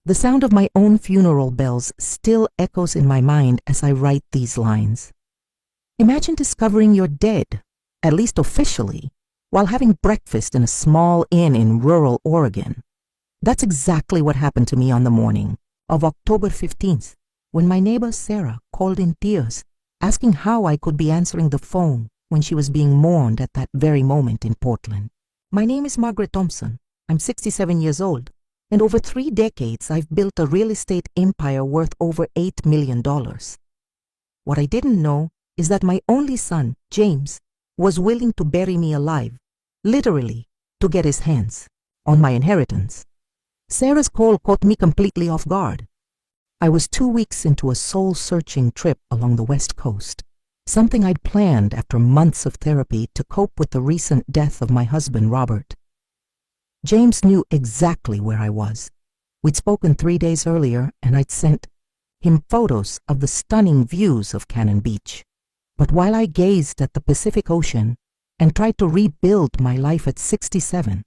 The sound of my own funeral bells still echoes in my mind as I write these lines. Imagine discovering you're dead, at least officially, while having breakfast in a small inn in rural Oregon. That's exactly what happened to me on the morning of October 15th, when my neighbor Sarah called in tears, asking how I could be answering the phone when she was being mourned at that very moment in Portland. My name is Margaret Thompson. I'm 67 years old, and over 3 decades I've built a real estate empire worth over $8 million. What I didn't know is that my only son, James, was willing to bury me alive, literally, to get his hands on my inheritance. Sarah's call caught me completely off guard. I was 2 weeks into a soul-searching trip along the West Coast, something I'd planned after months of therapy to cope with the recent death of my husband, Robert. James knew exactly where I was. We'd spoken 3 days earlier, and I'd sent him photos of the stunning views of Cannon Beach. But while I gazed at the Pacific Ocean and tried to rebuild my life at 67,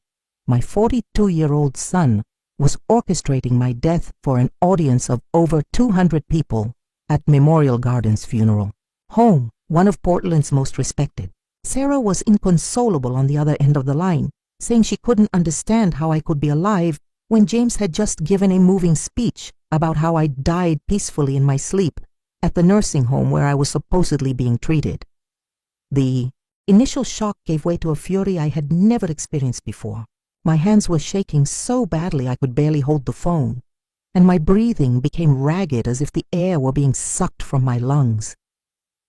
my 42-year-old son was orchestrating my death for an audience of over 200 people at Memorial Gardens' funeral home, one of Portland's most respected. Sarah was inconsolable on the other end of the line, saying she couldn't understand how I could be alive when James had just given a moving speech about how I died peacefully in my sleep at the nursing home where I was supposedly being treated. The initial shock gave way to a fury I had never experienced before. My hands were shaking so badly I could barely hold the phone, and my breathing became ragged as if the air were being sucked from my lungs.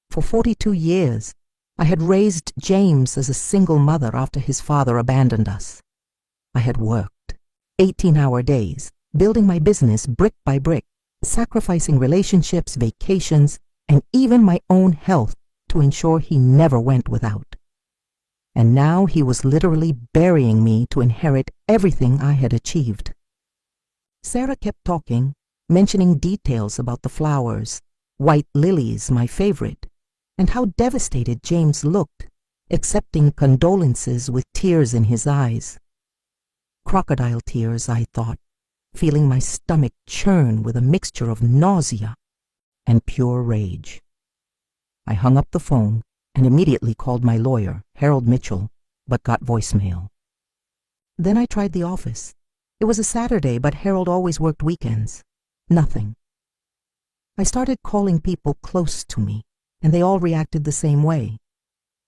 For 42 years, I had raised James as a single mother after his father abandoned us. I had worked 18-hour days, building my business brick by brick, sacrificing relationships, vacations, and even my own health to ensure he never went without. And now he was literally burying me to inherit everything I had achieved. Sarah kept talking, mentioning details about the flowers, white lilies, my favorite, and how devastated James looked, accepting condolences with tears in his eyes. Crocodile tears, I thought, feeling my stomach churn with a mixture of nausea and pure rage. I hung up the phone and immediately called my lawyer, Harold Mitchell, but got voicemail. Then I tried the office. It was a Saturday, but Harold always worked weekends. Nothing. I started calling people close to me, and they all reacted the same way.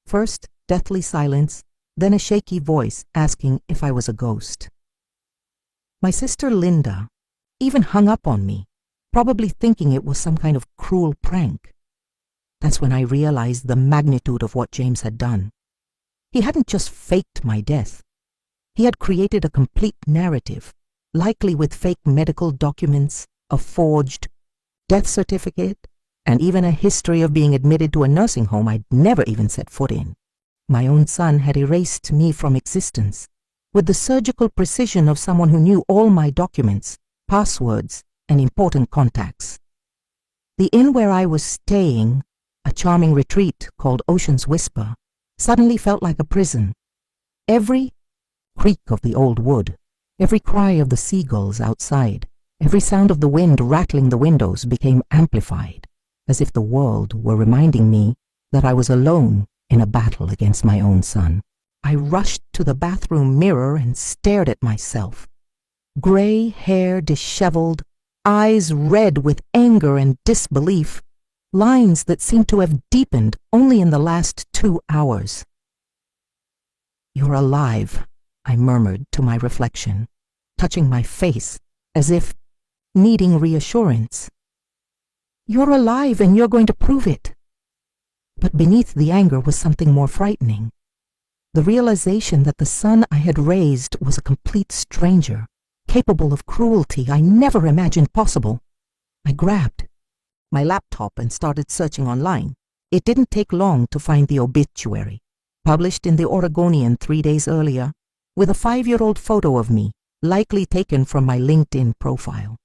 First, deathly silence, then a shaky voice asking if I was a ghost. My sister Linda even hung up on me, probably thinking it was some kind of cruel prank. That's when I realized the magnitude of what James had done. He hadn't just faked my death. He had created a complete narrative, likely with fake medical documents, a forged death certificate, and even a history of being admitted to a nursing home I'd never even set foot in. My own son had erased me from existence, with the surgical precision of someone who knew all my documents, passwords, and important contacts. The inn where I was staying, a charming retreat called Ocean's Whisper, suddenly felt like a prison. Every creak of the old wood, every cry of the seagulls outside, every sound of the wind rattling the windows became amplified, as if the world were reminding me that I was alone in a battle against my own son. I rushed to the bathroom mirror and stared at myself. Gray hair disheveled, eyes red with anger and disbelief, lines that seemed to have deepened only in the last 2 hours. "You're alive," I murmured to my reflection, touching my face as if needing reassurance. "You're alive and you're going to prove it." But beneath the anger was something more frightening. The realization that the son I had raised was a complete stranger, capable of cruelty I never imagined possible. I grabbed my laptop and started searching online. It didn't take long to find the obituary, published in the Oregonian 3 days earlier, with a 5-year-old photo of me, likely taken from my LinkedIn profile.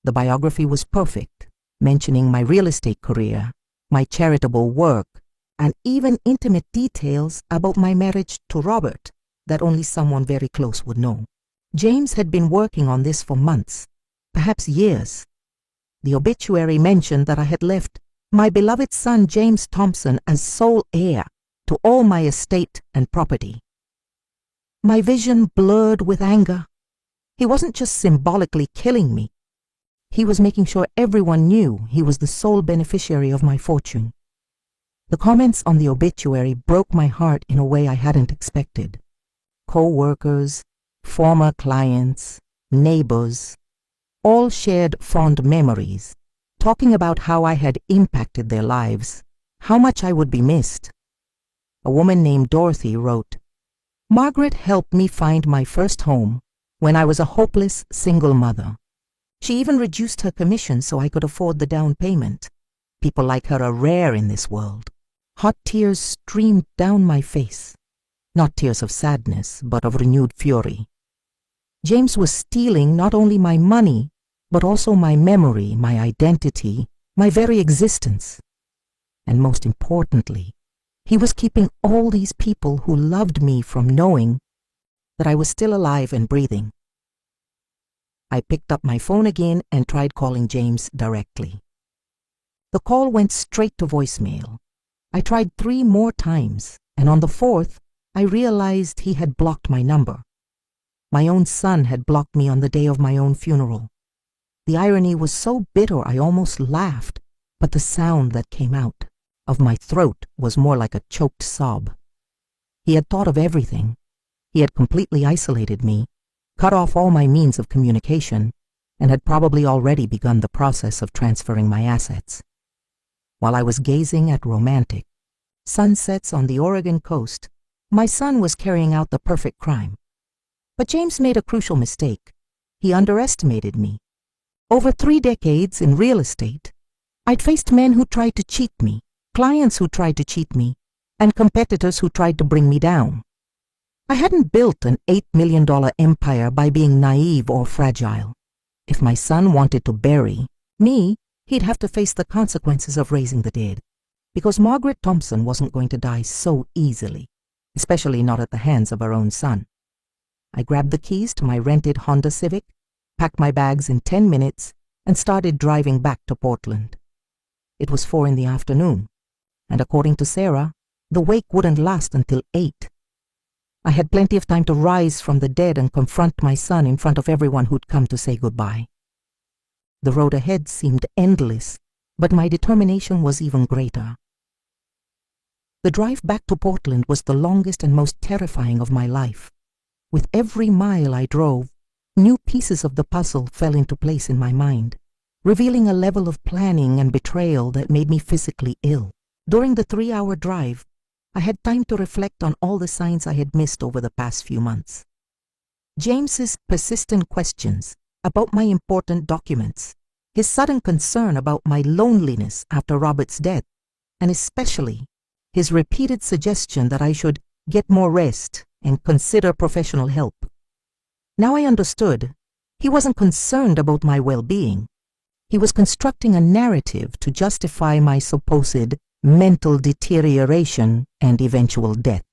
The biography was perfect, mentioning my real estate career, my charitable work, and even intimate details about my marriage to Robert that only someone very close would know. James had been working on this for months, perhaps years. The obituary mentioned that I had left my beloved son James Thompson as sole heir to all my estate and property. My vision blurred with anger. He wasn't just symbolically killing me. He was making sure everyone knew he was the sole beneficiary of my fortune. The comments on the obituary broke my heart in a way I hadn't expected. Co-workers, former clients, neighbors, all shared fond memories, talking about how I had impacted their lives, how much I would be missed. A woman named Dorothy wrote, "Margaret helped me find my first home when I was a hopeless single mother. She even reduced her commission so I could afford the down payment. People like her are rare in this world." Hot tears streamed down my face, not tears of sadness, but of renewed fury. James was stealing not only my money, but also my memory, my identity, my very existence. And most importantly, he was keeping all these people who loved me from knowing that I was still alive and breathing. I picked up my phone again and tried calling James directly. The call went straight to voicemail. I tried 3 more times, and on the 4th, I realized he had blocked my number. My own son had blocked me on the day of my own funeral. The irony was so bitter I almost laughed, but the sound that came out of my throat was more like a choked sob. He had thought of everything. He had completely isolated me, cut off all my means of communication, and had probably already begun the process of transferring my assets. While I was gazing at romantic sunsets on the Oregon coast, my son was carrying out the perfect crime. But James made a crucial mistake. He underestimated me. Over 3 decades in real estate, I'd faced men who tried to cheat me, clients who tried to cheat me, and competitors who tried to bring me down. I hadn't built an $8 million empire by being naive or fragile. If my son wanted to bury me, he'd have to face the consequences of raising the dead, because Margaret Thompson wasn't going to die so easily, especially not at the hands of her own son. I grabbed the keys to my rented Honda Civic, packed my bags in 10 minutes, and started driving back to Portland. It was 4 in the afternoon, and according to Sarah, the wake wouldn't last until 8. I had plenty of time to rise from the dead and confront my son in front of everyone who'd come to say goodbye. The road ahead seemed endless, but my determination was even greater. The drive back to Portland was the longest and most terrifying of my life. With every mile I drove, new pieces of the puzzle fell into place in my mind, revealing a level of planning and betrayal that made me physically ill. During the 3-hour drive, I had time to reflect on all the signs I had missed over the past few months. James's persistent questions about my important documents, his sudden concern about my loneliness after Robert's death, and especially his repeated suggestion that I should get more rest and consider professional help. Now I understood. He wasn't concerned about my well-being. He was constructing a narrative to justify my supposed mental deterioration and eventual death.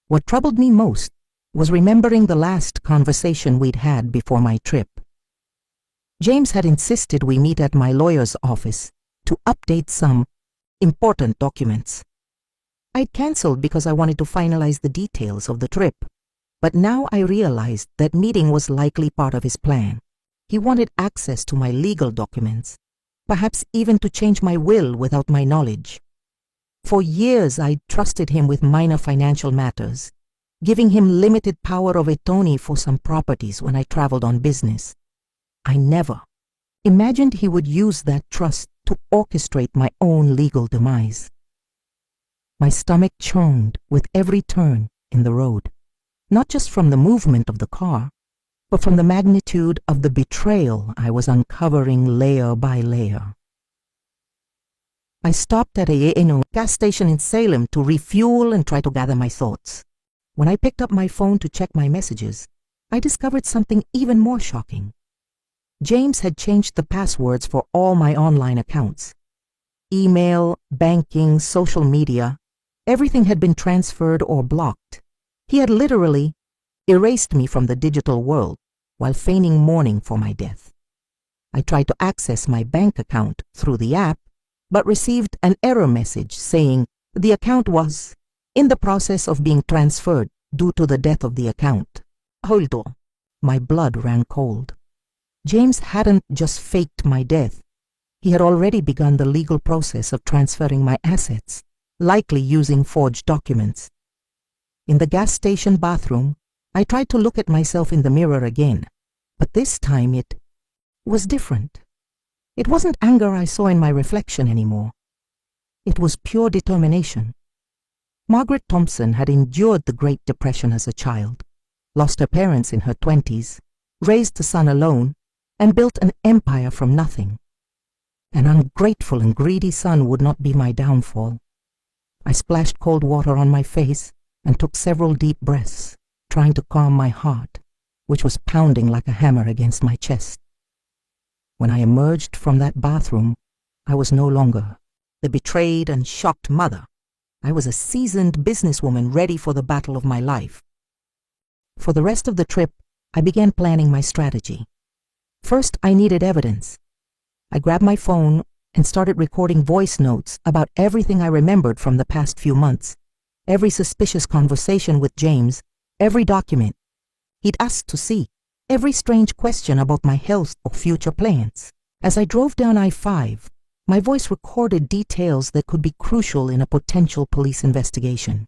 What troubled me most was remembering the last conversation we'd had before my trip. James had insisted we meet at my lawyer's office to update some important documents. I'd canceled because I wanted to finalize the details of the trip, but now I realized that meeting was likely part of his plan. He wanted access to my legal documents, perhaps even to change my will without my knowledge. For years I'd trusted him with minor financial matters, giving him limited power of attorney for some properties when I traveled on business. I never imagined he would use that trust to orchestrate my own legal demise. My stomach churned with every turn in the road, not just from the movement of the car, but from the magnitude of the betrayal I was uncovering layer by layer. I stopped at a gas station in Salem to refuel and try to gather my thoughts. When I picked up my phone to check my messages, I discovered something even more shocking. James had changed the passwords for all my online accounts. Email, banking, social media, everything had been transferred or blocked. He had literally erased me from the digital world while feigning mourning for my death. I tried to access my bank account through the app, but received an error message saying the account was in the process of being transferred due to the death of the account. Hold on. My blood ran cold. James hadn't just faked my death. He had already begun the legal process of transferring my assets, likely using forged documents. In the gas station bathroom, I tried to look at myself in the mirror again, but this time it was different. It wasn't anger I saw in my reflection anymore. It was pure determination. Margaret Thompson had endured the Great Depression as a child, lost her parents in her 20s, raised a son alone, and built an empire from nothing. An ungrateful and greedy son would not be my downfall. I splashed cold water on my face and took several deep breaths, trying to calm my heart, which was pounding like a hammer against my chest. When I emerged from that bathroom, I was no longer the betrayed and shocked mother. I was a seasoned businesswoman ready for the battle of my life. For the rest of the trip, I began planning my strategy. First, I needed evidence. I grabbed my phone and started recording voice notes about everything I remembered from the past few months, every suspicious conversation with James, every document he'd asked to see, every strange question about my health or future plans. As I drove down I-5, my voice recorded details that could be crucial in a potential police investigation.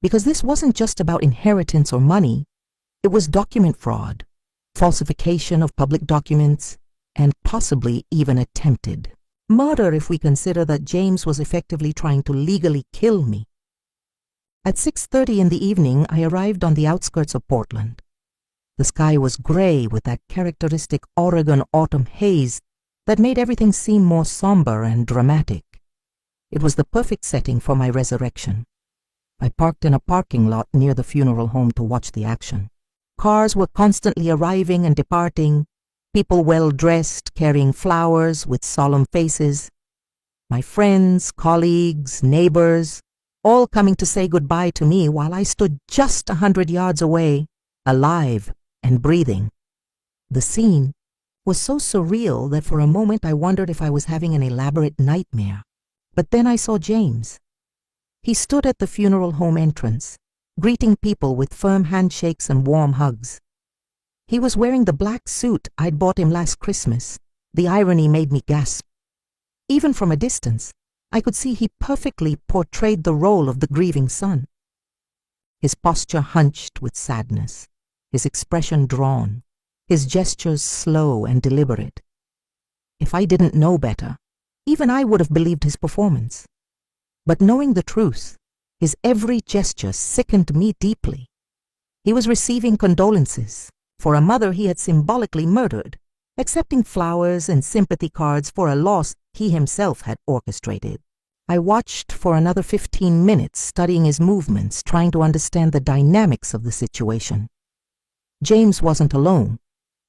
Because this wasn't just about inheritance or money, it was document fraud, falsification of public documents, and possibly even attempted murder if we consider that James was effectively trying to legally kill me. At 6:30 in the evening, I arrived on the outskirts of Portland. The sky was gray with that characteristic Oregon autumn haze that made everything seem more somber and dramatic. It was the perfect setting for my resurrection. I parked in a parking lot near the funeral home to watch the action. Cars were constantly arriving and departing, people well-dressed, carrying flowers with solemn faces. My friends, colleagues, neighbors, all coming to say goodbye to me while I stood just 100 yards away, alive and breathing. The scene was so surreal that for a moment I wondered if I was having an elaborate nightmare. But then I saw James. He stood at the funeral home entrance, greeting people with firm handshakes and warm hugs. He was wearing the black suit I'd bought him last Christmas. The irony made me gasp. Even from a distance, I could see he perfectly portrayed the role of the grieving son. His posture hunched with sadness, his expression drawn, his gestures slow and deliberate. If I didn't know better, even I would have believed his performance. But knowing the truth, his every gesture sickened me deeply. He was receiving condolences for a mother he had symbolically murdered, accepting flowers and sympathy cards for a loss he himself had orchestrated. I watched for another 15 minutes, studying his movements, trying to understand the dynamics of the situation. James wasn't alone.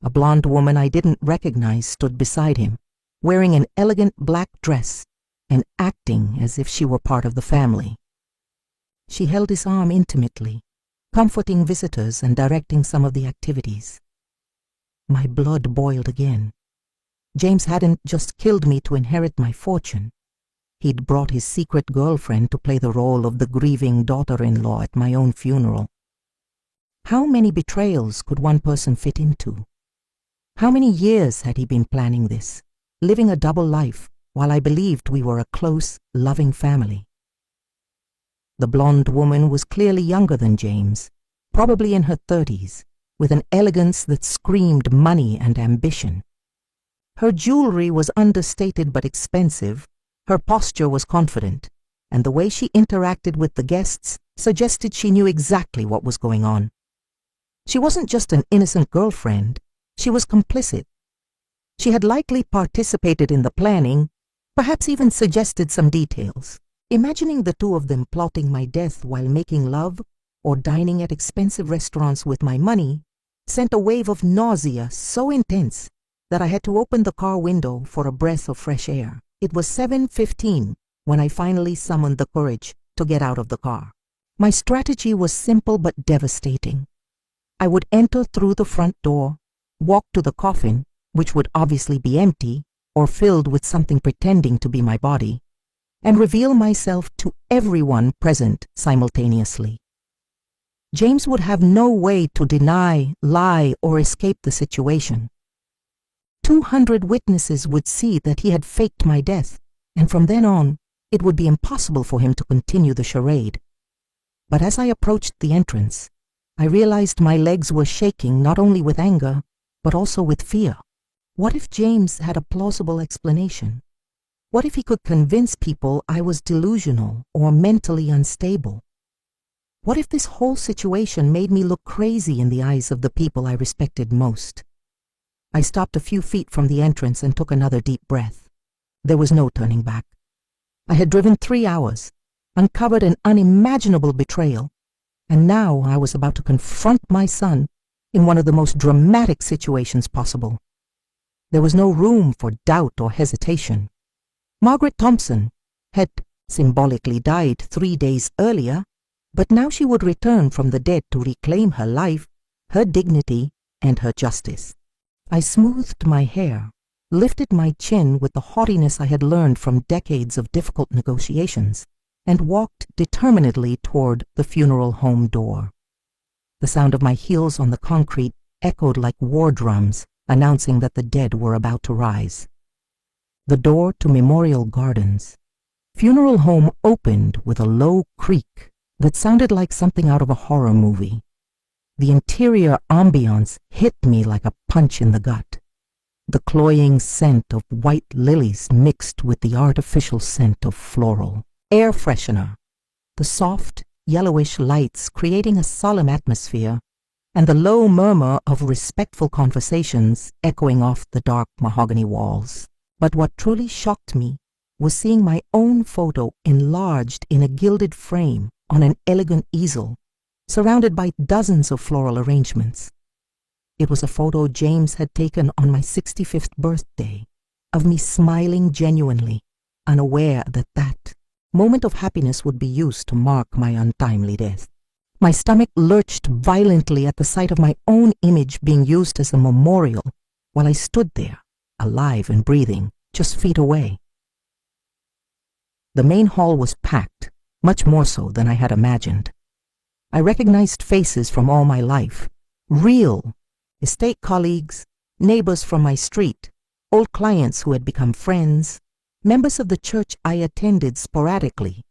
A blonde woman I didn't recognize stood beside him, wearing an elegant black dress and acting as if she were part of the family. She held his arm intimately, comforting visitors and directing some of the activities. My blood boiled again. James hadn't just killed me to inherit my fortune. He'd brought his secret girlfriend to play the role of the grieving daughter-in-law at my own funeral. How many betrayals could one person fit into? How many years had he been planning this, living a double life while I believed we were a close, loving family? The blonde woman was clearly younger than James, probably in her 30s, with an elegance that screamed money and ambition. Her jewelry was understated but expensive, her posture was confident, and the way she interacted with the guests suggested she knew exactly what was going on. She wasn't just an innocent girlfriend, she was complicit. She had likely participated in the planning, perhaps even suggested some details. Imagining the two of them plotting my death while making love or dining at expensive restaurants with my money sent a wave of nausea so intense that I had to open the car window for a breath of fresh air. It was 7:15 when I finally summoned the courage to get out of the car. My strategy was simple but devastating. I would enter through the front door, walk to the coffin, which would obviously be empty or filled with something pretending to be my body, and reveal myself to everyone present simultaneously. James would have no way to deny, lie, or escape the situation. 200 witnesses would see that he had faked my death, and from then on, it would be impossible for him to continue the charade. But as I approached the entrance, I realized my legs were shaking not only with anger, but also with fear. What if James had a plausible explanation? What if he could convince people I was delusional or mentally unstable? What if this whole situation made me look crazy in the eyes of the people I respected most? I stopped a few feet from the entrance and took another deep breath. There was no turning back. I had driven 3 hours, uncovered an unimaginable betrayal, and now I was about to confront my son in one of the most dramatic situations possible. There was no room for doubt or hesitation. Margaret Thompson had symbolically died 3 days earlier, but now she would return from the dead to reclaim her life, her dignity, and her justice. I smoothed my hair, lifted my chin with the haughtiness I had learned from decades of difficult negotiations, and walked determinedly toward the funeral home door. The sound of my heels on the concrete echoed like war drums, announcing that the dead were about to rise. The door to Memorial Gardens Funeral Home opened with a low creak that sounded like something out of a horror movie. The interior ambiance hit me like a punch in the gut. The cloying scent of white lilies mixed with the artificial scent of floral air freshener, the soft, yellowish lights creating a solemn atmosphere, and the low murmur of respectful conversations echoing off the dark mahogany walls. But what truly shocked me was seeing my own photo enlarged in a gilded frame on an elegant easel, surrounded by dozens of floral arrangements. It was a photo James had taken on my 65th birthday, of me smiling genuinely, unaware that that moment of happiness would be used to mark my untimely death. My stomach lurched violently at the sight of my own image being used as a memorial while I stood there, alive and breathing, just feet away. The main hall was packed, much more so than I had imagined. I recognized faces from all my life, real, estate colleagues, neighbors from my street, old clients who had become friends, members of the church I attended sporadically,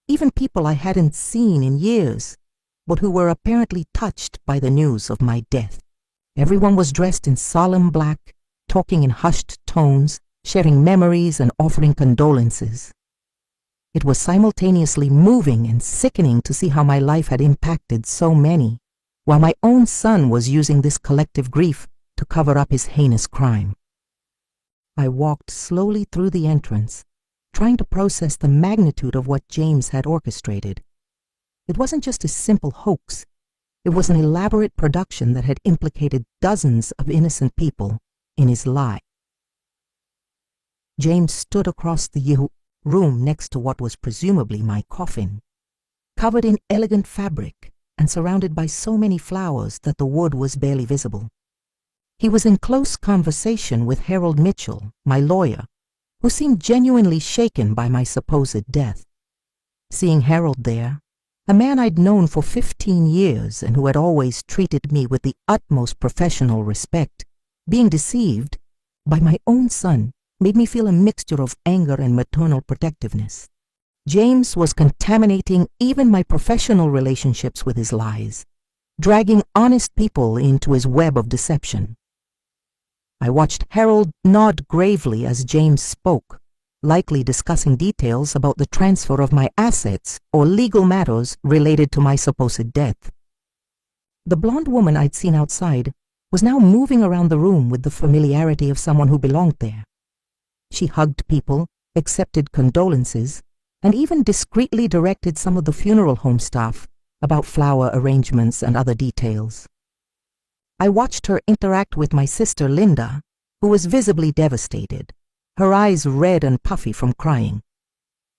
even people I hadn't seen in years, but who were apparently touched by the news of my death. Everyone was dressed in solemn black, talking in hushed tones, sharing memories and offering condolences. It was simultaneously moving and sickening to see how my life had impacted so many, while my own son was using this collective grief to cover up his heinous crime. I walked slowly through the entrance, trying to process the magnitude of what James had orchestrated. It wasn't just a simple hoax. It was an elaborate production that had implicated dozens of innocent people in his lie. James stood across the room next to what was presumably my coffin, covered in elegant fabric and surrounded by so many flowers that the wood was barely visible. He was in close conversation with Harold Mitchell, my lawyer, who seemed genuinely shaken by my supposed death. Seeing Harold there, a man I'd known for 15 years and who had always treated me with the utmost professional respect, being deceived by my own son made me feel a mixture of anger and maternal protectiveness. James was contaminating even my professional relationships with his lies, dragging honest people into his web of deception. I watched Harold nod gravely as James spoke, likely discussing details about the transfer of my assets or legal matters related to my supposed death. The blonde woman I'd seen outside was now moving around the room with the familiarity of someone who belonged there. She hugged people, accepted condolences, and even discreetly directed some of the funeral home staff about flower arrangements and other details. I watched her interact with my sister Linda, who was visibly devastated, her eyes red and puffy from crying.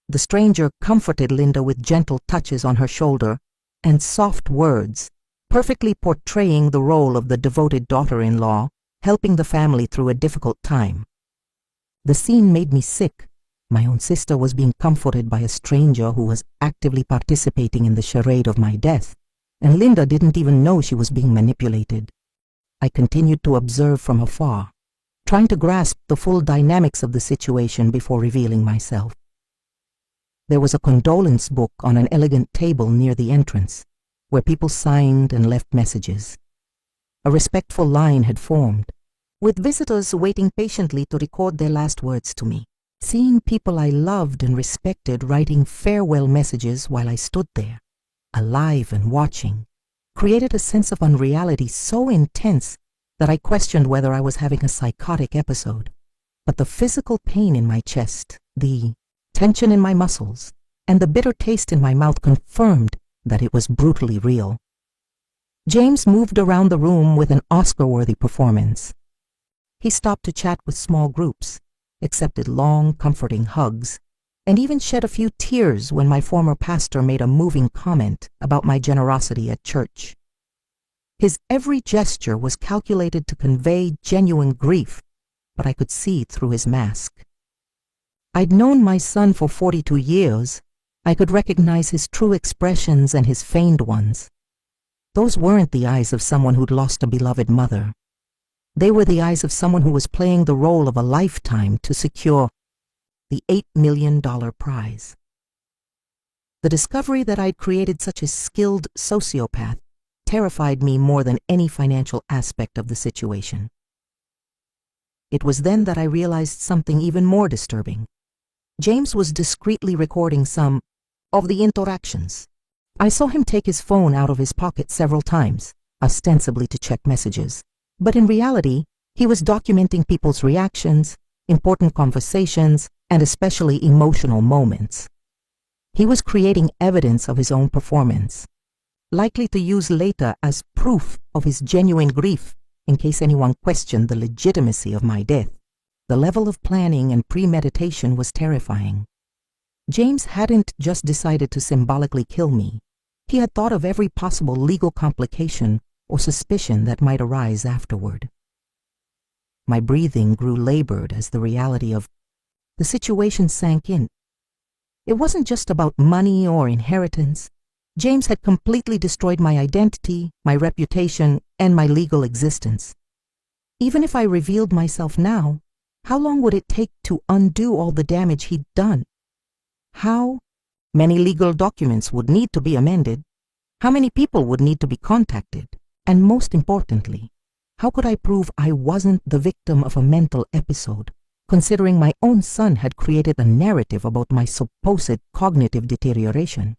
The stranger comforted Linda with gentle touches on her shoulder and soft words, perfectly portraying the role of the devoted daughter-in-law helping the family through a difficult time. The scene made me sick. My own sister was being comforted by a stranger who was actively participating in the charade of my death, and Linda didn't even know she was being manipulated. I continued to observe from afar, trying to grasp the full dynamics of the situation before revealing myself. There was a condolence book on an elegant table near the entrance, where people signed and left messages. A respectful line had formed, with visitors waiting patiently to record their last words to me. Seeing people I loved and respected writing farewell messages while I stood there, alive and watching, created a sense of unreality so intense that I questioned whether I was having a psychotic episode. But the physical pain in my chest, the tension in my muscles, and the bitter taste in my mouth confirmed that it was brutally real. James moved around the room with an Oscar-worthy performance. He stopped to chat with small groups, accepted long, comforting hugs, and even shed a few tears when my former pastor made a moving comment about my generosity at church. His every gesture was calculated to convey genuine grief, but I could see through his mask. I'd known my son for 42 years. I could recognize his true expressions and his feigned ones. Those weren't the eyes of someone who'd lost a beloved mother. They were the eyes of someone who was playing the role of a lifetime to secure the $8 million prize. The discovery that I'd created such a skilled sociopath terrified me more than any financial aspect of the situation. It was then that I realized something even more disturbing. James was discreetly recording some of the interactions. I saw him take his phone out of his pocket several times, ostensibly to check messages. But in reality, he was documenting people's reactions, important conversations, and especially emotional moments. He was creating evidence of his own performance, likely to use later as proof of his genuine grief in case anyone questioned the legitimacy of my death. The level of planning and premeditation was terrifying. James hadn't just decided to symbolically kill me. He had thought of every possible legal complication or suspicion that might arise afterward. My breathing grew labored as the reality of the situation sank in. It wasn't just about money or inheritance. James had completely destroyed my identity, my reputation, and my legal existence. Even if I revealed myself now, how long would it take to undo all the damage he'd done? How many legal documents would need to be amended? How many people would need to be contacted? And most importantly, how could I prove I wasn't the victim of a mental episode, considering my own son had created a narrative about my supposed cognitive deterioration?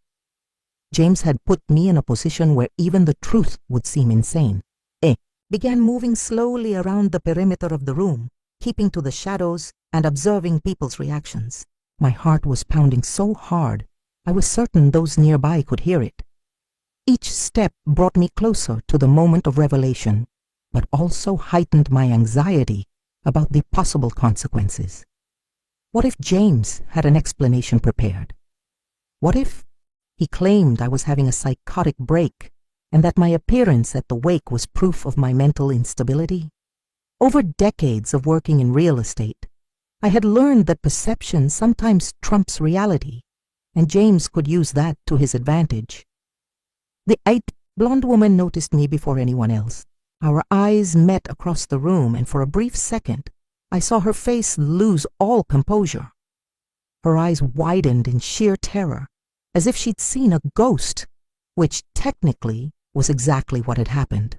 James had put me in a position where even the truth would seem insane. I began moving slowly around the perimeter of the room, keeping to the shadows and observing people's reactions. My heart was pounding so hard, I was certain those nearby could hear it. Each step brought me closer to the moment of revelation, but also heightened my anxiety about the possible consequences. What if James had an explanation prepared? What if he claimed I was having a psychotic break and that my appearance at the wake was proof of my mental instability? Over decades of working in real estate, I had learned that perception sometimes trumps reality, and James could use that to his advantage. The blonde woman noticed me before anyone else. Our eyes met across the room, and for a brief second, I saw her face lose all composure. Her eyes widened in sheer terror, as if she'd seen a ghost, which technically was exactly what had happened.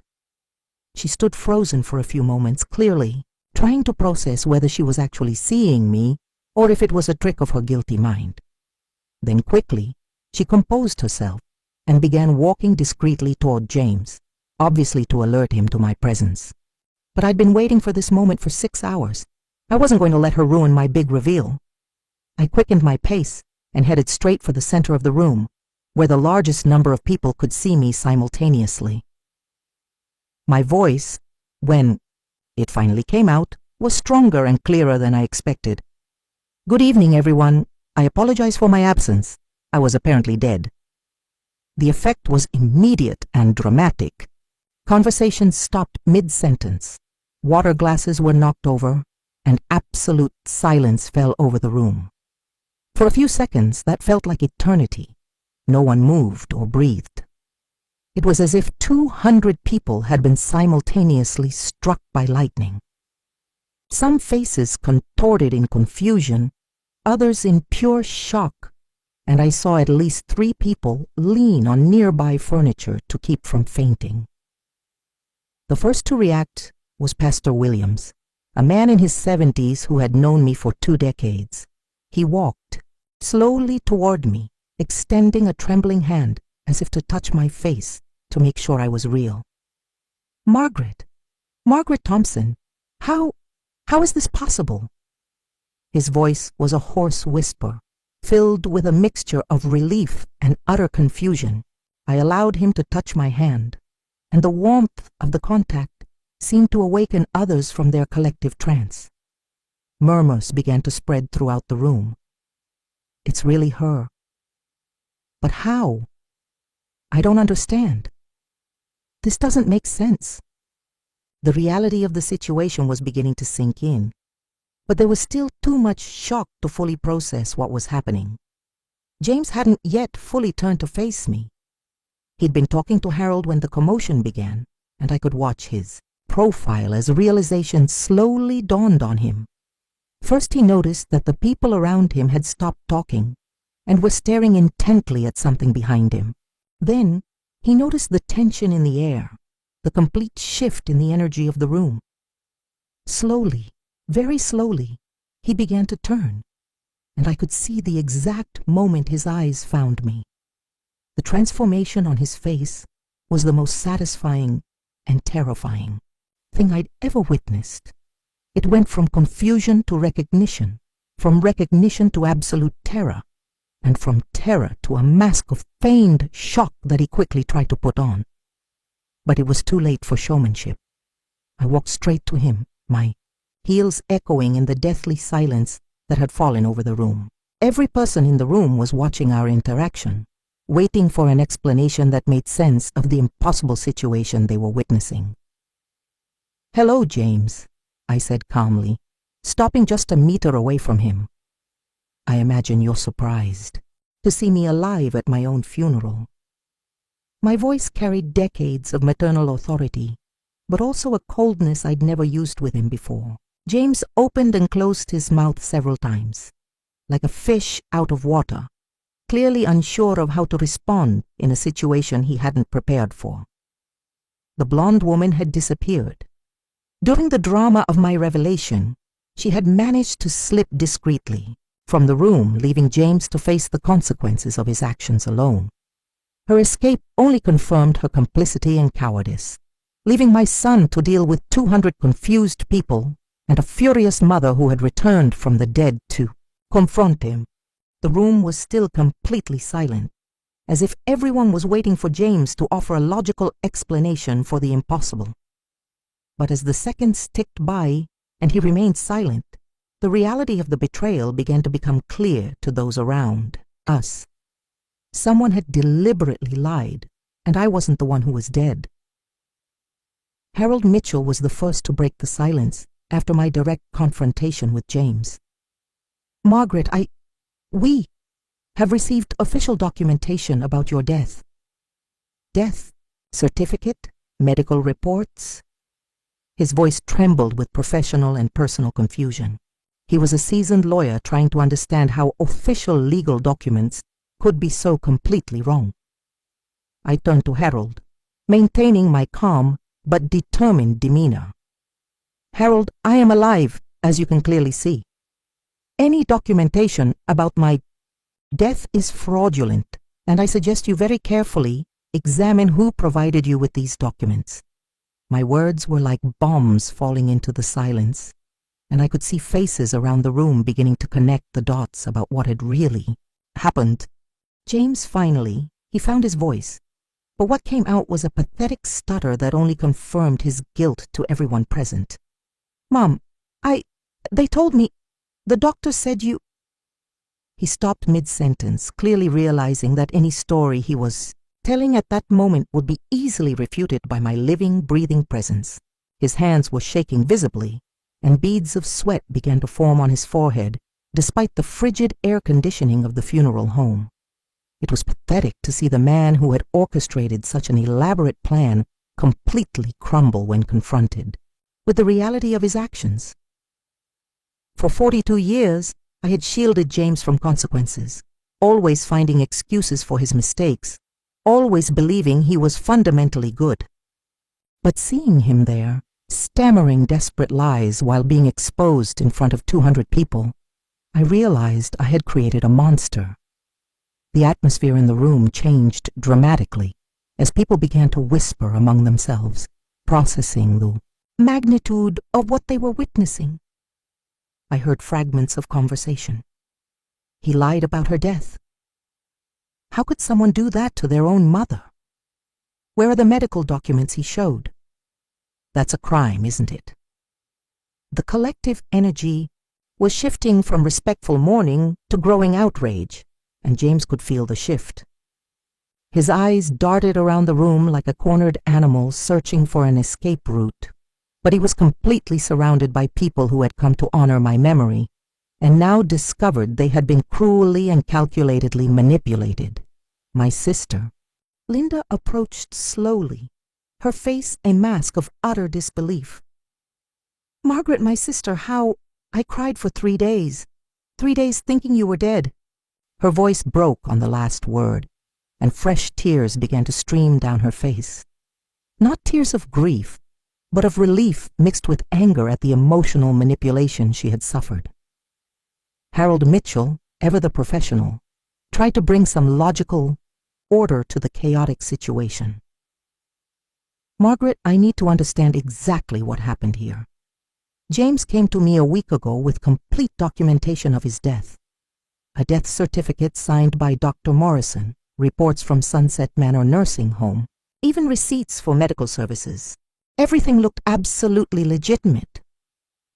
She stood frozen for a few moments, clearly trying to process whether she was actually seeing me or if it was a trick of her guilty mind. Then quickly, she composed herself and began walking discreetly toward James, obviously to alert him to my presence. But I'd been waiting for this moment for 6 hours. I wasn't going to let her ruin my big reveal. I quickened my pace and headed straight for the center of the room, where the largest number of people could see me simultaneously. My voice, when it finally came out, was stronger and clearer than I expected. "Good evening, everyone. I apologize for my absence. I was apparently dead." The effect was immediate and dramatic. Conversations stopped mid-sentence. Water glasses were knocked over, and absolute silence fell over the room. For a few seconds, that felt like eternity. No one moved or breathed. It was as if 200 people had been simultaneously struck by lightning. Some faces contorted in confusion, others in pure shock, and I saw at least 3 people lean on nearby furniture to keep from fainting. The first to react was Pastor Williams, a man in his 70s who had known me for 2 decades. He walked slowly toward me, extending a trembling hand as if to touch my face to make sure I was real. Margaret Thompson, how is this possible?" His voice was a hoarse whisper, filled with a mixture of relief and utter confusion. I allowed him to touch my hand, and the warmth of the contact seemed to awaken others from their collective trance. Murmurs began to spread throughout the room. "It's really her. But how? I don't understand. This doesn't make sense." The reality of the situation was beginning to sink in, but there was still too much shock to fully process what was happening. James hadn't yet fully turned to face me. He'd been talking to Harold when the commotion began, and I could watch his profile as realization slowly dawned on him. First, he noticed that the people around him had stopped talking and were staring intently at something behind him. Then, he noticed the tension in the air, the complete shift in the energy of the room. Slowly, very slowly, he began to turn, and I could see the exact moment his eyes found me. The transformation on his face was the most satisfying and terrifying thing I'd ever witnessed. It went from confusion to recognition, from recognition to absolute terror, and from terror to a mask of feigned shock that he quickly tried to put on. But it was too late for showmanship. I walked straight to him, my heels echoing in the deathly silence that had fallen over the room. Every person in the room was watching our interaction, waiting for an explanation that made sense of the impossible situation they were witnessing. "Hello, James," I said calmly, stopping just a meter away from him. "I imagine you're surprised to see me alive at my own funeral." My voice carried decades of maternal authority, but also a coldness I'd never used with him before. James opened and closed his mouth several times, like a fish out of water, clearly unsure of how to respond in a situation he hadn't prepared for. The blonde woman had disappeared. During the drama of my revelation, she had managed to slip discreetly from the room, leaving James to face the consequences of his actions alone. Her escape only confirmed her complicity and cowardice, leaving my son to deal with 200 confused people and a furious mother who had returned from the dead to confront him. The room was still completely silent, as if everyone was waiting for James to offer a logical explanation for the impossible. But as the seconds ticked by and he remained silent, the reality of the betrayal began to become clear to those around us. Someone had deliberately lied, and I wasn't the one who was dead. Harold Mitchell was the first to break the silence after my direct confrontation with James. "Margaret, we have received official documentation about your death." "Death? Certificate? Medical reports?" His voice trembled with professional and personal confusion. He was a seasoned lawyer trying to understand how official legal documents could be so completely wrong. I turned to Harold, maintaining my calm but determined demeanor. "Harold, I am alive, as you can clearly see. Any documentation about my death is fraudulent, and I suggest you very carefully examine who provided you with these documents." My words were like bombs falling into the silence, and I could see faces around the room beginning to connect the dots about what had really happened. James finally, he found his voice, but what came out was a pathetic stutter that only confirmed his guilt to everyone present. "Mom, they told me, the doctor said you—" He stopped mid-sentence, clearly realizing that any story he was telling at that moment would be easily refuted by my living, breathing presence. His hands were shaking visibly, and beads of sweat began to form on his forehead, despite the frigid air conditioning of the funeral home. It was pathetic to see the man who had orchestrated such an elaborate plan completely crumble when confronted with the reality of his actions. For 42 years, I had shielded James from consequences, always finding excuses for his mistakes, always believing he was fundamentally good. But seeing him there, stammering desperate lies while being exposed in front of 200 people, I realized I had created a monster. The atmosphere in the room changed dramatically as people began to whisper among themselves, processing the magnitude of what they were witnessing. I heard fragments of conversation. He lied about her death. How could someone do that to their own mother? Where are the medical documents he showed? That's a crime, isn't it? The collective energy was shifting from respectful mourning to growing outrage, and James could feel the shift. His eyes darted around the room like a cornered animal searching for an escape route, but he was completely surrounded by people who had come to honor my memory, and now discovered they had been cruelly and calculatedly manipulated. My sister. Linda approached slowly, her face a mask of utter disbelief. "Margaret, my sister, how? I cried for 3 days. 3 days thinking you were dead." Her voice broke on the last word, and fresh tears began to stream down her face. Not tears of grief, but of relief mixed with anger at the emotional manipulation she had suffered. Harold Mitchell, ever the professional, tried to bring some logical order to the chaotic situation. "Margaret, I need to understand exactly what happened here. James came to me a week ago with complete documentation of his death. A death certificate signed by Dr. Morrison, reports from Sunset Manor Nursing Home, even receipts for medical services. Everything looked absolutely legitimate.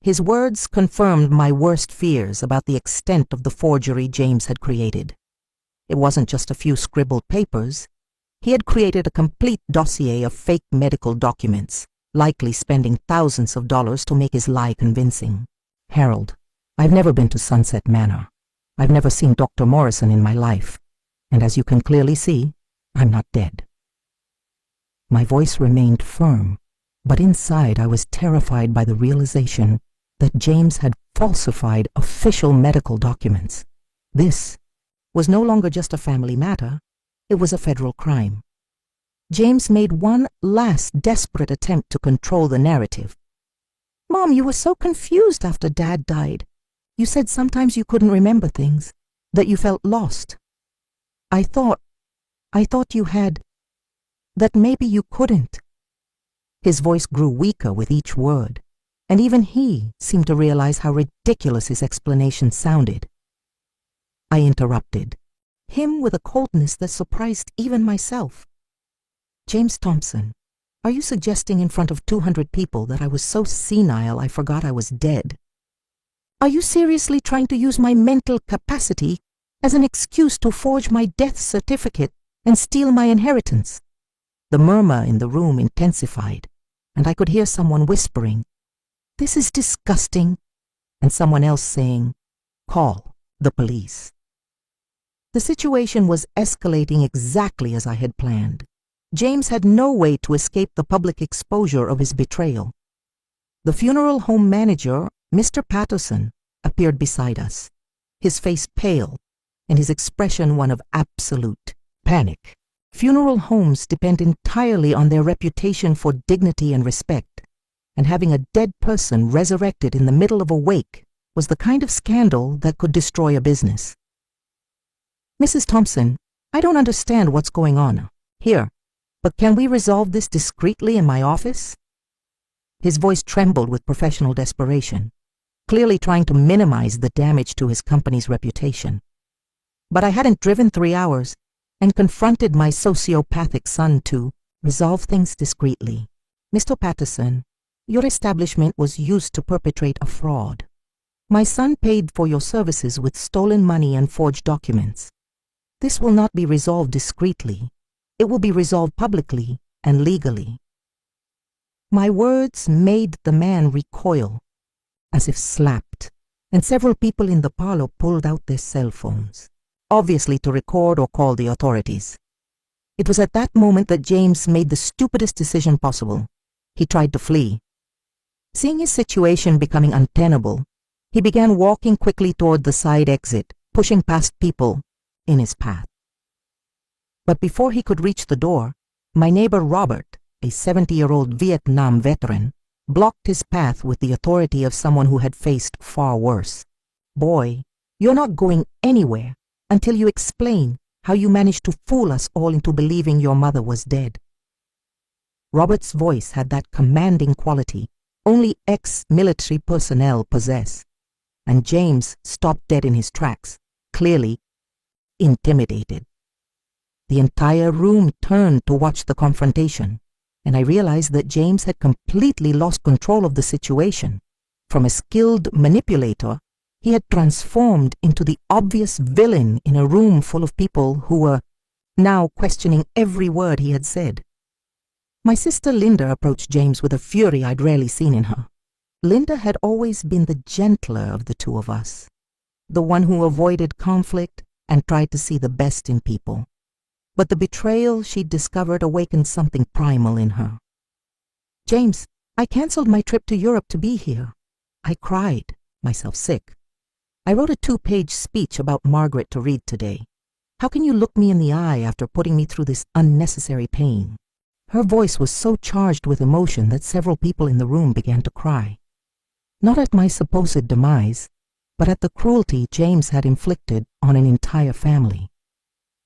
His words confirmed my worst fears about the extent of the forgery James had created. It wasn't just a few scribbled papers. He had created a complete dossier of fake medical documents, likely spending thousands of dollars to make his lie convincing. Harold, I've never been to Sunset Manor. I've never seen Dr. Morrison in my life, and as you can clearly see, I'm not dead." My voice remained firm, but inside I was terrified by the realization that James had falsified official medical documents. This was no longer just a family matter, it was a federal crime. James made one last desperate attempt to control the narrative. "Mom, you were so confused after Dad died. You said sometimes you couldn't remember things, that you felt lost. I thought you had, that maybe you couldn't." His voice grew weaker with each word, and even he seemed to realize how ridiculous his explanation sounded. I interrupted, him with a coldness that surprised even myself. "James Thompson, are you suggesting in front of 200 people that I was so senile I forgot I was dead? Are you seriously trying to use my mental capacity as an excuse to forge my death certificate and steal my inheritance?" The murmur in the room intensified, and I could hear someone whispering, "This is disgusting," and someone else saying, "Call the police." The situation was escalating exactly as I had planned. James had no way to escape the public exposure of his betrayal. The funeral home manager, Mr. Patterson, appeared beside us, his face pale and his expression one of absolute panic. Funeral homes depend entirely on their reputation for dignity and respect, and having a dead person resurrected in the middle of a wake was the kind of scandal that could destroy a business. "Mrs. Thompson, I don't understand what's going on here, but can we resolve this discreetly in my office?" His voice trembled with professional desperation, clearly trying to minimize the damage to his company's reputation. But I hadn't driven 3 hours and confronted my sociopathic son to resolve things discreetly. "Mr. Patterson, your establishment was used to perpetrate a fraud. My son paid for your services with stolen money and forged documents. This will not be resolved discreetly. It will be resolved publicly and legally." My words made the man recoil, as if slapped, and several people in the parlor pulled out their cell phones, obviously to record or call the authorities. It was at that moment that James made the stupidest decision possible. He tried to flee. Seeing his situation becoming untenable, he began walking quickly toward the side exit, pushing past people in his path. But before he could reach the door, my neighbor Robert, a 70-year-old Vietnam veteran, blocked his path with the authority of someone who had faced far worse. "Boy, you're not going anywhere until you explain how you managed to fool us all into believing your mother was dead." Robert's voice had that commanding quality only ex-military personnel possess, and James stopped dead in his tracks, clearly intimidated. The entire room turned to watch the confrontation, and I realized that James had completely lost control of the situation. From a skilled manipulator, he had transformed into the obvious villain in a room full of people who were now questioning every word he had said. My sister Linda approached James with a fury I'd rarely seen in her. Linda had always been the gentler of the two of us, the one who avoided conflict and tried to see the best in people. But the betrayal she'd discovered awakened something primal in her. "James, I canceled my trip to Europe to be here." I cried, myself sick. "I wrote a 2-page speech about Margaret to read today. How can you look me in the eye after putting me through this unnecessary pain?" Her voice was so charged with emotion that several people in the room began to cry. Not at my supposed demise, but at the cruelty James had inflicted on an entire family.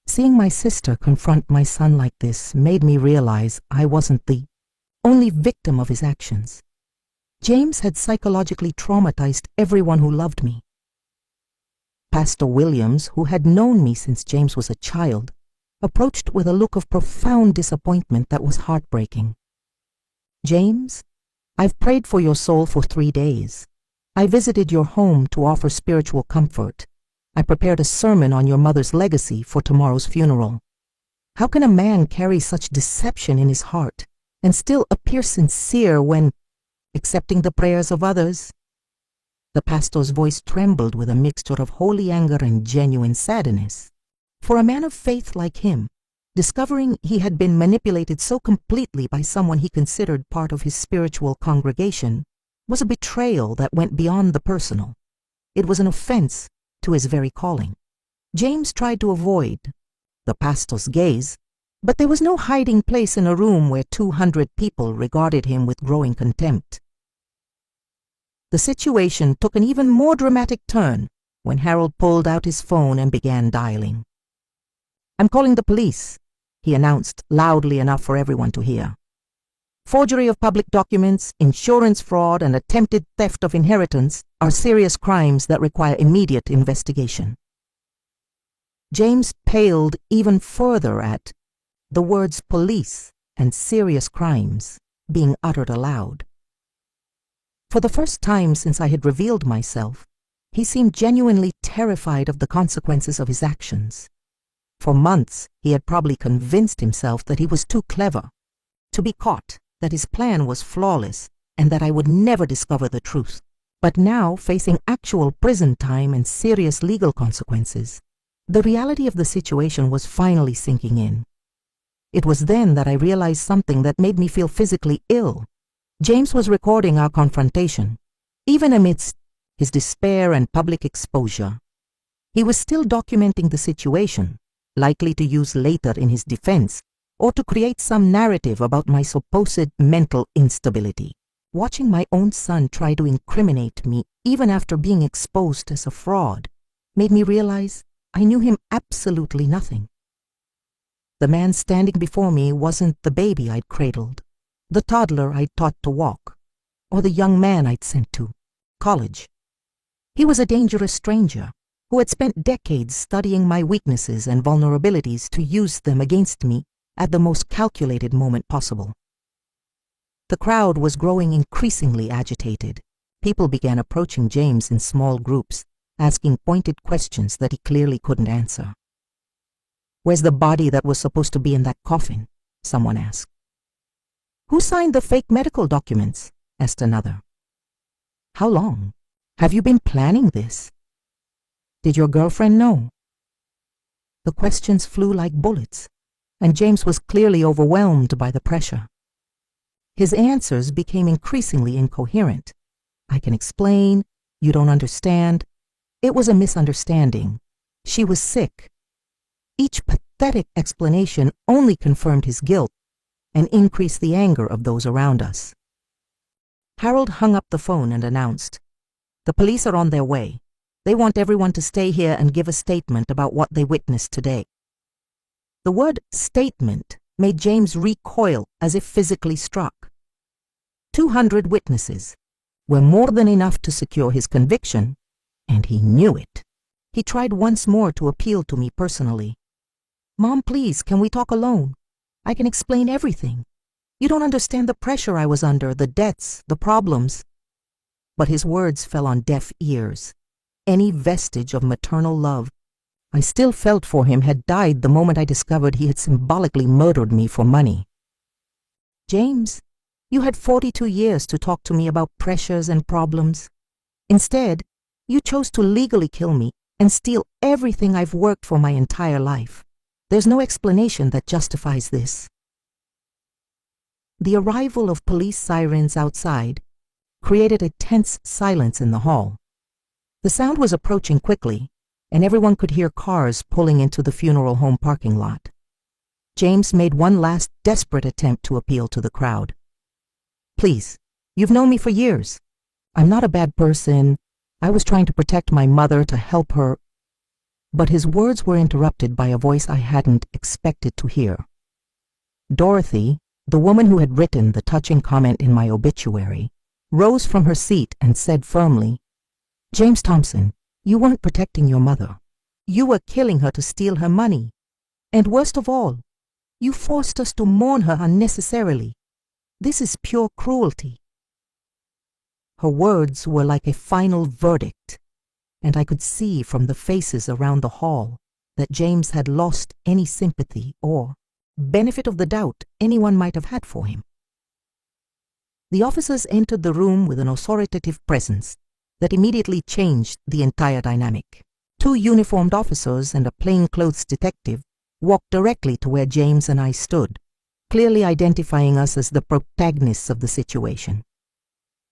Seeing my sister confront my son like this made me realize I wasn't the only victim of his actions. James had psychologically traumatized everyone who loved me. Pastor Williams, who had known me since James was a child, approached with a look of profound disappointment that was heartbreaking. "James, I've prayed for your soul for 3 days. I visited your home to offer spiritual comfort. I prepared a sermon on your mother's legacy for tomorrow's funeral. How can a man carry such deception in his heart and still appear sincere when accepting the prayers of others?" The pastor's voice trembled with a mixture of holy anger and genuine sadness. For a man of faith like him, discovering he had been manipulated so completely by someone he considered part of his spiritual congregation was a betrayal that went beyond the personal. It was an offense to his very calling. James tried to avoid the pastor's gaze, but there was no hiding place in a room where 200 people regarded him with growing contempt. The situation took an even more dramatic turn when Harold pulled out his phone and began dialing. "I'm calling the police," he announced loudly enough for everyone to hear. "Forgery of public documents, insurance fraud, and attempted theft of inheritance are serious crimes that require immediate investigation." James paled even further at the words police and serious crimes being uttered aloud. For the first time since I had revealed myself, he seemed genuinely terrified of the consequences of his actions. For months, he had probably convinced himself that he was too clever to be caught, that his plan was flawless, and that I would never discover the truth. But now, facing actual prison time and serious legal consequences, the reality of the situation was finally sinking in. It was then that I realized something that made me feel physically ill. James was recording our confrontation, even amidst his despair and public exposure. He was still documenting the situation, likely to use later in his defense, or to create some narrative about my supposed mental instability. Watching my own son try to incriminate me, even after being exposed as a fraud, made me realize I knew him absolutely nothing. The man standing before me wasn't the baby I'd cradled, the toddler I'd taught to walk, or the young man I'd sent to college. He was a dangerous stranger who had spent decades studying my weaknesses and vulnerabilities to use them against me at the most calculated moment possible. The crowd was growing increasingly agitated. People began approaching James in small groups, asking pointed questions that he clearly couldn't answer. "Where's the body that was supposed to be in that coffin?" someone asked. Who signed the fake medical documents? Asked another. How long? Have you been planning this? Did your girlfriend know? The questions flew like bullets, and James was clearly overwhelmed by the pressure. His answers became increasingly incoherent. I can explain. You don't understand. It was a misunderstanding. She was sick. Each pathetic explanation only confirmed his guilt and increased the anger of those around us. Harold hung up the phone and announced, "The police are on their way. They want everyone to stay here and give a statement about what they witnessed today." The word statement made James recoil as if physically struck. 200 witnesses were more than enough to secure his conviction, and he knew it. He tried once more to appeal to me personally. "Mom, please, can we talk alone? I can explain everything. You don't understand the pressure I was under, the debts, the problems." But his words fell on deaf ears. Any vestige of maternal love I still felt for him had died the moment I discovered he had symbolically murdered me for money. "James, you had 42 years to talk to me about pressures and problems. Instead, you chose to legally kill me and steal everything I've worked for my entire life. There's no explanation that justifies this." The arrival of police sirens outside created a tense silence in the hall. The sound was approaching quickly, and everyone could hear cars pulling into the funeral home parking lot. James made one last desperate attempt to appeal to the crowd. "Please, you've known me for years. I'm not a bad person. I was trying to protect my mother, to help her." But his words were interrupted by a voice I hadn't expected to hear. Dorothy, the woman who had written the touching comment in my obituary, rose from her seat and said firmly, "James Thompson, you weren't protecting your mother. You were killing her to steal her money. And worst of all, you forced us to mourn her unnecessarily. This is pure cruelty." Her words were like a final verdict, and I could see from the faces around the hall that James had lost any sympathy or benefit of the doubt anyone might have had for him. The officers entered the room with an authoritative presence that immediately changed the entire dynamic. 2 uniformed officers and a plainclothes detective walked directly to where James and I stood, clearly identifying us as the protagonists of the situation.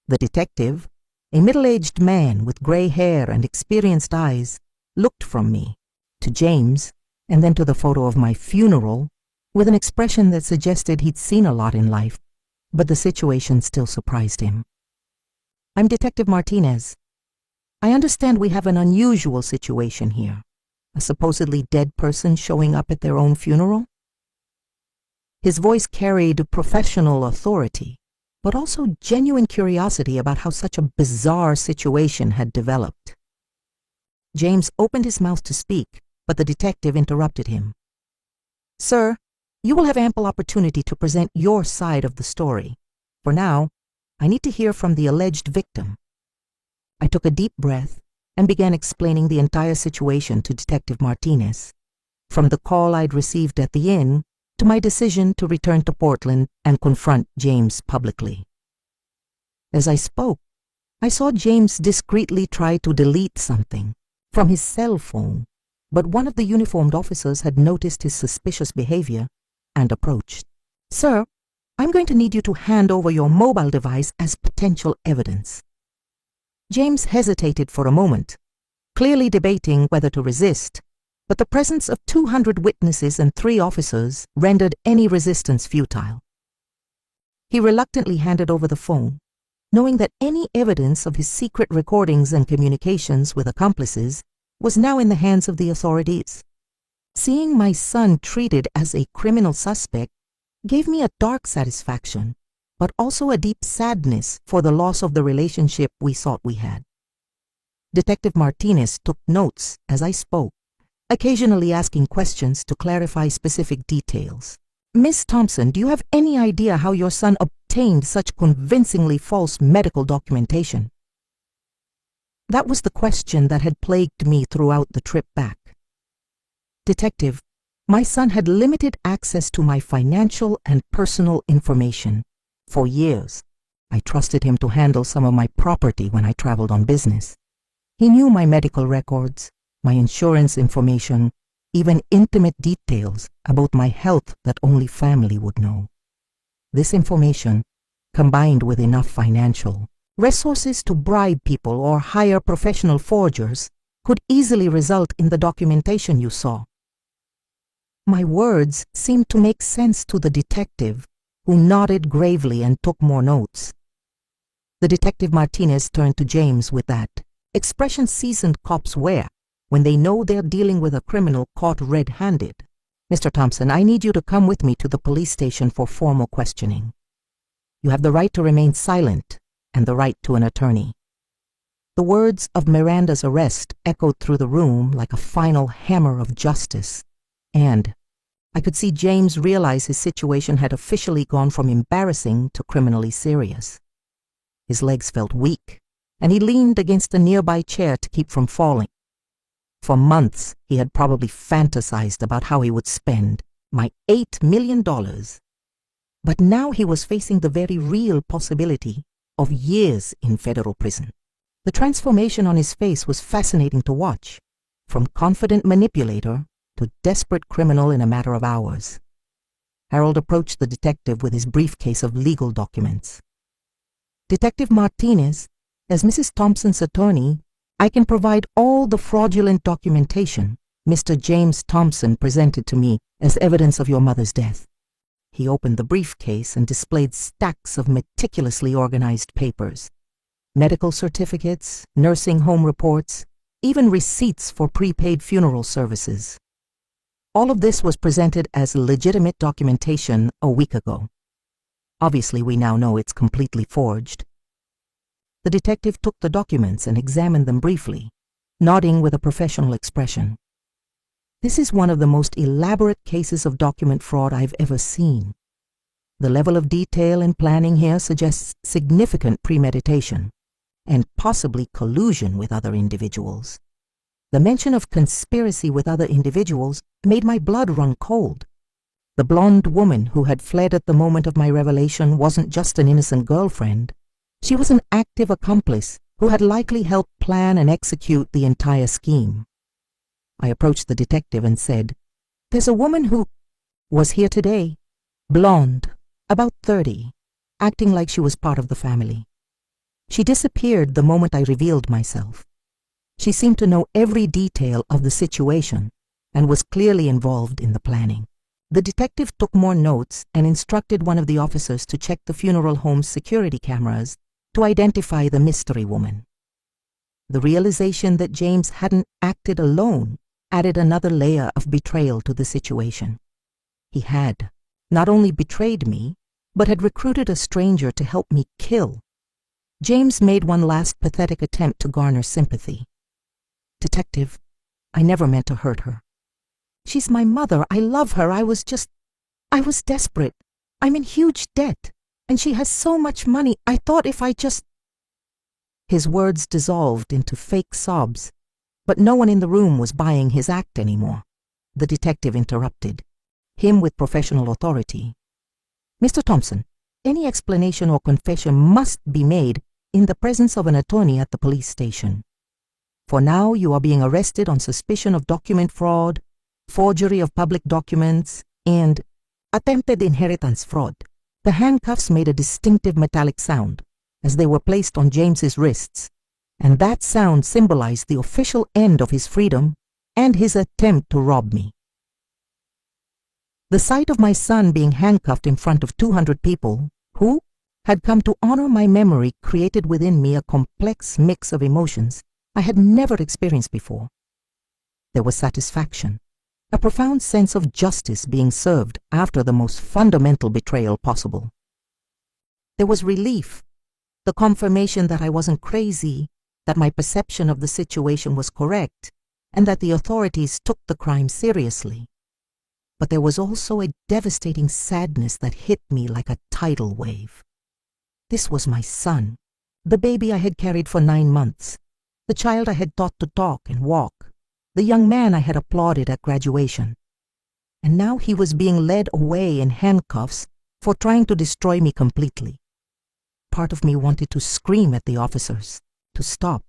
The detective, a middle-aged man with gray hair and experienced eyes, looked from me to James and then to the photo of my funeral with an expression that suggested he'd seen a lot in life, but the situation still surprised him. "I'm Detective Martinez. I understand we have an unusual situation here. A supposedly dead person showing up at their own funeral?" His voice carried professional authority, but also genuine curiosity about how such a bizarre situation had developed. James opened his mouth to speak, but the detective interrupted him. "Sir, you will have ample opportunity to present your side of the story. For now, I need to hear from the alleged victim." I took a deep breath and began explaining the entire situation to Detective Martinez, from the call I'd received at the inn to my decision to return to Portland and confront James publicly. As I spoke, I saw James discreetly try to delete something from his cell phone, but one of the uniformed officers had noticed his suspicious behavior and approached. "Sir, I'm going to need you to hand over your mobile device as potential evidence." James hesitated for a moment, clearly debating whether to resist, but the presence of 200 witnesses and 3 officers rendered any resistance futile. He reluctantly handed over the phone, knowing that any evidence of his secret recordings and communications with accomplices was now in the hands of the authorities. Seeing my son treated as a criminal suspect gave me a dark satisfaction, but also a deep sadness for the loss of the relationship we thought we had. Detective Martinez took notes as I spoke, occasionally asking questions to clarify specific details. "Miss Thompson, do you have any idea how your son obtained such convincingly false medical documentation?" That was the question that had plagued me throughout the trip back. "Detective, my son had limited access to my financial and personal information, For years, I trusted him to handle some of my property when I traveled on business. He knew my medical records, my insurance information, even intimate details about my health that only family would know. This information, combined with enough financial resources to bribe people or hire professional forgers, could easily result in the documentation you saw. My words seemed to make sense to the detective, who nodded gravely and took more notes. The Detective Martinez turned to James with that expression seasoned cops wear when they know they're dealing with a criminal caught red-handed. "Mr. Thompson, I need you to come with me to the police station for formal questioning. You have the right to remain silent and the right to an attorney." The words of Miranda's arrest echoed through the room like a final hammer of justice, and I could see James realize his situation had officially gone from embarrassing to criminally serious. His legs felt weak, and he leaned against a nearby chair to keep from falling. For months, he had probably fantasized about how he would spend my $8 million. But now he was facing the very real possibility of years in federal prison. The transformation on his face was fascinating to watch, from confident manipulator to desperate criminal in a matter of hours. Harold approached the detective with his briefcase of legal documents. "Detective Martinez, as Mrs. Thompson's attorney, I can provide all the fraudulent documentation Mr. James Thompson presented to me as evidence of your mother's death." He opened the briefcase and displayed stacks of meticulously organized papers. Medical certificates, nursing home reports, even receipts for prepaid funeral services. All of this was presented as legitimate documentation a week ago. Obviously, we now know it's completely forged. The detective took the documents and examined them briefly, nodding with a professional expression. "This is one of the most elaborate cases of document fraud I've ever seen. The level of detail and planning here suggests significant premeditation and possibly collusion with other individuals. The mention of conspiracy with other individuals made my blood run cold. The blonde woman who had fled at the moment of my revelation wasn't just an innocent girlfriend. She was an active accomplice who had likely helped plan and execute the entire scheme." I approached the detective and said, "There's a woman who was here today, blonde, about 30, acting like she was part of the family. She disappeared the moment I revealed myself. She seemed to know every detail of the situation and was clearly involved in the planning." The detective took more notes and instructed one of the officers to check the funeral home's security cameras to identify the mystery woman. The realization that James hadn't acted alone added another layer of betrayal to the situation. He had not only betrayed me, but had recruited a stranger to help me kill. James made one last pathetic attempt to garner sympathy. "Detective, I never meant to hurt her. She's my mother. I love her. I was desperate. I'm in huge debt, and she has so much money. I thought if I just—" His words dissolved into fake sobs, but no one in the room was buying his act anymore. The detective interrupted, him with professional authority. "Mr. Thompson, any explanation or confession must be made in the presence of an attorney at the police station. For now, you are being arrested on suspicion of document fraud, forgery of public documents, and attempted inheritance fraud." The handcuffs made a distinctive metallic sound as they were placed on James's wrists, and that sound symbolized the official end of his freedom and his attempt to rob me. The sight of my son being handcuffed in front of 200 people who had come to honor my memory created within me a complex mix of emotions I had never experienced before. There was satisfaction, a profound sense of justice being served after the most fundamental betrayal possible. There was relief, the confirmation that I wasn't crazy, that my perception of the situation was correct, and that the authorities took the crime seriously. But there was also a devastating sadness that hit me like a tidal wave. This was my son, the baby I had carried for 9 months, the child I had taught to talk and walk, the young man I had applauded at graduation. And now he was being led away in handcuffs for trying to destroy me completely. part of me wanted to scream at the officers, to stop,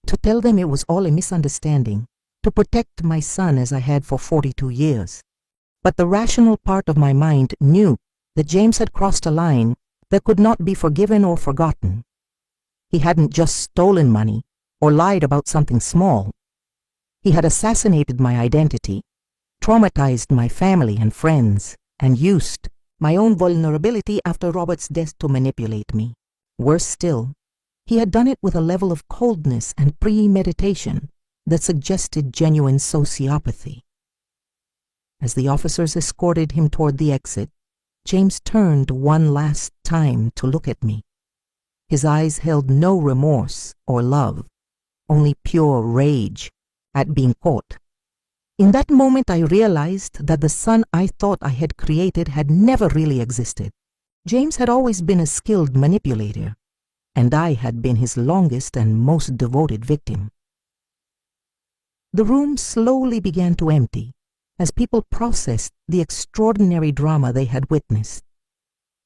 to tell them it was all a misunderstanding, to protect my son as I had for 42 years. But the rational part of my mind knew that James had crossed a line that could not be forgiven or forgotten. He hadn't just stolen money or lied about something small. He had assassinated my identity, traumatized my family and friends, and used my own vulnerability after Robert's death to manipulate me. Worse still, he had done it with a level of coldness and premeditation that suggested genuine sociopathy. As the officers escorted him toward the exit, James turned one last time to look at me. His eyes held no remorse or love, only pure rage at being caught. In that moment I realized that the son I thought I had created had never really existed. James had always been a skilled manipulator, and I had been his longest and most devoted victim. The room slowly began to empty as people processed the extraordinary drama they had witnessed.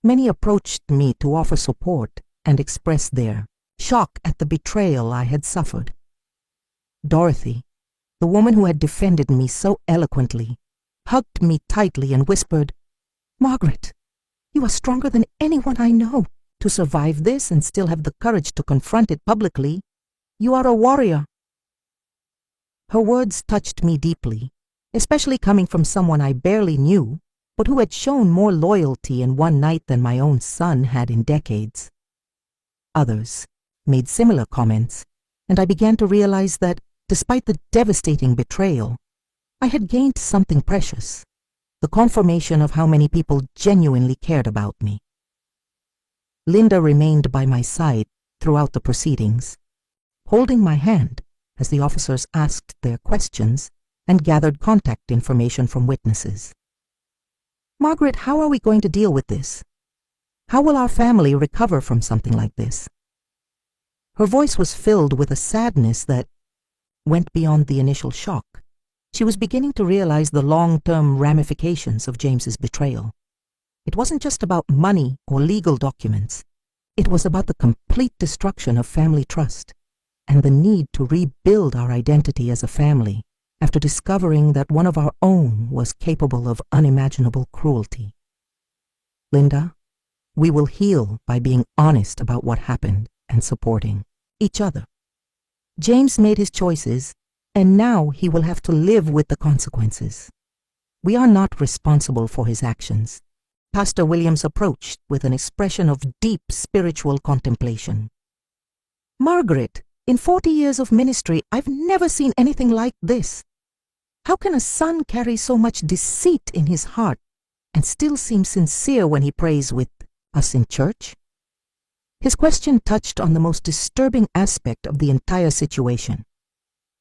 Many approached me to offer support and express their shock at the betrayal I had suffered. Dorothy, the woman who had defended me so eloquently, hugged me tightly and whispered, "Margaret, you are stronger than anyone I know. To survive this and still have the courage to confront it publicly, you are a warrior." Her words touched me deeply, especially coming from someone I barely knew, but who had shown more loyalty in one night than my own son had in decades. Others made similar comments, and I began to realize that, despite the devastating betrayal, I had gained something precious, the confirmation of how many people genuinely cared about me. Linda remained by my side throughout the proceedings, holding my hand as the officers asked their questions and gathered contact information from witnesses. "Margaret, how are we going to deal with this? How will our family recover from something like this?" Her voice was filled with a sadness that went beyond the initial shock. She was beginning to realize the long-term ramifications of James's betrayal. It wasn't just about money or legal documents. It was about the complete destruction of family trust and the need to rebuild our identity as a family after discovering that one of our own was capable of unimaginable cruelty. "Linda, we will heal by being honest about what happened and supporting each other. James made his choices, and now he will have to live with the consequences. We are not responsible for his actions." Pastor Williams approached with an expression of deep spiritual contemplation. "Margaret, in 40 years of ministry, I've never seen anything like this. How can a son carry so much deceit in his heart and still seem sincere when he prays with us in church?" His question touched on the most disturbing aspect of the entire situation.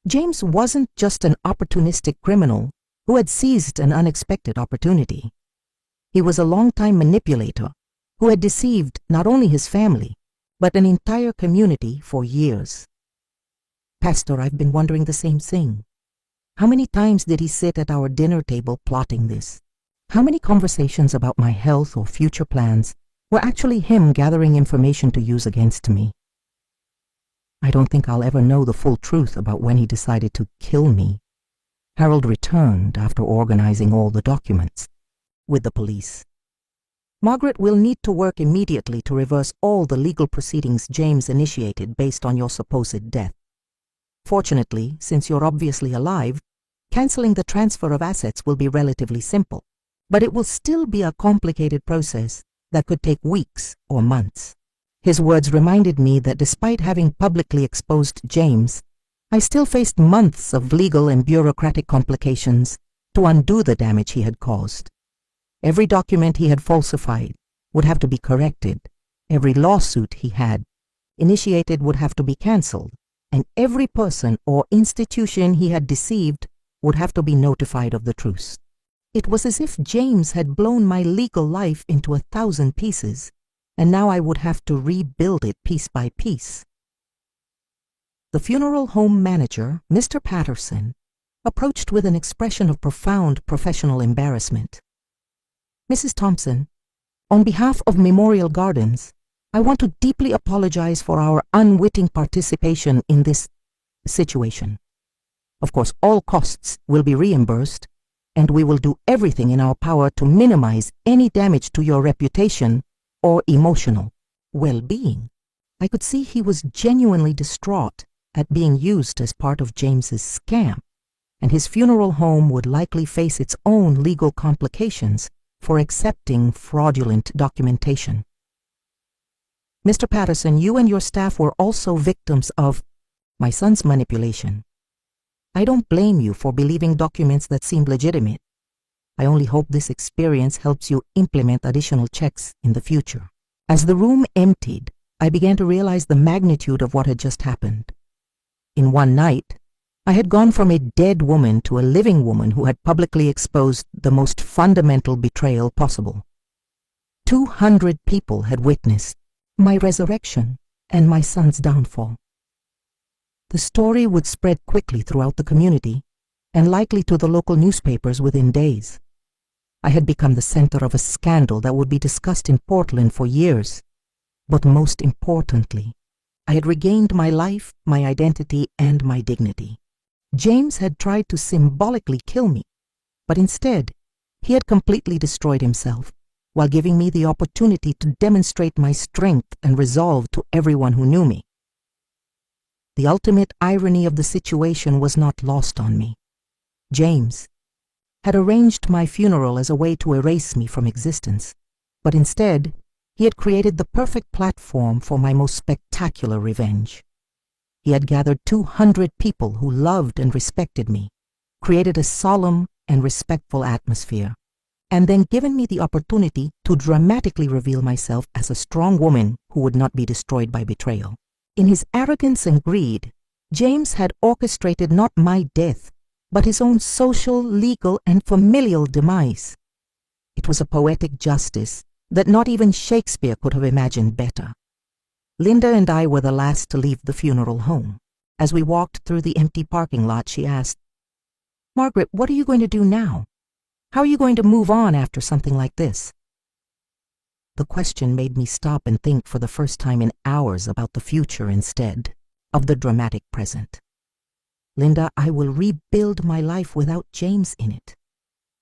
James wasn't just an opportunistic criminal who had seized an unexpected opportunity. He was a longtime manipulator who had deceived not only his family, but an entire community for years. "Pastor, I've been wondering the same thing. How many times did he sit at our dinner table plotting this? How many conversations about my health or future plans were actually him gathering information to use against me? I don't think I'll ever know the full truth about when he decided to kill me." Harold returned after organizing all the documents with the police. "Margaret will need to work immediately to reverse all the legal proceedings James initiated based on your supposed death. Fortunately, since you're obviously alive, canceling the transfer of assets will be relatively simple, but it will still be a complicated process that could take weeks or months." His words reminded me that despite having publicly exposed James, I still faced months of legal and bureaucratic complications to undo the damage he had caused. Every document he had falsified would have to be corrected, every lawsuit he had initiated would have to be cancelled, and every person or institution he had deceived would have to be notified of the truth. It was as if James had blown my legal life into 1,000 pieces, and now I would have to rebuild it piece by piece. The funeral home manager, Mr. Patterson, approached with an expression of profound professional embarrassment. "Mrs. Thompson, on behalf of Memorial Gardens, I want to deeply apologize for our unwitting participation in this situation. Of course, all costs will be reimbursed, and we will do everything in our power to minimize any damage to your reputation or emotional well-being." I could see he was genuinely distraught at being used as part of James's scam, and his funeral home would likely face its own legal complications for accepting fraudulent documentation. "Mr. Patterson, you and your staff were also victims of my son's manipulation. I don't blame you for believing documents that seemed legitimate. I only hope this experience helps you implement additional checks in the future." As the room emptied, I began to realize the magnitude of what had just happened. In one night, I had gone from a dead woman to a living woman who had publicly exposed the most fundamental betrayal possible. 200 people had witnessed my resurrection and my son's downfall. The story would spread quickly throughout the community and likely to the local newspapers within days. I had become the center of a scandal that would be discussed in Portland for years. But most importantly, I had regained my life, my identity, and my dignity. James had tried to symbolically kill me, but instead, he had completely destroyed himself, while giving me the opportunity to demonstrate my strength and resolve to everyone who knew me. The ultimate irony of the situation was not lost on me. James had arranged my funeral as a way to erase me from existence, but instead, he had created the perfect platform for my most spectacular revenge. He had gathered 200 people who loved and respected me, created a solemn and respectful atmosphere, and then given me the opportunity to dramatically reveal myself as a strong woman who would not be destroyed by betrayal. In his arrogance and greed, James had orchestrated not my death, but his own social, legal, and familial demise. It was a poetic justice that not even Shakespeare could have imagined better. Linda and I were the last to leave the funeral home. As we walked through the empty parking lot, she asked, "Margaret, what are you going to do now? How are you going to move on after something like this?" The question made me stop and think for the first time in hours about the future instead of the dramatic present. "Linda, I will rebuild my life without James in it.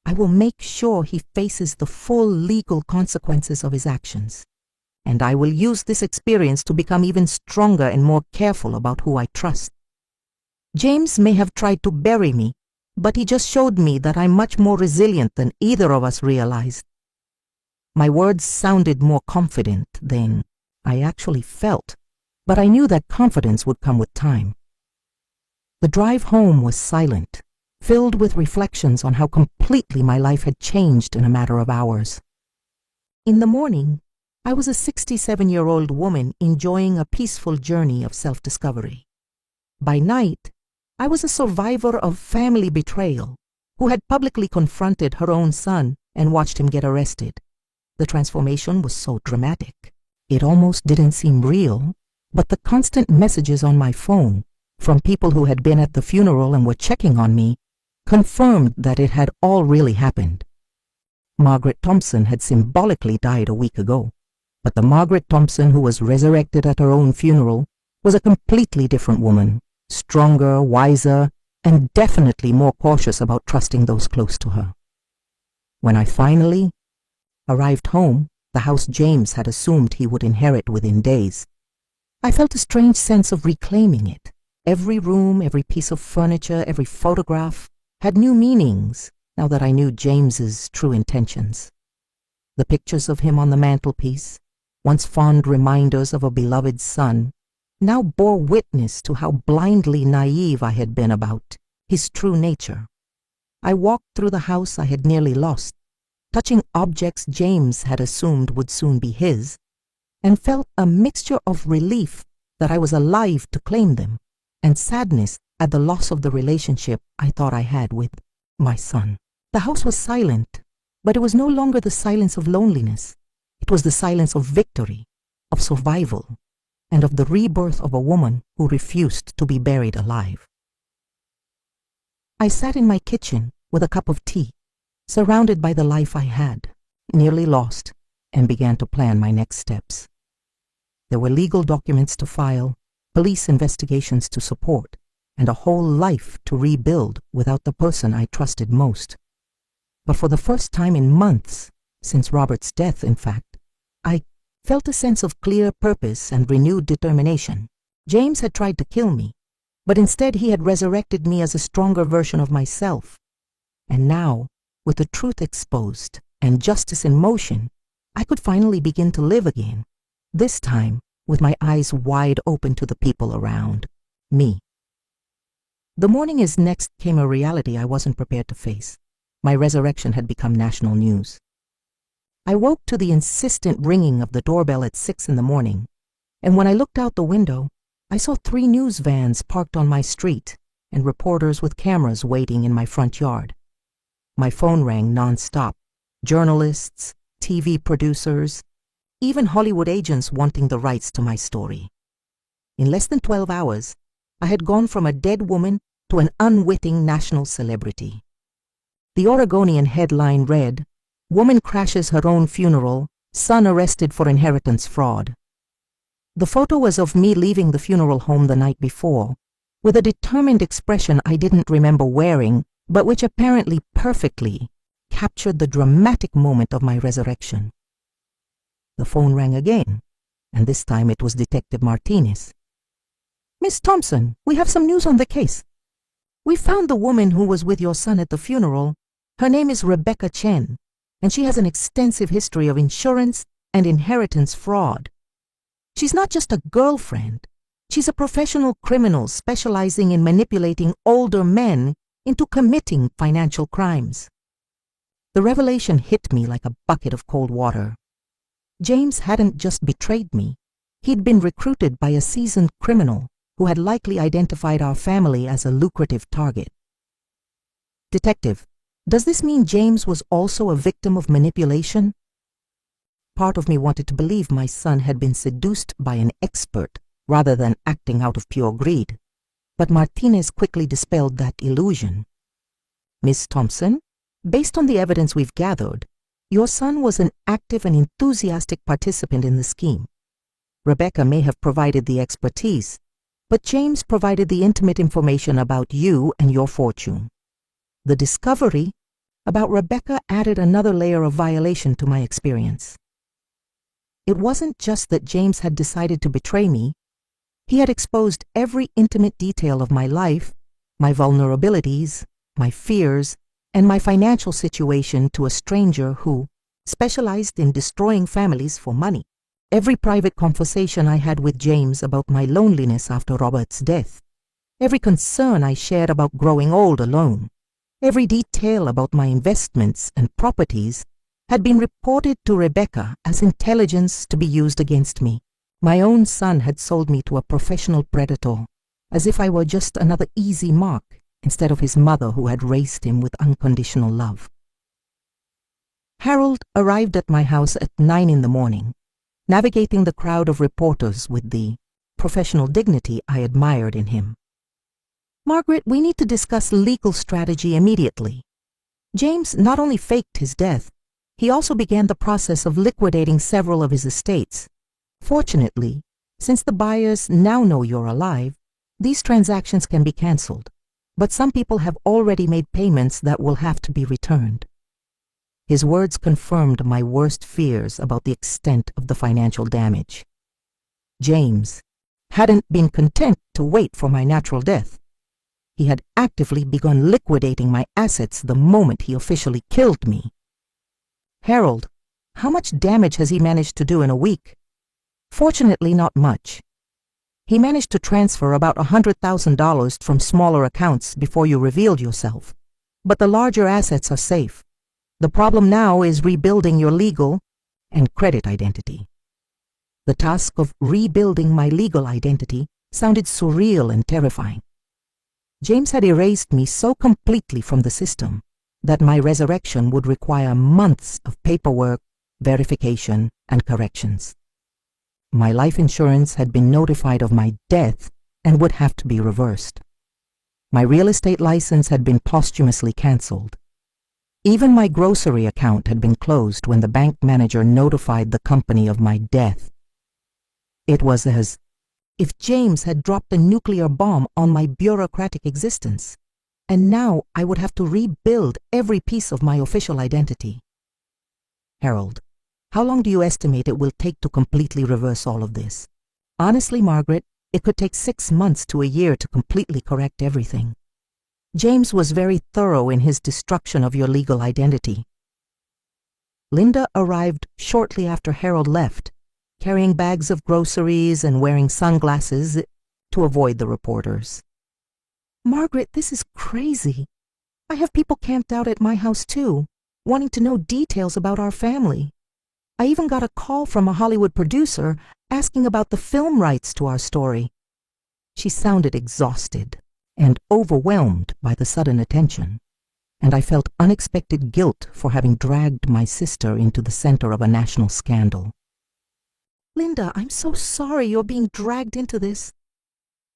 I will make sure he faces the full legal consequences of his actions. And I will use this experience to become even stronger and more careful about who I trust. James may have tried to bury me, but he just showed me that I'm much more resilient than either of us realized." My words sounded more confident than I actually felt, but I knew that confidence would come with time. The drive home was silent, filled with reflections on how completely my life had changed in a matter of hours. In the morning, I was a 67-year-old woman enjoying a peaceful journey of self-discovery. By night, I was a survivor of family betrayal who had publicly confronted her own son and watched him get arrested. The transformation was so dramatic. It almost didn't seem real, but the constant messages on my phone from people who had been at the funeral and were checking on me confirmed that it had all really happened. Margaret Thompson had symbolically died a week ago, but the Margaret Thompson who was resurrected at her own funeral was a completely different woman, stronger, wiser, and definitely more cautious about trusting those close to her. When I finally arrived home, the house James had assumed he would inherit within days, I felt a strange sense of reclaiming it. Every room, every piece of furniture, every photograph had new meanings now that I knew James's true intentions. The pictures of him on the mantelpiece, once fond reminders of a beloved son, now bore witness to how blindly naive I had been about his true nature. I walked through the house I had nearly lost, touching objects James had assumed would soon be his, and felt a mixture of relief that I was alive to claim them, and sadness at the loss of the relationship I thought I had with my son. The house was silent, but it was no longer the silence of loneliness. It was the silence of victory, of survival, and of the rebirth of a woman who refused to be buried alive. I sat in my kitchen with a cup of tea, surrounded by the life I had, nearly lost, and began to plan my next steps. There were legal documents to file, police investigations to support, and a whole life to rebuild without the person I trusted most. But for the first time in months, since Robert's death in fact, I felt a sense of clear purpose and renewed determination. James had tried to kill me, but instead he had resurrected me as a stronger version of myself. And now, with the truth exposed and justice in motion, I could finally begin to live again, this time with my eyes wide open to the people around me. The morning his next came a reality I wasn't prepared to face. My resurrection had become national news. I woke to the insistent ringing of the doorbell at 6 in the morning, and when I looked out the window, I saw 3 news vans parked on my street and reporters with cameras waiting in my front yard. My phone rang nonstop. Journalists, TV producers, even Hollywood agents wanting the rights to my story. In less than 12 hours, I had gone from a dead woman to an unwitting national celebrity. The Oregonian headline read, "Woman crashes her own funeral, son arrested for inheritance fraud." The photo was of me leaving the funeral home the night before, with a determined expression I didn't remember wearing, but which apparently perfectly captured the dramatic moment of my resurrection. The phone rang again, and this time it was Detective Martinez. "Miss Thompson, we have some news on the case. We found the woman who was with your son at the funeral. Her name is Rebecca Chen, and she has an extensive history of insurance and inheritance fraud. She's not just a girlfriend. She's a professional criminal specializing in manipulating older men into committing financial crimes." The revelation hit me like a bucket of cold water. James hadn't just betrayed me. He'd been recruited by a seasoned criminal who had likely identified our family as a lucrative target. "Detective, does this mean James was also a victim of manipulation?" Part of me wanted to believe my son had been seduced by an expert rather than acting out of pure greed, but Martinez quickly dispelled that illusion. "Miss Thompson, based on the evidence we've gathered, your son was an active and enthusiastic participant in the scheme. Rebecca may have provided the expertise, but James provided the intimate information about you and your fortune. The discovery about Rebecca added another layer of violation to my experience. It wasn't just that James had decided to betray me. He had exposed every intimate detail of my life, my vulnerabilities, my fears, and my financial situation to a stranger who specialized in destroying families for money. Every private conversation I had with James about my loneliness after Robert's death, every concern I shared about growing old alone, every detail about my investments and properties had been reported to Rebecca as intelligence to be used against me. My own son had sold me to a professional predator, as if I were just another easy mark instead of his mother who had raised him with unconditional love. Harold arrived at my house at 9 in the morning, navigating the crowd of reporters with the professional dignity I admired in him. "Margaret, we need to discuss legal strategy immediately. James not only faked his death, he also began the process of liquidating several of his estates. Fortunately, since the buyers now know you're alive, these transactions can be cancelled, but some people have already made payments that will have to be returned." His words confirmed my worst fears about the extent of the financial damage. James hadn't been content to wait for my natural death. He had actively begun liquidating my assets the moment he officially killed me. "Harold, how much damage has he managed to do in a week?" "Fortunately, not much. He managed to transfer about $100,000 from smaller accounts before you revealed yourself, but the larger assets are safe. The problem now is rebuilding your legal and credit identity." The task of rebuilding my legal identity sounded surreal and terrifying. James had erased me so completely from the system that my resurrection would require months of paperwork, verification, and corrections. My life insurance had been notified of my death and would have to be reversed. My real estate license had been posthumously cancelled. Even my grocery account had been closed when the bank manager notified the company of my death. It was as if James had dropped a nuclear bomb on my bureaucratic existence, and now I would have to rebuild every piece of my official identity. Harold, how long do you estimate it will take to completely reverse all of this? Honestly, Margaret, it could take 6 months to a year to completely correct everything. James was very thorough in his destruction of your legal identity. Linda arrived shortly after Harold left, carrying bags of groceries and wearing sunglasses to avoid the reporters. Margaret, this is crazy. I have people camped out at my house too, wanting to know details about our family. I even got a call from a Hollywood producer asking about the film rights to our story. She sounded exhausted and overwhelmed by the sudden attention, and I felt unexpected guilt for having dragged my sister into the center of a national scandal. Linda, I'm so sorry you're being dragged into this.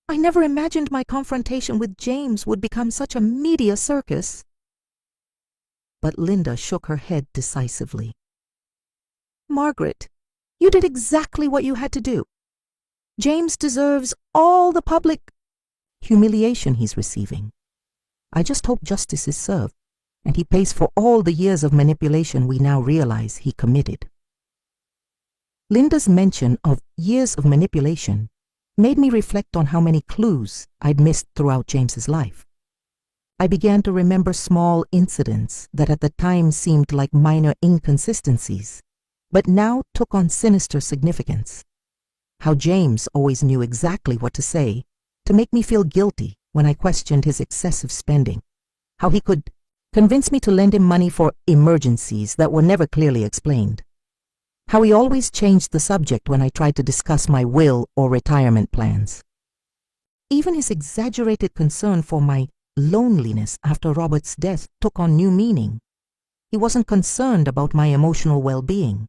I never imagined my confrontation with James would become such a media circus. But Linda shook her head decisively. Margaret, you did exactly what you had to do. James deserves all the public humiliation he's receiving. I just hope justice is served, and he pays for all the years of manipulation we now realize he committed. Linda's mention of years of manipulation made me reflect on how many clues I'd missed throughout James's life. I began to remember small incidents that at the time seemed like minor inconsistencies, but now took on sinister significance. How James always knew exactly what to say to make me feel guilty when I questioned his excessive spending. How he could convince me to lend him money for emergencies that were never clearly explained. How he always changed the subject when I tried to discuss my will or retirement plans. Even his exaggerated concern for my loneliness after Robert's death took on new meaning. He wasn't concerned about my emotional well-being.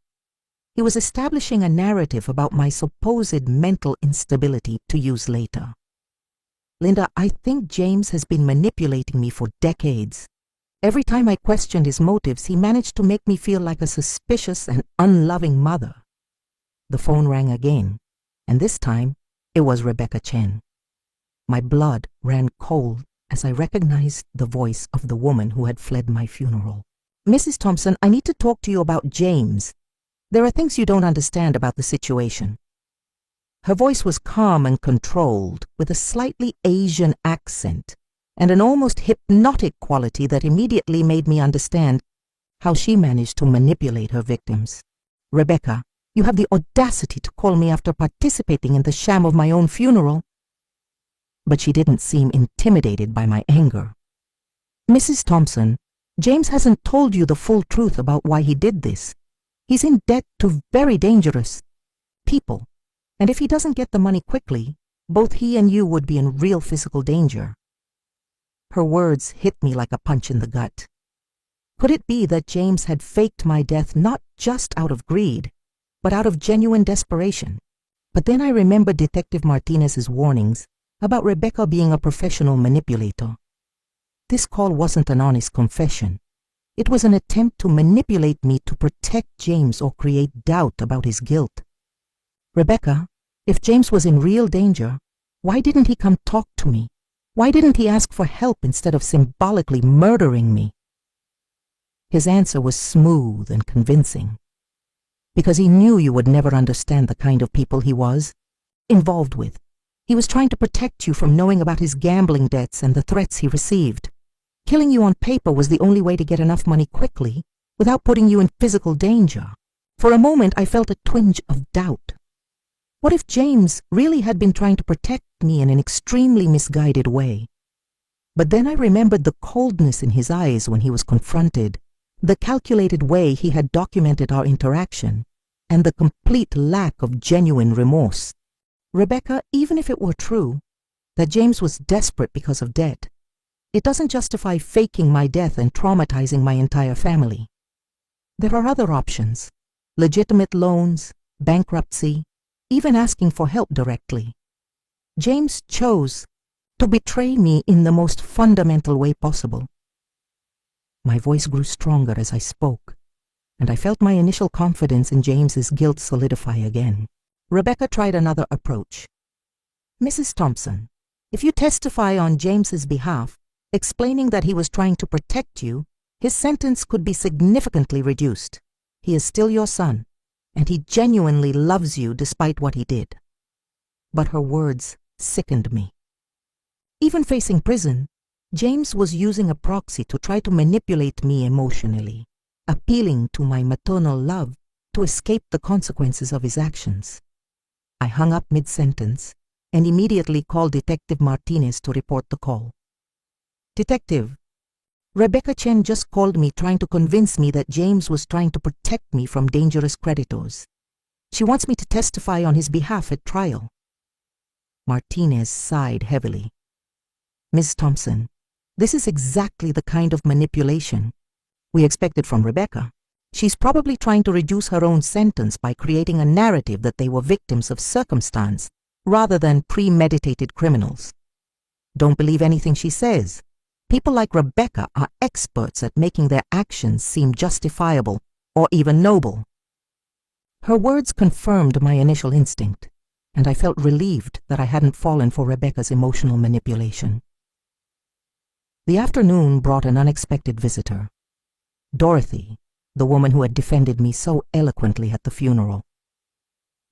He was establishing a narrative about my supposed mental instability to use later. Linda, I think James has been manipulating me for decades. Every time I questioned his motives, he managed to make me feel like a suspicious and unloving mother. The phone rang again, and this time it was Rebecca Chen. My blood ran cold as I recognized the voice of the woman who had fled my funeral. Mrs. Thompson, I need to talk to you about James. There are things you don't understand about the situation. Her voice was calm and controlled, with a slightly Asian accent and an almost hypnotic quality that immediately made me understand how she managed to manipulate her victims. Rebecca, you have the audacity to call me after participating in the sham of my own funeral. But she didn't seem intimidated by my anger. Mrs. Thompson, James hasn't told you the full truth about why he did this. He's in debt to very dangerous people, and if he doesn't get the money quickly, both he and you would be in real physical danger. Her words hit me like a punch in the gut. Could it be that James had faked my death not just out of greed, but out of genuine desperation? But then I remembered Detective Martinez's warnings about Rebecca being a professional manipulator. This call wasn't an honest confession. It was an attempt to manipulate me to protect James or create doubt about his guilt. Rebecca, if James was in real danger, why didn't he come talk to me? Why didn't he ask for help instead of symbolically murdering me? His answer was smooth and convincing. Because he knew you would never understand the kind of people he was involved with. He was trying to protect you from knowing about his gambling debts and the threats he received. Killing you on paper was the only way to get enough money quickly without putting you in physical danger. For a moment, I felt a twinge of doubt. What if James really had been trying to protect me in an extremely misguided way? But then I remembered the coldness in his eyes when he was confronted, the calculated way he had documented our interaction, and the complete lack of genuine remorse. Rebecca, even if it were true that James was desperate because of debt, it doesn't justify faking my death and traumatizing my entire family. There are other options: legitimate loans, bankruptcy, even asking for help directly. James chose to betray me in the most fundamental way possible. My voice grew stronger as I spoke, and I felt my initial confidence in James's guilt solidify again. Rebecca tried another approach. Mrs. Thompson, if you testify on James's behalf, explaining that he was trying to protect you, his sentence could be significantly reduced. He is still your son, and he genuinely loves you despite what he did. But her words sickened me. Even facing prison, James was using a proxy to try to manipulate me emotionally, appealing to my maternal love to escape the consequences of his actions. I hung up mid-sentence and immediately called Detective Martinez to report the call. Detective, Rebecca Chen just called me trying to convince me that James was trying to protect me from dangerous creditors. She wants me to testify on his behalf at trial. Martinez sighed heavily. Ms. Thompson, this is exactly the kind of manipulation we expected from Rebecca. She's probably trying to reduce her own sentence by creating a narrative that they were victims of circumstance rather than premeditated criminals. Don't believe anything she says. People like Rebecca are experts at making their actions seem justifiable or even noble. Her words confirmed my initial instinct, and I felt relieved that I hadn't fallen for Rebecca's emotional manipulation. The afternoon brought an unexpected visitor. Dorothy, the woman who had defended me so eloquently at the funeral.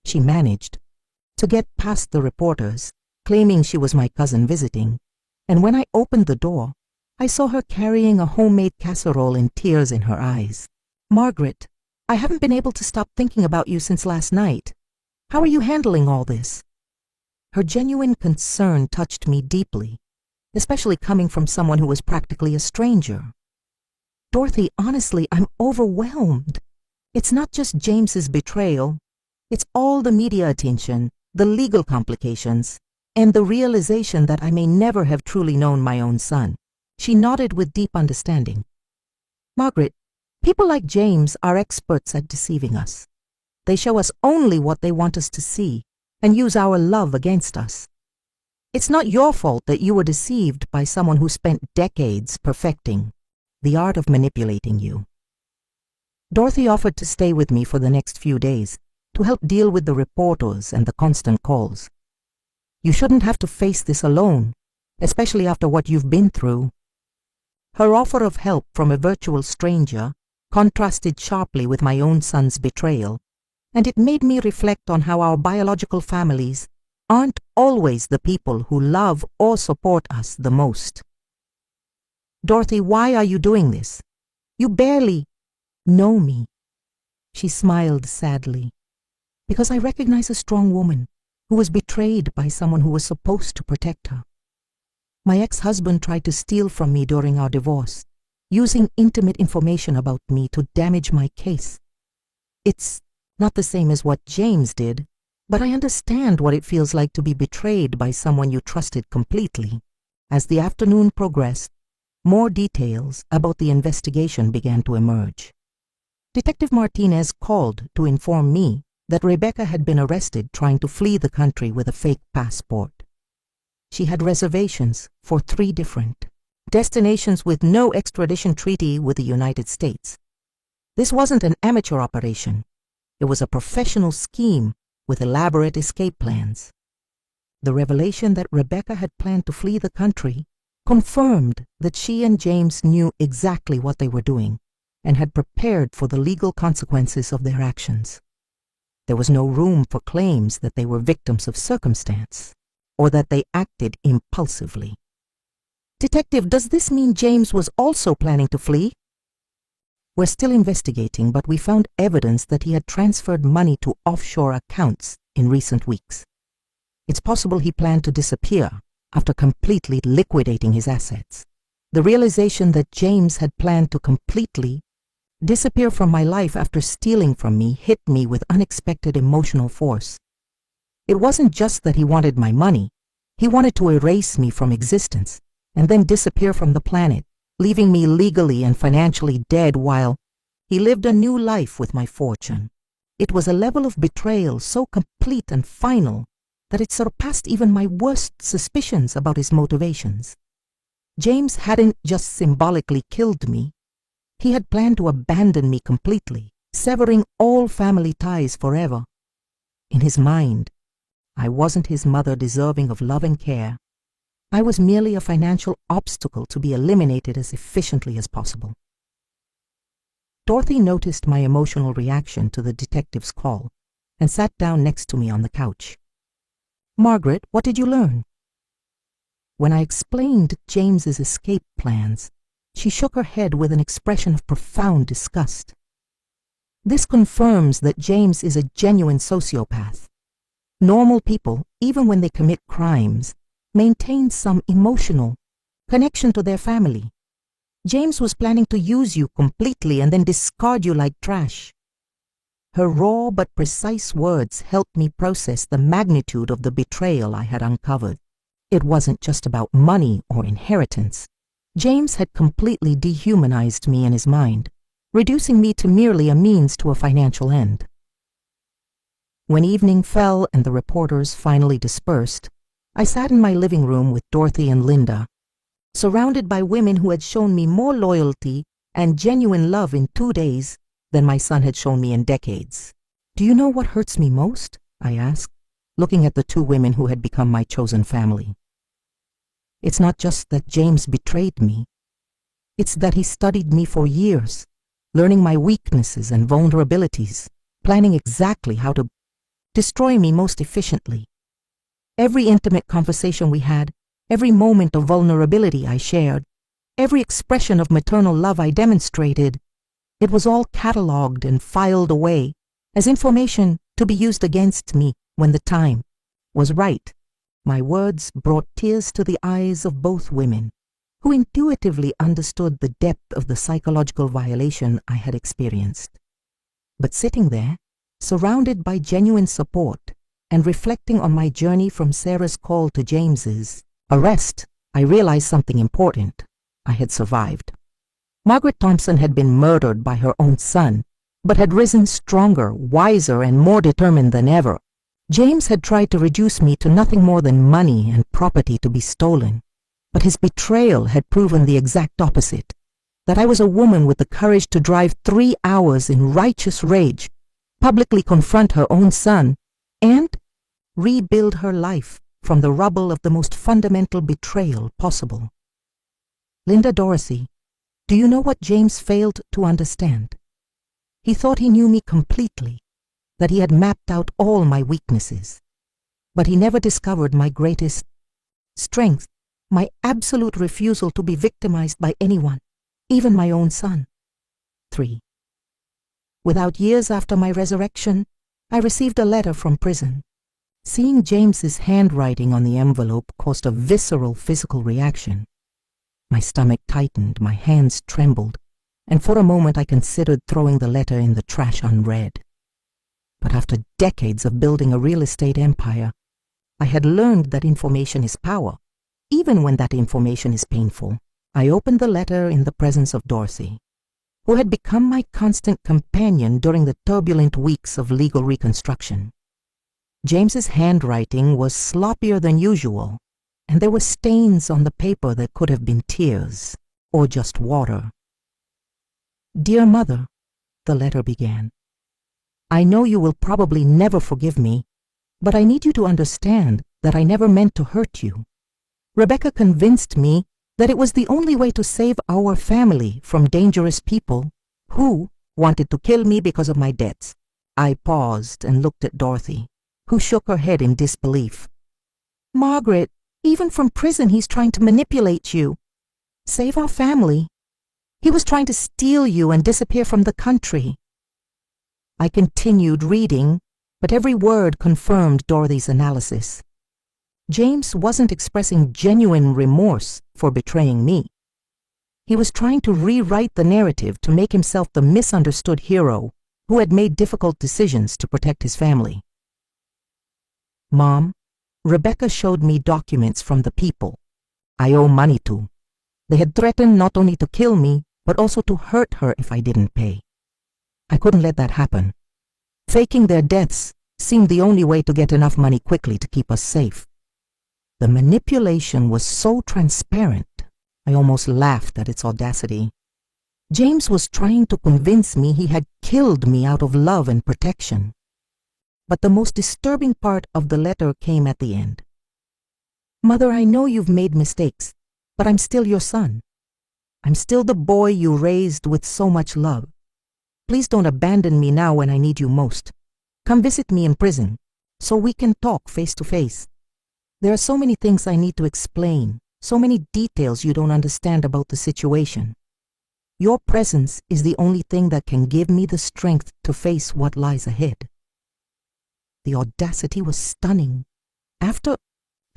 She managed to get past the reporters, claiming she was my cousin visiting, and when I opened the door, I saw her carrying a homemade casserole and tears in her eyes. Margaret, I haven't been able to stop thinking about you since last night. How are you handling all this? Her genuine concern touched me deeply, especially coming from someone who was practically a stranger. Dorothy, honestly, I'm overwhelmed. It's not just James's betrayal. It's all the media attention, the legal complications, and the realization that I may never have truly known my own son. She nodded with deep understanding. Margaret, people like James are experts at deceiving us. They show us only what they want us to see and use our love against us. It's not your fault that you were deceived by someone who spent decades perfecting the art of manipulating you. Dorothy offered to stay with me for the next few days to help deal with the reporters and the constant calls. You shouldn't have to face this alone, especially after what you've been through. Her offer of help from a virtual stranger contrasted sharply with my own son's betrayal, and it made me reflect on how our biological families aren't always the people who love or support us the most. Dorothy, why are you doing this? You barely know me. She smiled sadly. Because I recognize a strong woman who was betrayed by someone who was supposed to protect her. My ex-husband tried to steal from me during our divorce, using intimate information about me to damage my case. It's not the same as what James did, but I understand what it feels like to be betrayed by someone you trusted completely. As the afternoon progressed, more details about the investigation began to emerge. Detective Martinez called to inform me that Rebecca had been arrested trying to flee the country with a fake passport. She had reservations for 3 different destinations with no extradition treaty with the United States. This wasn't an amateur operation. It was a professional scheme with elaborate escape plans. The revelation that Rebecca had planned to flee the country confirmed that she and James knew exactly what they were doing and had prepared for the legal consequences of their actions. There was no room for claims that they were victims of circumstance or that they acted impulsively. Detective, does this mean James was also planning to flee? We're still investigating, but we found evidence that he had transferred money to offshore accounts in recent weeks. It's possible he planned to disappear after completely liquidating his assets. The realization that James had planned to completely disappear from my life after stealing from me hit me with unexpected emotional force. It wasn't just that he wanted my money. He wanted to erase me from existence and then disappear from the planet, leaving me legally and financially dead while he lived a new life with my fortune. It was a level of betrayal so complete and final that it surpassed even my worst suspicions about his motivations. James hadn't just symbolically killed me. He had planned to abandon me completely, severing all family ties forever. In his mind, I wasn't his mother deserving of love and care. I was merely a financial obstacle to be eliminated as efficiently as possible. Dorothy noticed my emotional reaction to the detective's call and sat down next to me on the couch. "Margaret, what did you learn?" When I explained James's escape plans, she shook her head with an expression of profound disgust. "This confirms that James is a genuine sociopath. Normal people, even when they commit crimes, maintain some emotional connection to their family. James was planning to use you completely and then discard you like trash." Her raw but precise words helped me process the magnitude of the betrayal I had uncovered. It wasn't just about money or inheritance. James had completely dehumanized me in his mind, reducing me to merely a means to a financial end. When evening fell and the reporters finally dispersed, I sat in my living room with Dorothy and Linda, surrounded by women who had shown me more loyalty and genuine love in 2 days than my son had shown me in decades. "Do you know what hurts me most?" I asked, looking at the 2 women who had become my chosen family. "It's not just that James betrayed me. It's that he studied me for years, learning my weaknesses and vulnerabilities, planning exactly how to destroy me most efficiently. Every intimate conversation we had, every moment of vulnerability I shared, every expression of maternal love I demonstrated, it was all catalogued and filed away as information to be used against me when the time was right." My words brought tears to the eyes of both women, who intuitively understood the depth of the psychological violation I had experienced. But sitting there, surrounded by genuine support and reflecting on my journey from Sarah's call to James's arrest, I realized something important. I had survived. Margaret Thompson had been murdered by her own son, but had risen stronger, wiser, and more determined than ever. James had tried to reduce me to nothing more than money and property to be stolen, but his betrayal had proven the exact opposite, that I was a woman with the courage to drive 3 hours in righteous rage, publicly confront her own son, and rebuild her life from the rubble of the most fundamental betrayal possible. Linda Dorsey, do you know what James failed to understand? He thought he knew me completely, that he had mapped out all my weaknesses, but he never discovered my greatest strength, my absolute refusal to be victimized by anyone, even my own son. 3. Without years after my resurrection, I received a letter from prison. Seeing James's handwriting on the envelope caused a visceral physical reaction. My stomach tightened, my hands trembled, and for a moment I considered throwing the letter in the trash unread. But after decades of building a real estate empire, I had learned that information is power, even when that information is painful. I opened the letter in the presence of Dorothy, who had become my constant companion during the turbulent weeks of legal reconstruction. James's handwriting was sloppier than usual, and there were stains on the paper that could have been tears or just water. "Dear Mother," the letter began, "I know you will probably never forgive me, but I need you to understand that I never meant to hurt you. Rebecca convinced me that it was the only way to save our family from dangerous people who wanted to kill me because of my debts." I paused and looked at Dorothy, who shook her head in disbelief. "Margaret, even from prison he's trying to manipulate you. Save our family. He was trying to steal you and disappear from the country." I continued reading, but every word confirmed Dorothy's analysis. James wasn't expressing genuine remorse for betraying me. He was trying to rewrite the narrative to make himself the misunderstood hero who had made difficult decisions to protect his family. "Mom, Rebecca showed me documents from the people I owe money to. They had threatened not only to kill me, but also to hurt her if I didn't pay. I couldn't let that happen. Faking their deaths seemed the only way to get enough money quickly to keep us safe. The manipulation was so transparent, I almost laughed at its audacity. James was trying to convince me he had killed me out of love and protection. But the most disturbing part of the letter came at the end. Mother, I know you've made mistakes, but I'm still your son. I'm still the boy you raised with so much love. Please don't abandon me now when I need you most. Come visit me in prison, so we can talk face to face. There are so many things I need to explain, so many details you don't understand about the situation. Your presence is the only thing that can give me the strength to face what lies ahead. The audacity was stunning. After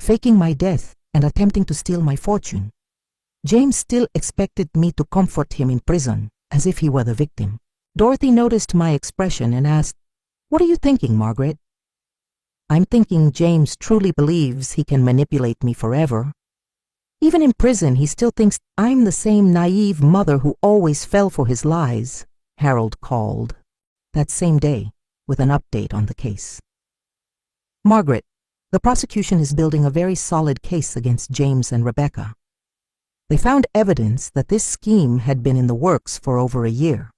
faking my death and attempting to steal my fortune, James still expected me to comfort him in prison as if he were the victim. Dorothy noticed my expression and asked, "What are you thinking, Margaret?" "I'm thinking James truly believes he can manipulate me forever. Even in prison, he still thinks I'm the same naive mother who always fell for his lies," Harold called that same day with an update on the case. "Margaret, the prosecution is building a very solid case against James and Rebecca. They found evidence that this scheme had been in the works for over a year.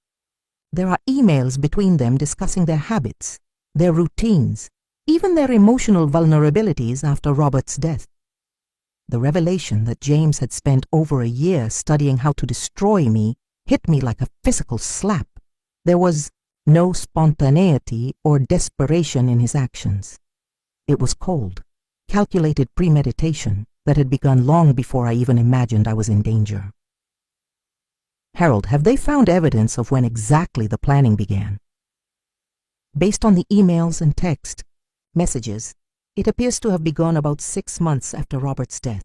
There are emails between them discussing their habits, their routines, even their emotional vulnerabilities after Robert's death. The revelation that James had spent over a year studying how to destroy me hit me like a physical slap. There was no spontaneity or desperation in his actions. It was cold, calculated premeditation that had begun long before I even imagined I was in danger." "Harold, have they found evidence of when exactly the planning began?" "Based on the emails and text messages, it appears to have begun about 6 months after Robert's death.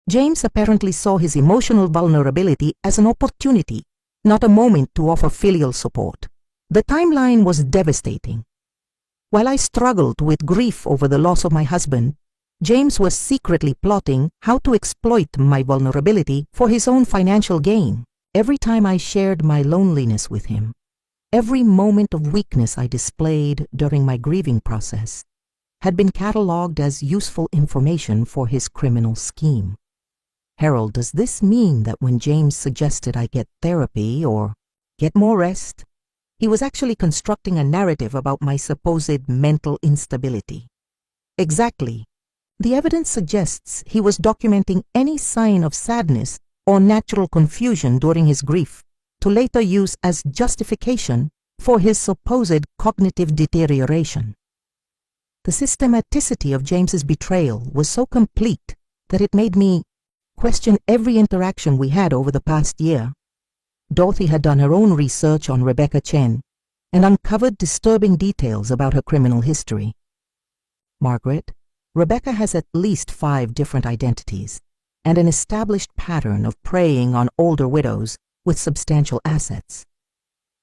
James apparently saw his emotional vulnerability as an opportunity, not a moment to offer filial support. The timeline was devastating. While I struggled with grief over the loss of my husband, James was secretly plotting how to exploit my vulnerability for his own financial gain. Every time I shared my loneliness with him, every moment of weakness I displayed during my grieving process, had been catalogued as useful information for his criminal scheme. Harold, does this mean that when James suggested I get therapy or get more rest, he was actually constructing a narrative about my supposed mental instability?" "Exactly. The evidence suggests he was documenting any sign of sadness or natural confusion during his grief to later use as justification for his supposed cognitive deterioration. The systematicity of James's betrayal was so complete that it made me question every interaction we had over the past year. Dorothy had done her own research on Rebecca Chen and uncovered disturbing details about her criminal history. Margaret, Rebecca has at least 5 different identities and an established pattern of preying on older widows with substantial assets.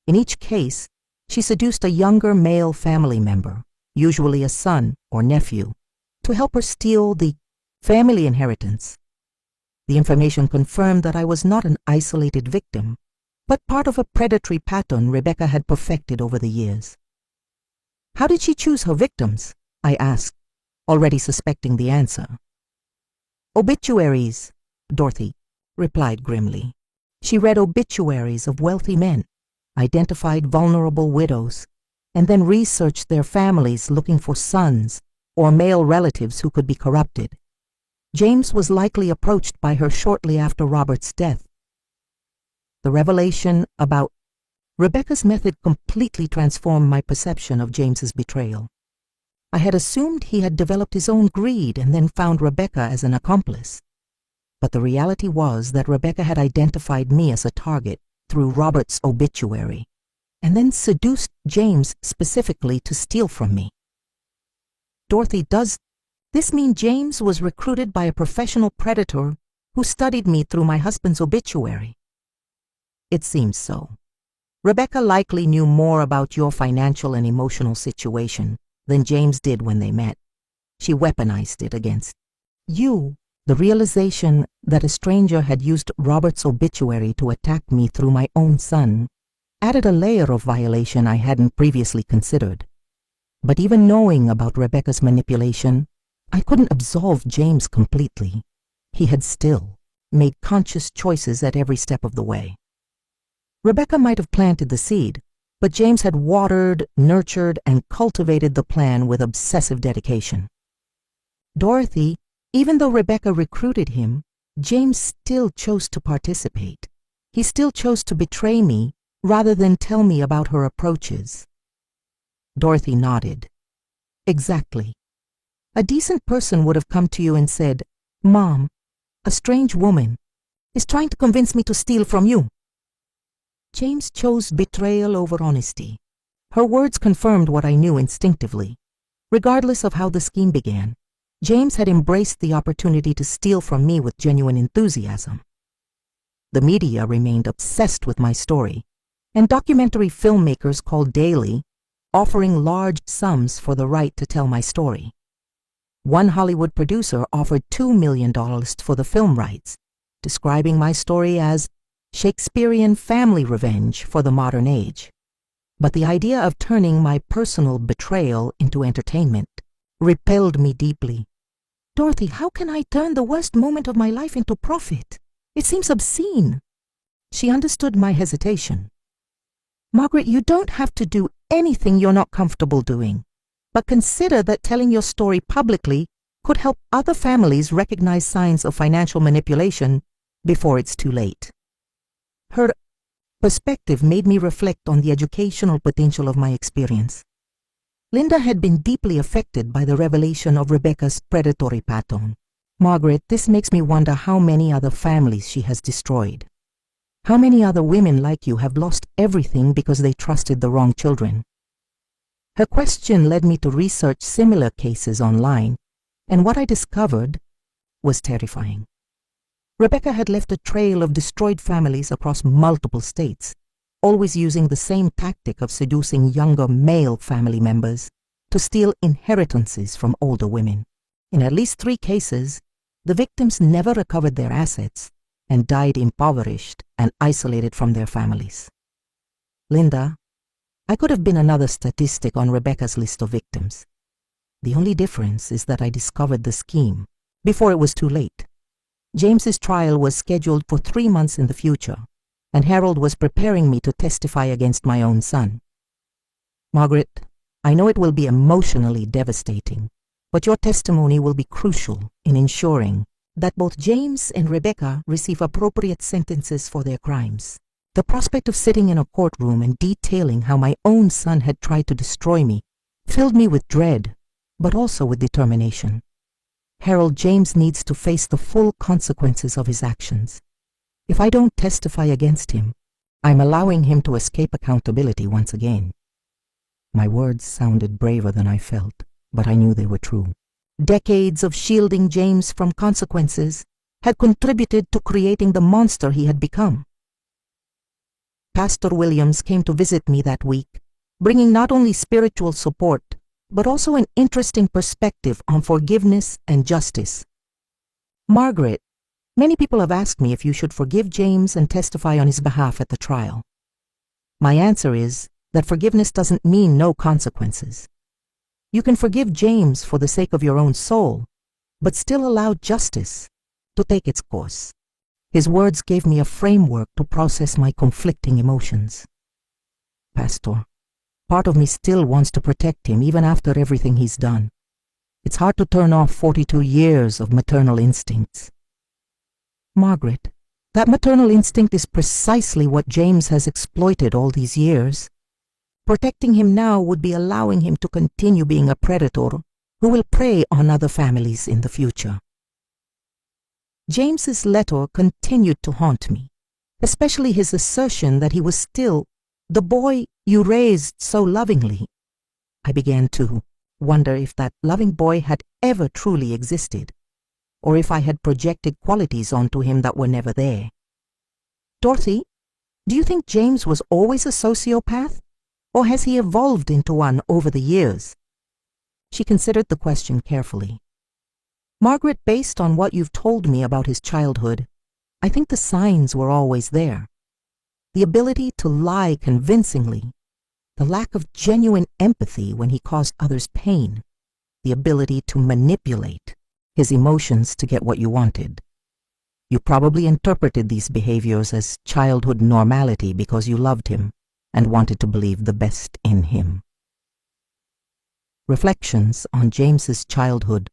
In each case, she seduced a younger male family member, usually a son or nephew, to help her steal the family inheritance. The information confirmed that I was not an isolated victim, but part of a predatory pattern Rebecca had perfected over the years. "How did she choose her victims?" I asked, already suspecting the answer. "Obituaries," Dorothy replied grimly. She read obituaries of wealthy men, identified vulnerable widows, and then researched their families looking for sons or male relatives who could be corrupted. James was likely approached by her shortly after Robert's death. The revelation about Rebecca's method completely transformed my perception of James's betrayal. I had assumed he had developed his own greed and then found Rebecca as an accomplice. But the reality was that Rebecca had identified me as a target through Robert's obituary, and then seduced James specifically to steal from me. "Dorothy, does this mean James was recruited by a professional predator who studied me through my husband's obituary?" "It seems so. Rebecca likely knew more about your financial and emotional situation than James did when they met. She weaponized it against you." The realization that a stranger had used Robert's obituary to attack me through my own son added a layer of violation I hadn't previously considered. But even knowing about Rebecca's manipulation, I couldn't absolve James completely. He had still made conscious choices at every step of the way. Rebecca might have planted the seed, but James had watered, nurtured, and cultivated the plan with obsessive dedication. Dorothy, even though Rebecca recruited him, James still chose to participate. He still chose to betray me rather than tell me about her approaches. Dorothy nodded. Exactly. A decent person would have come to you and said, "Mom, a strange woman is trying to convince me to steal from you." James chose betrayal over honesty. Her words confirmed what I knew instinctively. Regardless of how the scheme began, James had embraced the opportunity to steal from me with genuine enthusiasm. The media remained obsessed with my story, and documentary filmmakers called daily, offering large sums for the right to tell my story. One Hollywood producer offered $2 million for the film rights, describing my story as Shakespearean family revenge for the modern age. But the idea of turning my personal betrayal into entertainment repelled me deeply. Dorothy, how can I turn the worst moment of my life into profit? It seems obscene. She understood my hesitation. Margaret, you don't have to do anything you're not comfortable doing, but consider that telling your story publicly could help other families recognize signs of financial manipulation before it's too late. Her perspective made me reflect on the educational potential of my experience. Linda had been deeply affected by the revelation of Rebecca's predatory pattern. Margaret, this makes me wonder how many other families she has destroyed. How many other women like you have lost everything because they trusted the wrong children? Her question led me to research similar cases online, and what I discovered was terrifying. Rebecca had left a trail of destroyed families across multiple states, always using the same tactic of seducing younger male family members to steal inheritances from older women. In at least 3 cases, the victims never recovered their assets and died impoverished and isolated from their families. Linda, I could have been another statistic on Rebecca's list of victims. The only difference is that I discovered the scheme before it was too late. James's trial was scheduled for 3 months in the future, and Harold was preparing me to testify against my own son. Margaret, I know it will be emotionally devastating, but your testimony will be crucial in ensuring that both James and Rebecca receive appropriate sentences for their crimes. The prospect of sitting in a courtroom and detailing how my own son had tried to destroy me filled me with dread, but also with determination. Harold, James needs to face the full consequences of his actions. If I don't testify against him, I'm allowing him to escape accountability once again. My words sounded braver than I felt, but I knew they were true. Decades of shielding James from consequences had contributed to creating the monster he had become. Pastor Williams came to visit me that week, bringing not only spiritual support, but also an interesting perspective on forgiveness and justice. Margaret, many people have asked me if you should forgive James and testify on his behalf at the trial. My answer is that forgiveness doesn't mean no consequences. You can forgive James for the sake of your own soul, but still allow justice to take its course. His words gave me a framework to process my conflicting emotions. Pastor, part of me still wants to protect him even after everything he's done. It's hard to turn off 42 years of maternal instincts. Margaret, that maternal instinct is precisely what James has exploited all these years. Protecting him now would be allowing him to continue being a predator who will prey on other families in the future. James's letter continued to haunt me, especially his assertion that he was still the boy you raised so lovingly. I began to wonder if that loving boy had ever truly existed, or if I had projected qualities onto him that were never there. Dorothy, do you think James was always a sociopath, or has he evolved into one over the years? She considered the question carefully. Margaret, based on what you've told me about his childhood, I think the signs were always there. The ability to lie convincingly, the lack of genuine empathy when he caused others pain, the ability to manipulate his emotions to get what you wanted. You probably interpreted these behaviors as childhood normality because you loved him. and wanted to believe the best in him. Reflections on James's childhood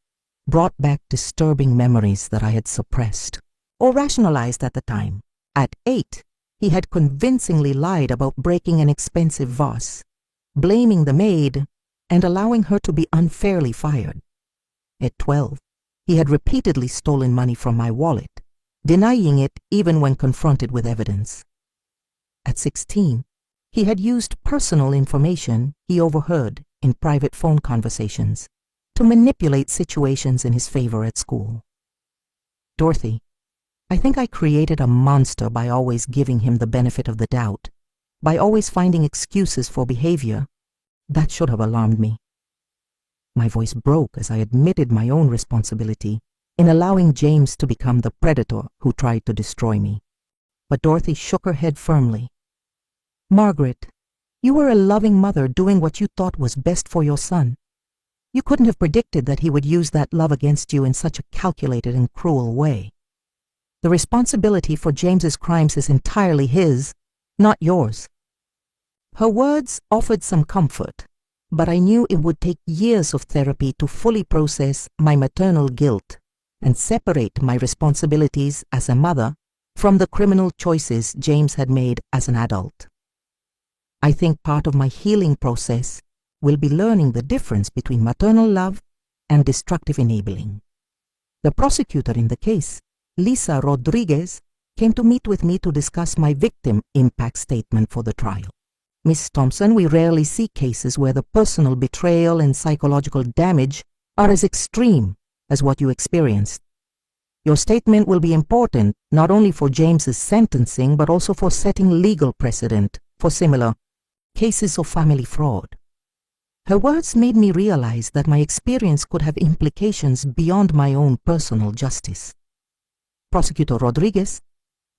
brought back disturbing memories that I had suppressed or rationalized at the time. At 8, he had convincingly lied about breaking an expensive vase, blaming the maid, and allowing her to be unfairly fired. At 12, he had repeatedly stolen money from my wallet, denying it even when confronted with evidence. At 16, he had used personal information he overheard in private phone conversations to manipulate situations in his favor at school. Dorothy, I think I created a monster by always giving him the benefit of the doubt, by always finding excuses for behavior that should have alarmed me. My voice broke as I admitted my own responsibility in allowing James to become the predator who tried to destroy me. But Dorothy shook her head firmly. Margaret, you were a loving mother doing what you thought was best for your son. You couldn't have predicted that he would use that love against you in such a calculated and cruel way. The responsibility for James's crimes is entirely his, not yours. Her words offered some comfort, but I knew it would take years of therapy to fully process my maternal guilt and separate my responsibilities as a mother from the criminal choices James had made as an adult. I think part of my healing process will be learning the difference between maternal love and destructive enabling. The prosecutor in the case, Lisa Rodriguez, came to meet with me to discuss my victim impact statement for the trial. Miss Thompson, we rarely see cases where the personal betrayal and psychological damage are as extreme as what you experienced. Your statement will be important not only for James's sentencing but also for setting legal precedent for similar cases of family fraud. Her words made me realize that my experience could have implications beyond my own personal justice. Prosecutor Rodriguez,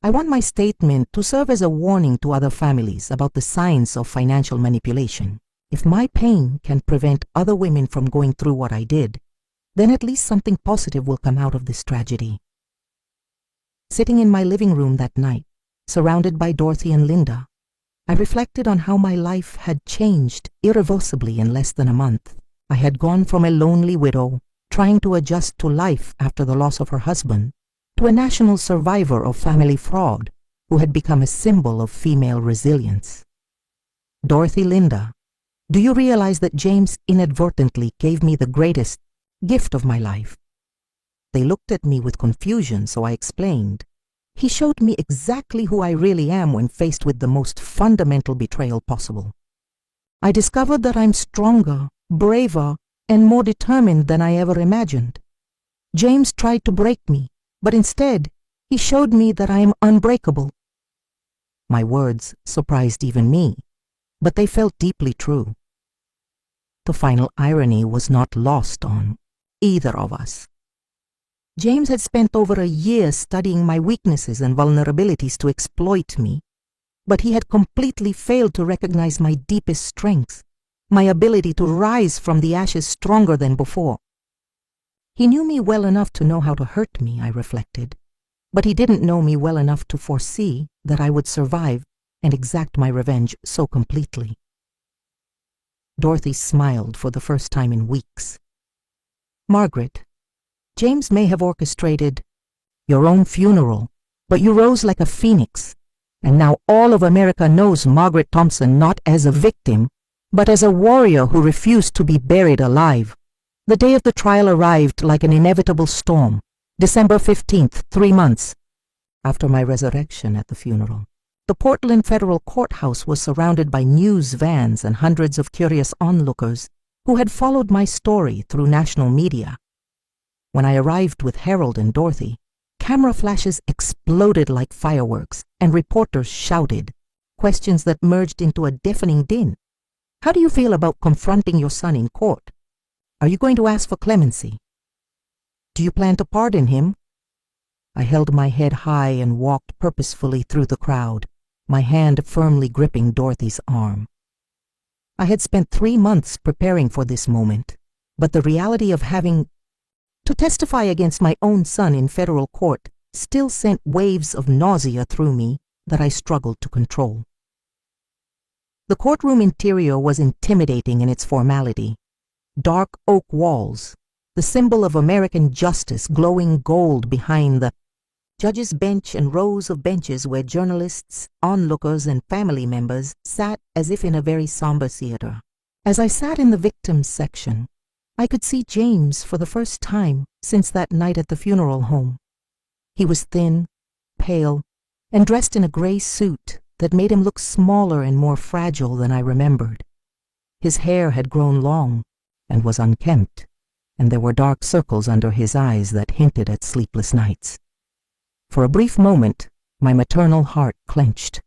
I want my statement to serve as a warning to other families about the signs of financial manipulation. If my pain can prevent other women from going through what I did, then at least something positive will come out of this tragedy. Sitting in my living room that night, surrounded by Dorothy and Linda, I reflected on how my life had changed irreversibly in less than a month. I had gone from a lonely widow, trying to adjust to life after the loss of her husband, to a national survivor of family fraud who had become a symbol of female resilience. Dorothy, Linda, do you realize that James inadvertently gave me the greatest gift of my life? They looked at me with confusion, so I explained. He showed me exactly who I really am when faced with the most fundamental betrayal possible. I discovered that I'm stronger, braver, and more determined than I ever imagined. James tried to break me, but instead, he showed me that I am unbreakable. My words surprised even me, but they felt deeply true. The final irony was not lost on either of us. James had spent over a year studying my weaknesses and vulnerabilities to exploit me, but he had completely failed to recognize my deepest strengths, my ability to rise from the ashes stronger than before. He knew me well enough to know how to hurt me, I reflected, but he didn't know me well enough to foresee that I would survive and exact my revenge so completely. Dorothy smiled for the first time in weeks. Margaret, James may have orchestrated your own funeral, but you rose like a phoenix, and now all of America knows Margaret Thompson not as a victim, but as a warrior who refused to be buried alive. The day of the trial arrived like an inevitable storm, December 15th, 3 months after my resurrection at the funeral. The Portland Federal Courthouse was surrounded by news vans and hundreds of curious onlookers who had followed my story through national media. When I arrived with Harold and Dorothy, camera flashes exploded like fireworks, and reporters shouted, questions that merged into a deafening din. How do you feel about confronting your son in court? Are you going to ask for clemency? Do you plan to pardon him? I held my head high and walked purposefully through the crowd, my hand firmly gripping Dorothy's arm. I had spent 3 months preparing for this moment, but the reality of having to testify against my own son in federal court still sent waves of nausea through me that I struggled to control. The courtroom interior was intimidating in its formality. Dark oak walls, the symbol of American justice glowing gold behind the judge's bench, and rows of benches where journalists, onlookers, and family members sat as if in a very somber theater. As I sat in the victims section, I could see James for the first time since that night at the funeral home. He was thin, pale, and dressed in a gray suit that made him look smaller and more fragile than I remembered. His hair had grown long and was unkempt, and there were dark circles under his eyes that hinted at sleepless nights. For a brief moment, my maternal heart clenched.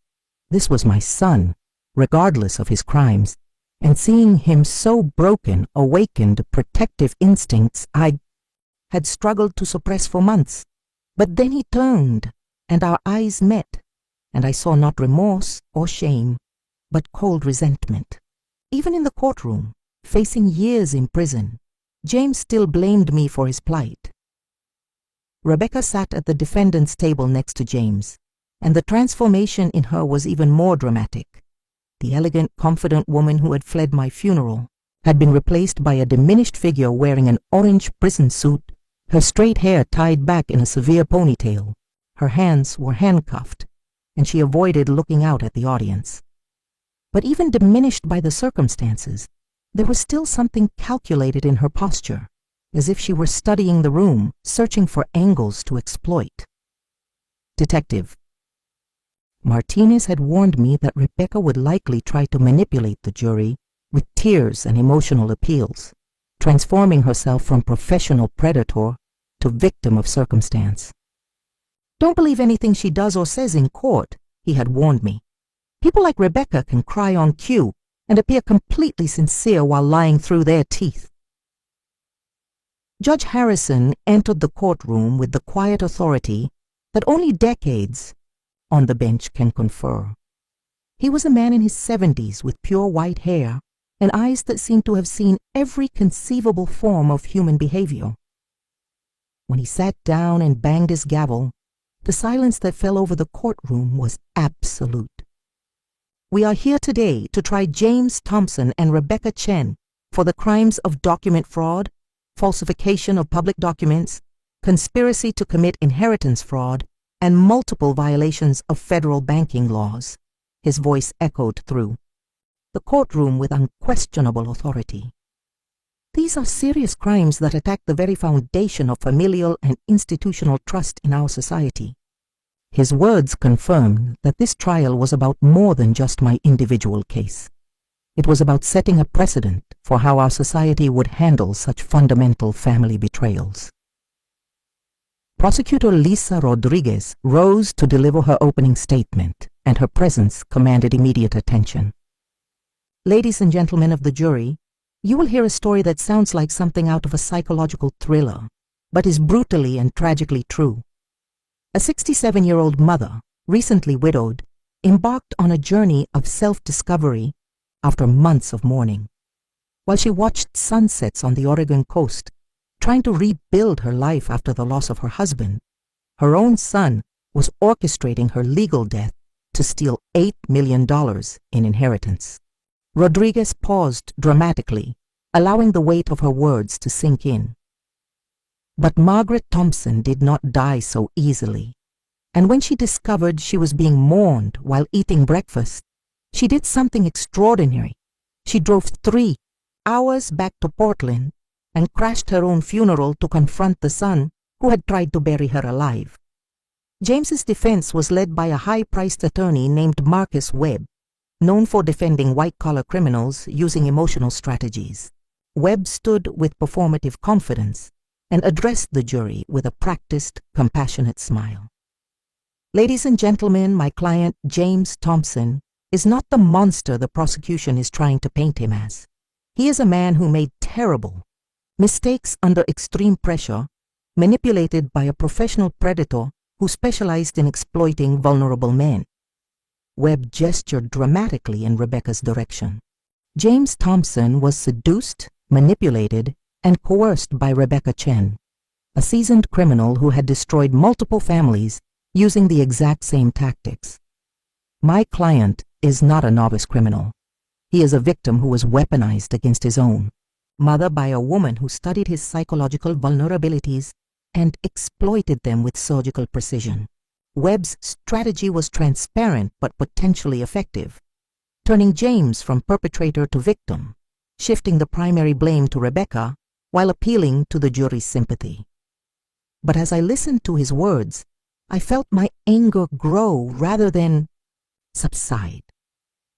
This was my son, regardless of his crimes, and seeing him so broken awakened protective instincts I had struggled to suppress for months. But then he turned, and our eyes met, and I saw not remorse or shame, but cold resentment. Even in the courtroom, facing years in prison, James still blamed me for his plight. Rebecca sat at the defendant's table next to James, and the transformation in her was even more dramatic. The elegant, confident woman who had fled my funeral had been replaced by a diminished figure wearing an orange prison suit, her straight hair tied back in a severe ponytail. Her hands were handcuffed, and she avoided looking out at the audience. But even diminished by the circumstances, there was still something calculated in her posture, as if she were studying the room, searching for angles to exploit. Detective. Martinez had warned me that Rebecca would likely try to manipulate the jury with tears and emotional appeals, transforming herself from professional predator to victim of circumstance. Don't believe anything she does or says in court, he had warned me. People like Rebecca can cry on cue and appear completely sincere while lying through their teeth. Judge Harrison entered the courtroom with the quiet authority that only decades on the bench can confer. He was a man in his 70s with pure white hair and eyes that seemed to have seen every conceivable form of human behavior. When he sat down and banged his gavel, the silence that fell over the courtroom was absolute. We are here today to try James Thompson and Rebecca Chen for the crimes of document fraud, falsification of public documents, conspiracy to commit inheritance fraud, and multiple violations of federal banking laws. His voice echoed through the courtroom with unquestionable authority. These are serious crimes that attack the very foundation of familial and institutional trust in our society. His words confirmed that this trial was about more than just my individual case. It was about setting a precedent for how our society would handle such fundamental family betrayals. Prosecutor Lisa Rodriguez rose to deliver her opening statement, and her presence commanded immediate attention. Ladies and gentlemen of the jury, you will hear a story that sounds like something out of a psychological thriller, but is brutally and tragically true. A 67-year-old mother, recently widowed, embarked on a journey of self-discovery after months of mourning. While she watched sunsets on the Oregon coast, trying to rebuild her life after the loss of her husband, her own son was orchestrating her legal death to steal $8 million in inheritance. Rodriguez paused dramatically, allowing the weight of her words to sink in. But Margaret Thompson did not die so easily, and when she discovered she was being mourned while eating breakfast, she did something extraordinary. She drove 3 hours back to Portland and crashed her own funeral to confront the son who had tried to bury her alive. James's defense was led by a high-priced attorney named Marcus Webb, known for defending white-collar criminals using emotional strategies. Webb stood with performative confidence and addressed the jury with a practiced, compassionate smile. Ladies and gentlemen, my client, James Thompson, is not the monster the prosecution is trying to paint him as. He is a man who made terrible mistakes under extreme pressure, manipulated by a professional predator who specialized in exploiting vulnerable men. Webb gestured dramatically in Rebecca's direction. James Thompson was seduced, manipulated, and coerced by Rebecca Chen, a seasoned criminal who had destroyed multiple families using the exact same tactics. My client is not a novice criminal. He is a victim who was weaponized against his own mother by a woman who studied his psychological vulnerabilities and exploited them with surgical precision. Webb's strategy was transparent but potentially effective, turning James from perpetrator to victim, shifting the primary blame to Rebecca while appealing to the jury's sympathy. But as I listened to his words, I felt my anger grow rather than subside.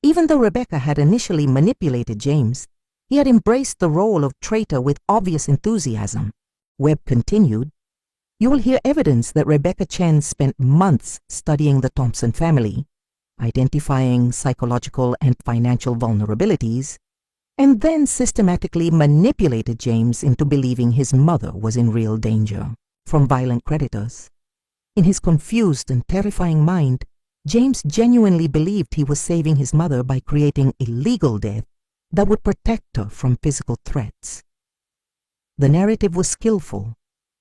Even though Rebecca had initially manipulated James, he had embraced the role of traitor with obvious enthusiasm. Webb continued, "You will hear evidence that Rebecca Chen spent months studying the Thompson family, identifying psychological and financial vulnerabilities, and then systematically manipulated James into believing his mother was in real danger from violent creditors. In his confused and terrifying mind, James genuinely believed he was saving his mother by creating a legal death that would protect her from physical threats. The narrative was skillful,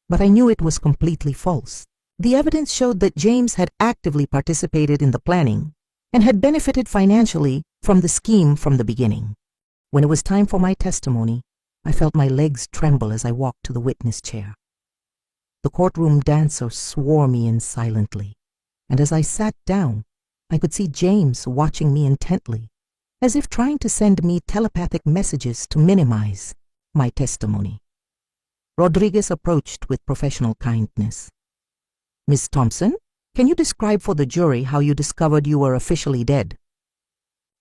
but I knew it was completely false. The evidence showed that James had actively participated in the planning and had benefited financially from the scheme from the beginning. When it was time for my testimony, I felt my legs tremble as I walked to the witness chair. The courtroom dancers swore me in silently, and as I sat down, I could see James watching me intently, as if trying to send me telepathic messages to minimize my testimony. Rodriguez approached with professional kindness. "Miss Thompson, can you describe for the jury how you discovered you were officially dead?"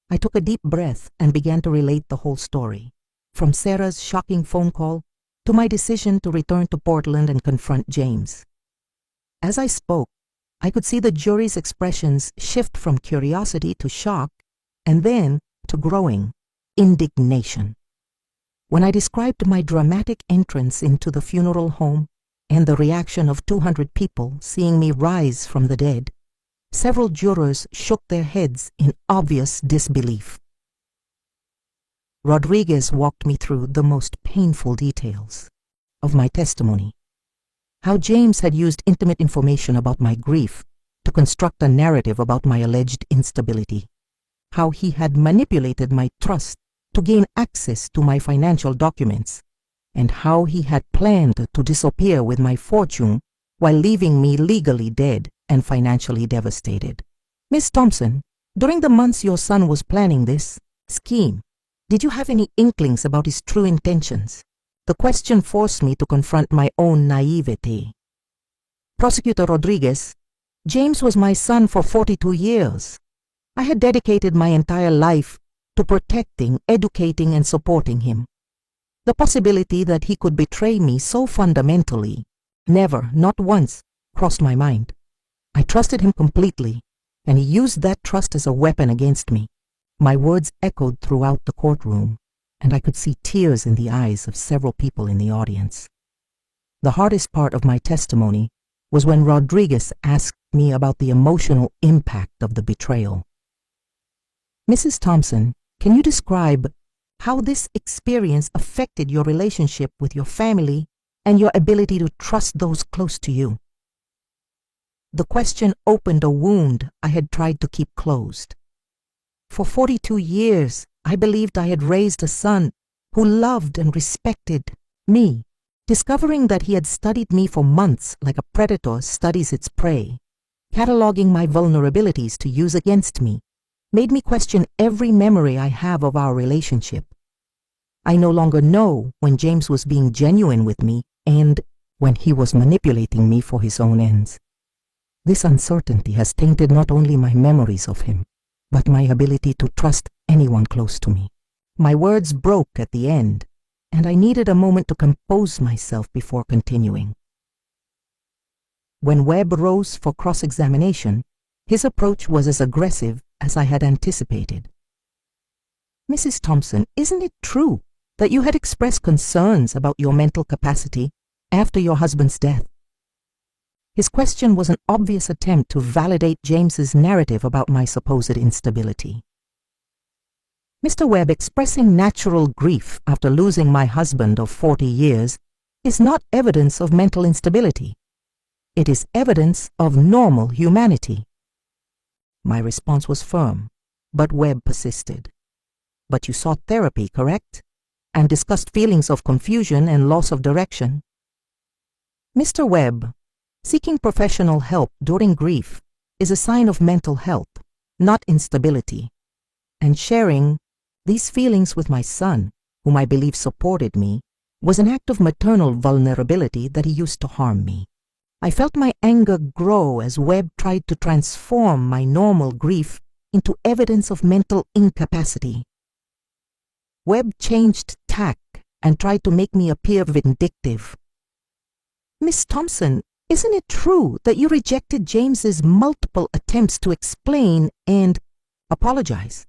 I took a deep breath and began to relate the whole story, from Sarah's shocking phone call to my decision to return to Portland and confront James. As I spoke, I could see the jury's expressions shift from curiosity to shock and then to growing indignation. When I described my dramatic entrance into the funeral home and the reaction of 200 people seeing me rise from the dead, several jurors shook their heads in obvious disbelief. Rodriguez walked me through the most painful details of my testimony. How James had used intimate information about my grief to construct a narrative about my alleged instability. How he had manipulated my trust to gain access to my financial documents, and how he had planned to disappear with my fortune while leaving me legally dead and financially devastated. "Miss Thompson, during the months your son was planning this scheme, did you have any inklings about his true intentions?" The question forced me to confront my own naivety. Prosecutor Rodriguez, James was my son for 42 years. I had dedicated my entire life to protecting, educating, and supporting him. The possibility that he could betray me so fundamentally never, not once, crossed my mind. I trusted him completely, and he used that trust as a weapon against me. My words echoed throughout the courtroom, and I could see tears in the eyes of several people in the audience. The hardest part of my testimony was when Rodriguez asked me about the emotional impact of the betrayal. "Mrs. Thompson, can you describe how this experience affected your relationship with your family and your ability to trust those close to you?" The question opened a wound I had tried to keep closed. For 42 years, I believed I had raised a son who loved and respected me. Discovering that he had studied me for months like a predator studies its prey, cataloging my vulnerabilities to use against me, made me question every memory I have of our relationship. I no longer know when James was being genuine with me and when he was manipulating me for his own ends. This uncertainty has tainted not only my memories of him, but my ability to trust anyone close to me. My words broke at the end, and I needed a moment to compose myself before continuing. When Webb rose for cross-examination, his approach was as aggressive as I had anticipated. "Mrs. Thompson, isn't it true that you had expressed concerns about your mental capacity after your husband's death?" His question was an obvious attempt to validate James's narrative about my supposed instability. "Mr. Webb, expressing natural grief after losing my husband of 40 years is not evidence of mental instability. It is evidence of normal humanity." My response was firm, but Webb persisted. But you sought therapy, correct? And discussed feelings of confusion and loss of direction. Mr. Webb, seeking professional help during grief is a sign of mental health, not instability. And sharing these feelings with my son, whom I believe supported me, was an act of maternal vulnerability that he used to harm me. I felt my anger grow as Webb tried to transform my normal grief into evidence of mental incapacity. Webb changed tack and tried to make me appear vindictive. Miss Thompson, isn't it true that you rejected James's multiple attempts to explain and apologize?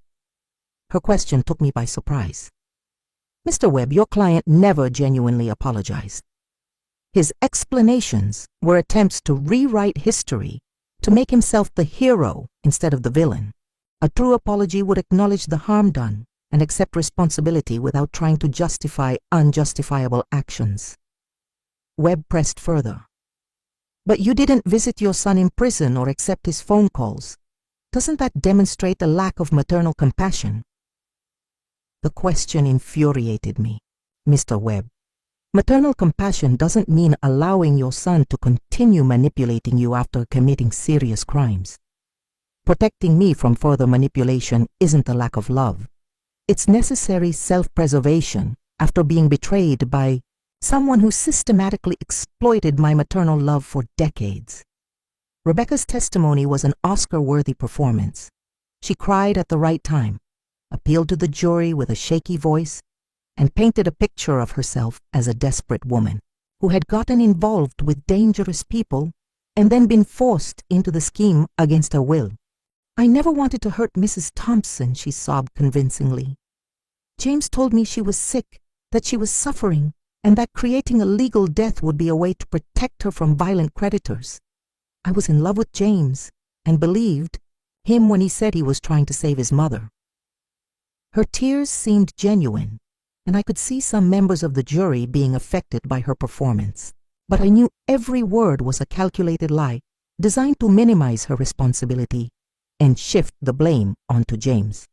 Her question took me by surprise. Mr. Webb, your client never genuinely apologized. His explanations were attempts to rewrite history to make himself the hero instead of the villain. A true apology would acknowledge the harm done and accept responsibility without trying to justify unjustifiable actions. Webb pressed further. But you didn't visit your son in prison or accept his phone calls. Doesn't that demonstrate a lack of maternal compassion? The question infuriated me. Mr. Webb, maternal compassion doesn't mean allowing your son to continue manipulating you after committing serious crimes. Protecting me from further manipulation isn't a lack of love. It's necessary self-preservation after being betrayed by someone who systematically exploited my maternal love for decades. Rebecca's testimony was an Oscar-worthy performance. She cried at the right time, appealed to the jury with a shaky voice, and painted a picture of herself as a desperate woman who had gotten involved with dangerous people and then been forced into the scheme against her will. I never wanted to hurt Mrs. Thompson, she sobbed convincingly. James told me she was sick, that she was suffering, and that creating a legal death would be a way to protect her from violent creditors. I was in love with James and believed him when he said he was trying to save his mother. Her tears seemed genuine, and I could see some members of the jury being affected by her performance. But I knew every word was a calculated lie, designed to minimize her responsibility and shift the blame onto James.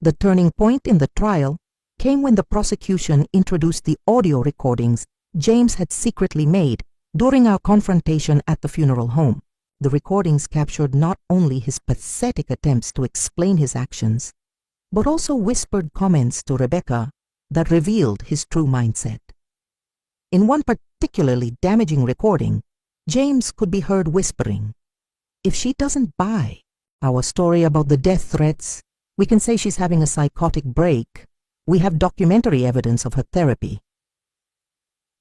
The turning point in the trial came when the prosecution introduced the audio recordings James had secretly made during our confrontation at the funeral home. The recordings captured not only his pathetic attempts to explain his actions, but also whispered comments to Rebecca that revealed his true mindset. In one particularly damaging recording, James could be heard whispering, "If she doesn't buy our story about the death threats, we can say she's having a psychotic break. We have documentary evidence of her therapy."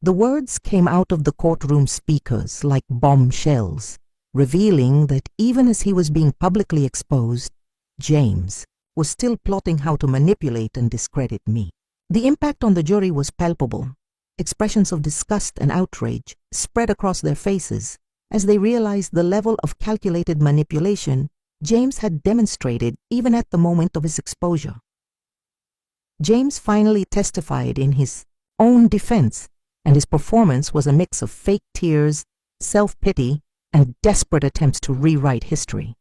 The words came out of the courtroom speakers like bombshells, revealing that even as he was being publicly exposed, James was still plotting how to manipulate and discredit me. The impact on the jury was palpable. Expressions of disgust and outrage spread across their faces as they realized the level of calculated manipulation James had demonstrated even at the moment of his exposure. James finally testified in his own defense, and his performance was a mix of fake tears, self-pity, and desperate attempts to rewrite history.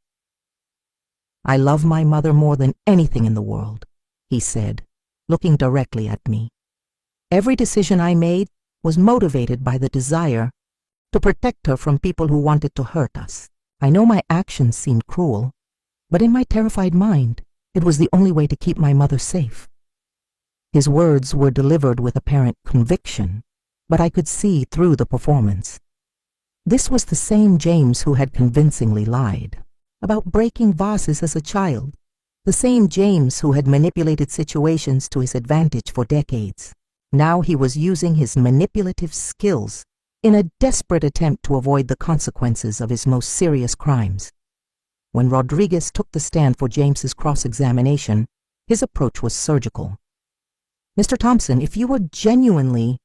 "I love my mother more than anything in the world," he said, looking directly at me. "Every decision I made was motivated by the desire to protect her from people who wanted to hurt us. I know my actions seemed cruel, but in my terrified mind, it was the only way to keep my mother safe." His words were delivered with apparent conviction, but I could see through the performance. This was the same James who had convincingly lied about breaking vases as a child, the same James who had manipulated situations to his advantage for decades. Now he was using his manipulative skills in a desperate attempt to avoid the consequences of his most serious crimes. When Rodriguez took the stand for James's cross-examination, his approach was surgical. "Mr. Thompson, if you were genuinely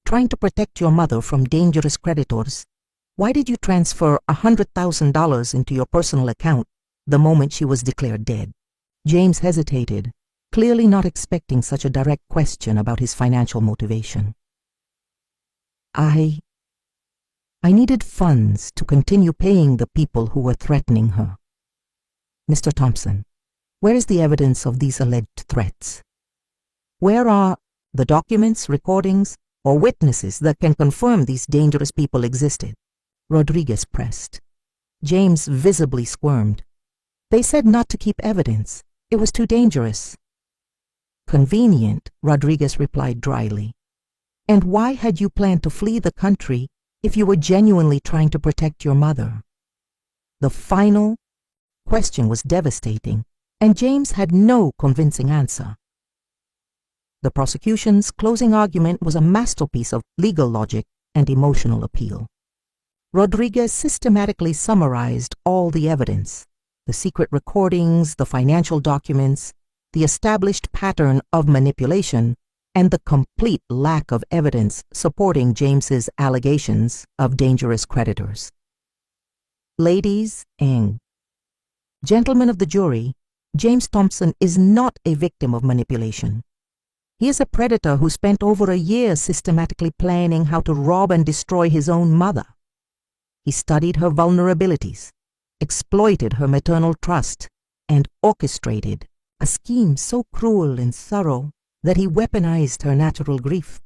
trying to protect your mother from dangerous creditors, why did you transfer $100,000 into your personal account the moment she was declared dead?" James hesitated, clearly not expecting such a direct question about his financial motivation. I needed funds to continue paying the people who were threatening her. Mr. Thompson, Where is the evidence of these alleged threats? Where are the documents, recordings, or witnesses that can confirm these dangerous people existed? Rodriguez pressed. James visibly squirmed. They said not to keep evidence. It was too dangerous. Convenient, Rodriguez replied dryly. And why had you planned to flee the country if you were genuinely trying to protect your mother? The final question was devastating, and James had no convincing answer. The prosecution's closing argument was a masterpiece of legal logic and emotional appeal. Rodriguez systematically summarized all the evidence, the secret recordings, the financial documents, the established pattern of manipulation, and the complete lack of evidence supporting James's allegations of dangerous creditors. Ladies and gentlemen of the jury, James Thompson is not a victim of manipulation. He is a predator who spent over a year systematically planning how to rob and destroy his own mother. He studied her vulnerabilities, exploited her maternal trust, and orchestrated a scheme so cruel and thorough that he weaponized her natural grief.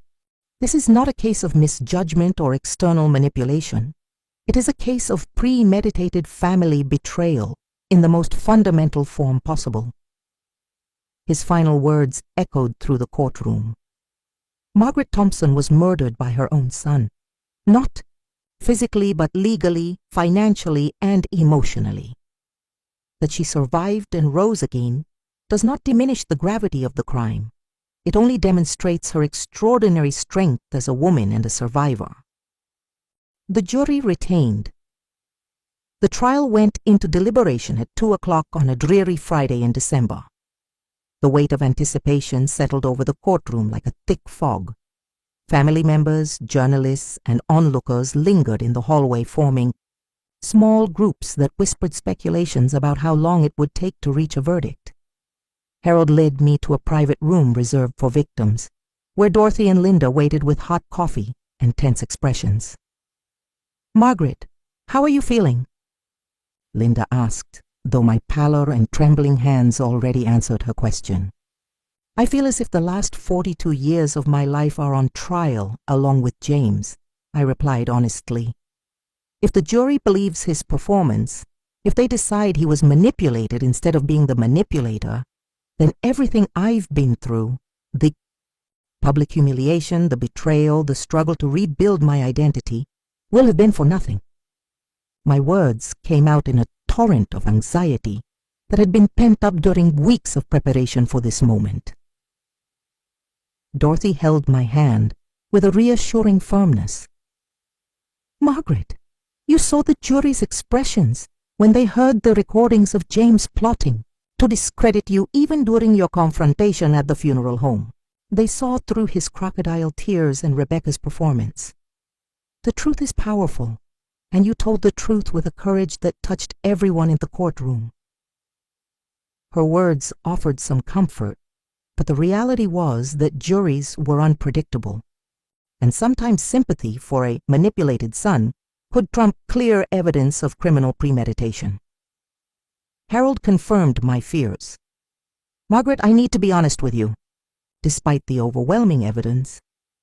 This is not a case of misjudgment or external manipulation. It is a case of premeditated family betrayal in the most fundamental form possible. His final words echoed through the courtroom. Margaret Thompson was murdered by her own son, not physically but legally, financially, and emotionally. That she survived and rose again does not diminish the gravity of the crime. It only demonstrates her extraordinary strength as a woman and a survivor. The jury retained. The trial went into deliberation at 2 o'clock on a dreary Friday in December. The weight of anticipation settled over the courtroom like a thick fog. Family members, journalists, and onlookers lingered in the hallway, forming small groups that whispered speculations about how long it would take to reach a verdict. Harold led me to a private room reserved for victims, where Dorothy and Linda waited with hot coffee and tense expressions. "Margaret, how are you feeling?" Linda asked, though my pallor and trembling hands already answered her question. "I feel as if the last 42 years of my life are on trial along with James," I replied honestly. "If the jury believes his performance, if they decide he was manipulated instead of being the manipulator, then everything I've been through, the public humiliation, the betrayal, the struggle to rebuild my identity, will have been for nothing." My words came out in a torrent of anxiety that had been pent up during weeks of preparation for this moment. Dorothy held my hand with a reassuring firmness. "Margaret, you saw the jury's expressions when they heard the recordings of James plotting to discredit you even during your confrontation at the funeral home. They saw through his crocodile tears and Rebecca's performance. The truth is powerful, and you told the truth with a courage that touched everyone in the courtroom." Her words offered some comfort, but the reality was that juries were unpredictable, and sometimes sympathy for a manipulated son could trump clear evidence of criminal premeditation. Harold confirmed my fears. "Margaret, I need to be honest with you. Despite the overwhelming evidence,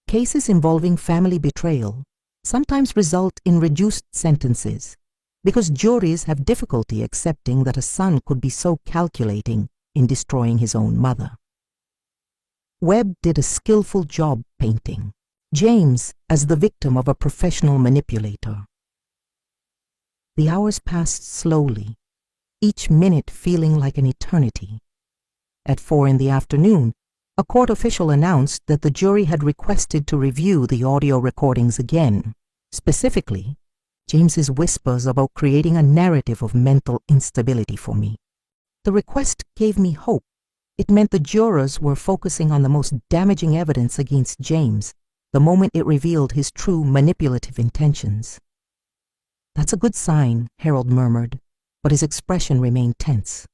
cases involving family betrayal sometimes result in reduced sentences because juries have difficulty accepting that a son could be so calculating in destroying his own mother." Webb did a skillful job painting James as the victim of a professional manipulator. The hours passed slowly, each minute feeling like an eternity. At 4 in the afternoon, a court official announced that the jury had requested to review the audio recordings again, specifically James's whispers about creating a narrative of mental instability for me. The request gave me hope. It meant the jurors were focusing on the most damaging evidence against James the moment it revealed his true manipulative intentions. "That's a good sign," Harold murmured, but his expression remained tense.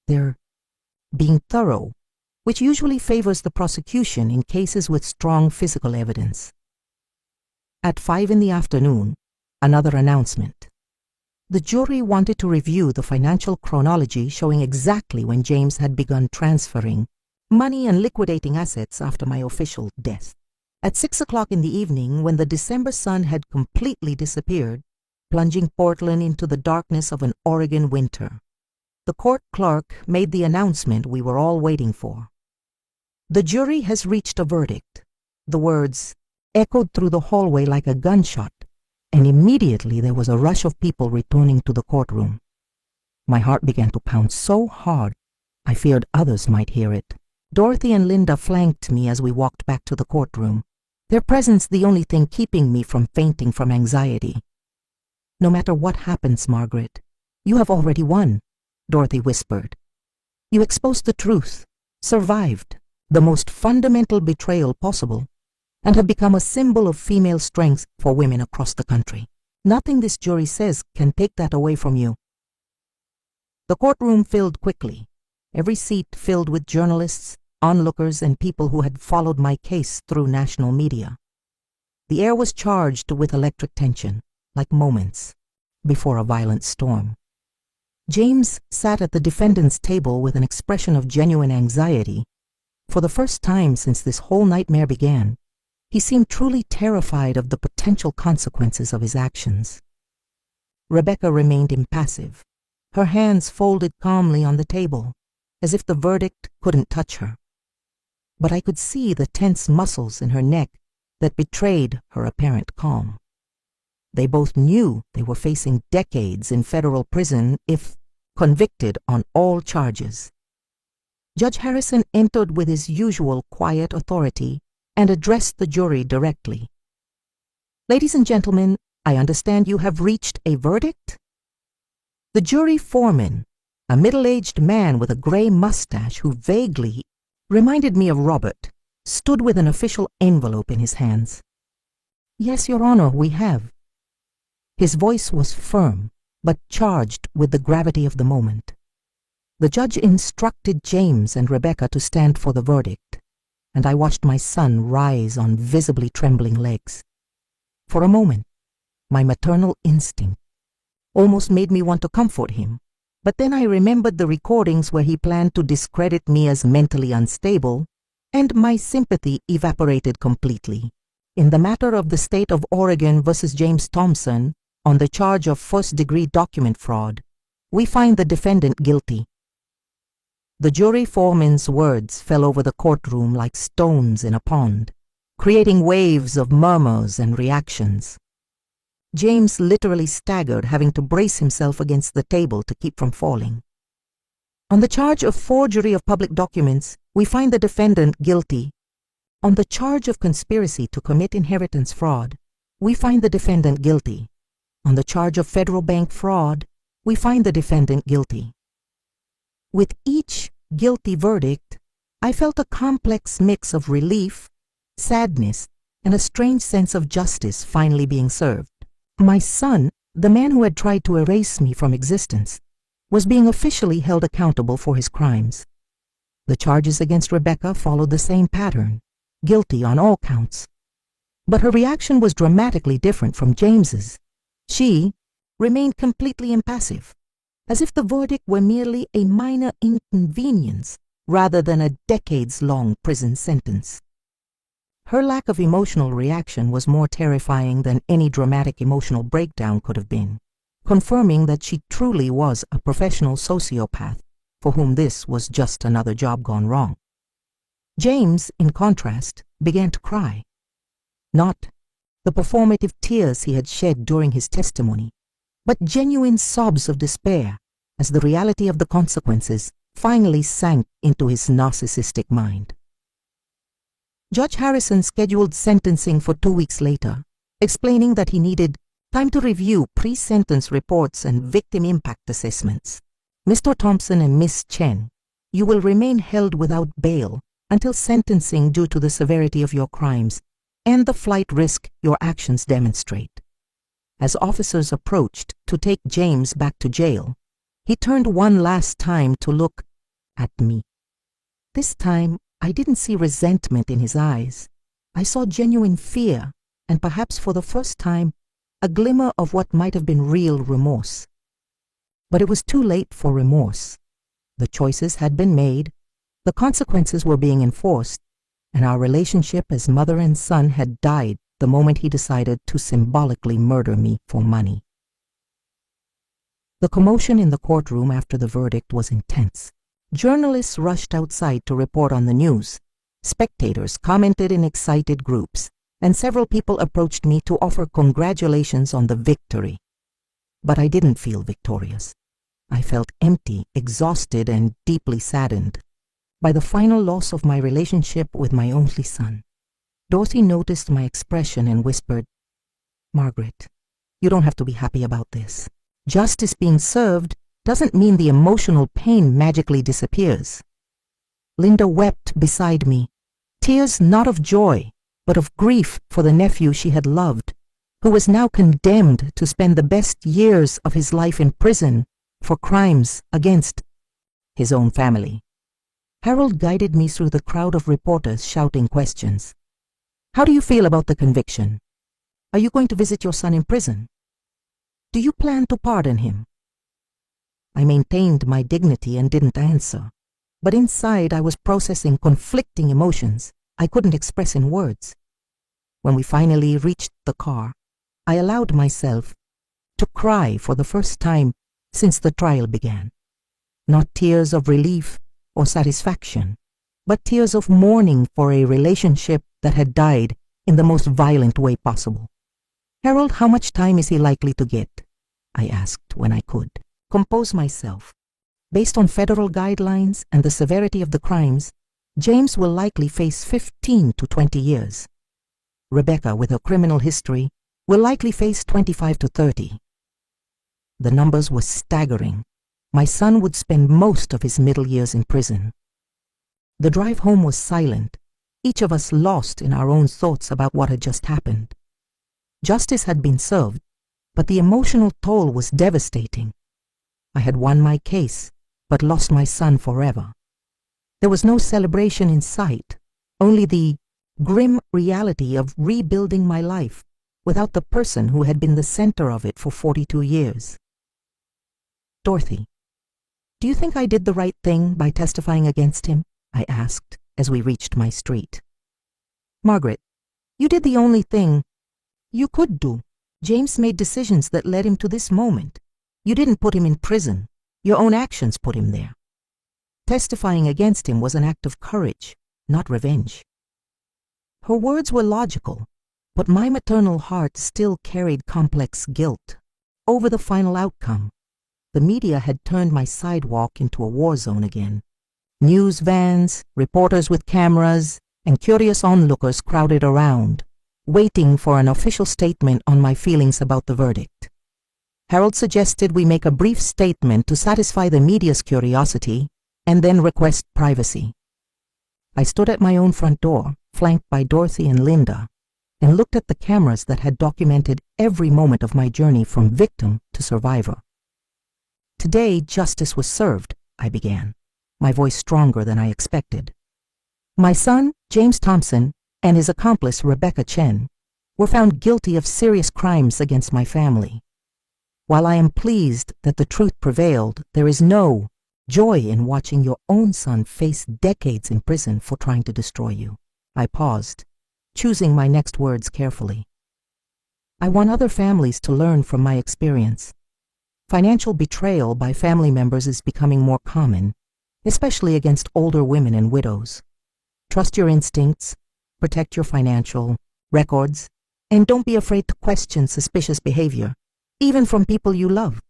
"They're being thorough, which usually favors the prosecution in cases with strong physical evidence." At 5 in the afternoon, another announcement. The jury wanted to review the financial chronology showing exactly when James had begun transferring money and liquidating assets after my official death. At 6 o'clock in the evening, when the December sun had completely disappeared, plunging Portland into the darkness of an Oregon winter, the court clerk made the announcement we were all waiting for. The jury has reached a verdict. The words echoed through the hallway like a gunshot, and immediately there was a rush of people returning to the courtroom. My heart began to pound so hard, I feared others might hear it. Dorothy and Linda flanked me as we walked back to the courtroom, their presence the only thing keeping me from fainting from anxiety. "No matter what happens, Margaret, you have already won," Dorothy whispered. "You exposed the truth, survived the most fundamental betrayal possible, and have become a symbol of female strength for women across the country. Nothing this jury says can take that away from you." The courtroom filled quickly, every seat filled with journalists, onlookers, and people who had followed my case through national media. The air was charged with electric tension, like moments before a violent storm. James sat at the defendant's table with an expression of genuine anxiety. For the first time since this whole nightmare began, he seemed truly terrified of the potential consequences of his actions. Rebecca remained impassive, her hands folded calmly on the table, as if the verdict couldn't touch her. But I could see the tense muscles in her neck that betrayed her apparent calm. They both knew they were facing decades in federal prison if convicted on all charges. Judge Harrison entered with his usual quiet authority and addressed the jury directly. "Ladies and gentlemen, I understand you have reached a verdict?" The jury foreman, a middle-aged man with a gray mustache who vaguely reminded me of Robert, stood with an official envelope in his hands. "Yes, Your Honor, we have." His voice was firm, but charged with the gravity of the moment. The judge instructed James and Rebecca to stand for the verdict, and I watched my son rise on visibly trembling legs. For a moment, my maternal instinct almost made me want to comfort him, but then I remembered the recordings where he planned to discredit me as mentally unstable, and my sympathy evaporated completely. In the matter of the state of Oregon versus James Thompson on the charge of first-degree document fraud, we find the defendant guilty. The jury foreman's words fell over the courtroom like stones in a pond, creating waves of murmurs and reactions. James literally staggered, having to brace himself against the table to keep from falling. On the charge of forgery of public documents, we find the defendant guilty. On the charge of conspiracy to commit inheritance fraud, we find the defendant guilty. On the charge of federal bank fraud, we find the defendant guilty. With each guilty verdict, I felt a complex mix of relief, sadness, and a strange sense of justice finally being served. My son, the man who had tried to erase me from existence, was being officially held accountable for his crimes. The charges against Rebecca followed the same pattern, guilty on all counts. But her reaction was dramatically different from James's. She remained completely impassive, as if the verdict were merely a minor inconvenience rather than a decades-long prison sentence. Her lack of emotional reaction was more terrifying than any dramatic emotional breakdown could have been, confirming that she truly was a professional sociopath for whom this was just another job gone wrong. James, in contrast, began to cry. Not the performative tears he had shed during his testimony, but genuine sobs of despair as the reality of the consequences finally sank into his narcissistic mind. Judge Harrison scheduled sentencing for 2 weeks later, explaining that he needed time to review pre-sentence reports and victim impact assessments. "Mr. Thompson and Miss Chen, you will remain held without bail until sentencing due to the severity of your crimes and the flight risk your actions demonstrate." As officers approached to take James back to jail, he turned one last time to look at me. This time, I didn't see resentment in his eyes. I saw genuine fear, and perhaps for the first time, a glimmer of what might have been real remorse. But it was too late for remorse. The choices had been made, the consequences were being enforced, and our relationship as mother and son had died the moment he decided to symbolically murder me for money. The commotion in the courtroom after the verdict was intense. Journalists rushed outside to report on the news. Spectators commented in excited groups, and several people approached me to offer congratulations on the victory. But I didn't feel victorious. I felt empty, exhausted, and deeply saddened by the final loss of my relationship with my only son. Dorothy noticed my expression and whispered, "Margaret, you don't have to be happy about this. Justice being served doesn't mean the emotional pain magically disappears." Linda wept beside me, tears not of joy, but of grief for the nephew she had loved, who was now condemned to spend the best years of his life in prison for crimes against his own family. Harold guided me through the crowd of reporters shouting questions. "How do you feel about the conviction? Are you going to visit your son in prison? Do you plan to pardon him?" I maintained my dignity and didn't answer, but inside I was processing conflicting emotions I couldn't express in words. When we finally reached the car, I allowed myself to cry for the first time since the trial began. Not tears of relief or satisfaction, but tears of mourning for a relationship that had died in the most violent way possible. "Harold, how much time is he likely to get?" I asked when I could compose myself. "Based on federal guidelines and the severity of the crimes, James will likely face 15 to 20 years. Rebecca, with her criminal history, will likely face 25 to 30. The numbers were staggering. My son would spend most of his middle years in prison. The drive home was silent, each of us lost in our own thoughts about what had just happened. Justice had been served, but the emotional toll was devastating. I had won my case, but lost my son forever. There was no celebration in sight, only the grim reality of rebuilding my life without the person who had been the center of it for 42 years. "Dorothy, do you think I did the right thing by testifying against him?" I asked as we reached my street. "Margaret, you did the only thing you could do. James made decisions that led him to this moment. You didn't put him in prison. Your own actions put him there. Testifying against him was an act of courage, not revenge." Her words were logical, but my maternal heart still carried complex guilt over the final outcome. The media had turned my sidewalk into a war zone again. News vans, reporters with cameras, and curious onlookers crowded around, waiting for an official statement on my feelings about the verdict. Harold suggested we make a brief statement to satisfy the media's curiosity and then request privacy. I stood at my own front door, flanked by Dorothy and Linda, and looked at the cameras that had documented every moment of my journey from victim to survivor. "Today, justice was served," I began, my voice stronger than I expected. "My son, James Thompson, and his accomplice, Rebecca Chen, were found guilty of serious crimes against my family. While I am pleased that the truth prevailed, there is no joy in watching your own son face decades in prison for trying to destroy you." I paused, choosing my next words carefully. "I want other families to learn from my experience. Financial betrayal by family members is becoming more common, especially against older women and widows. Trust your instincts, protect your financial records, and don't be afraid to question suspicious behavior, even from people you love.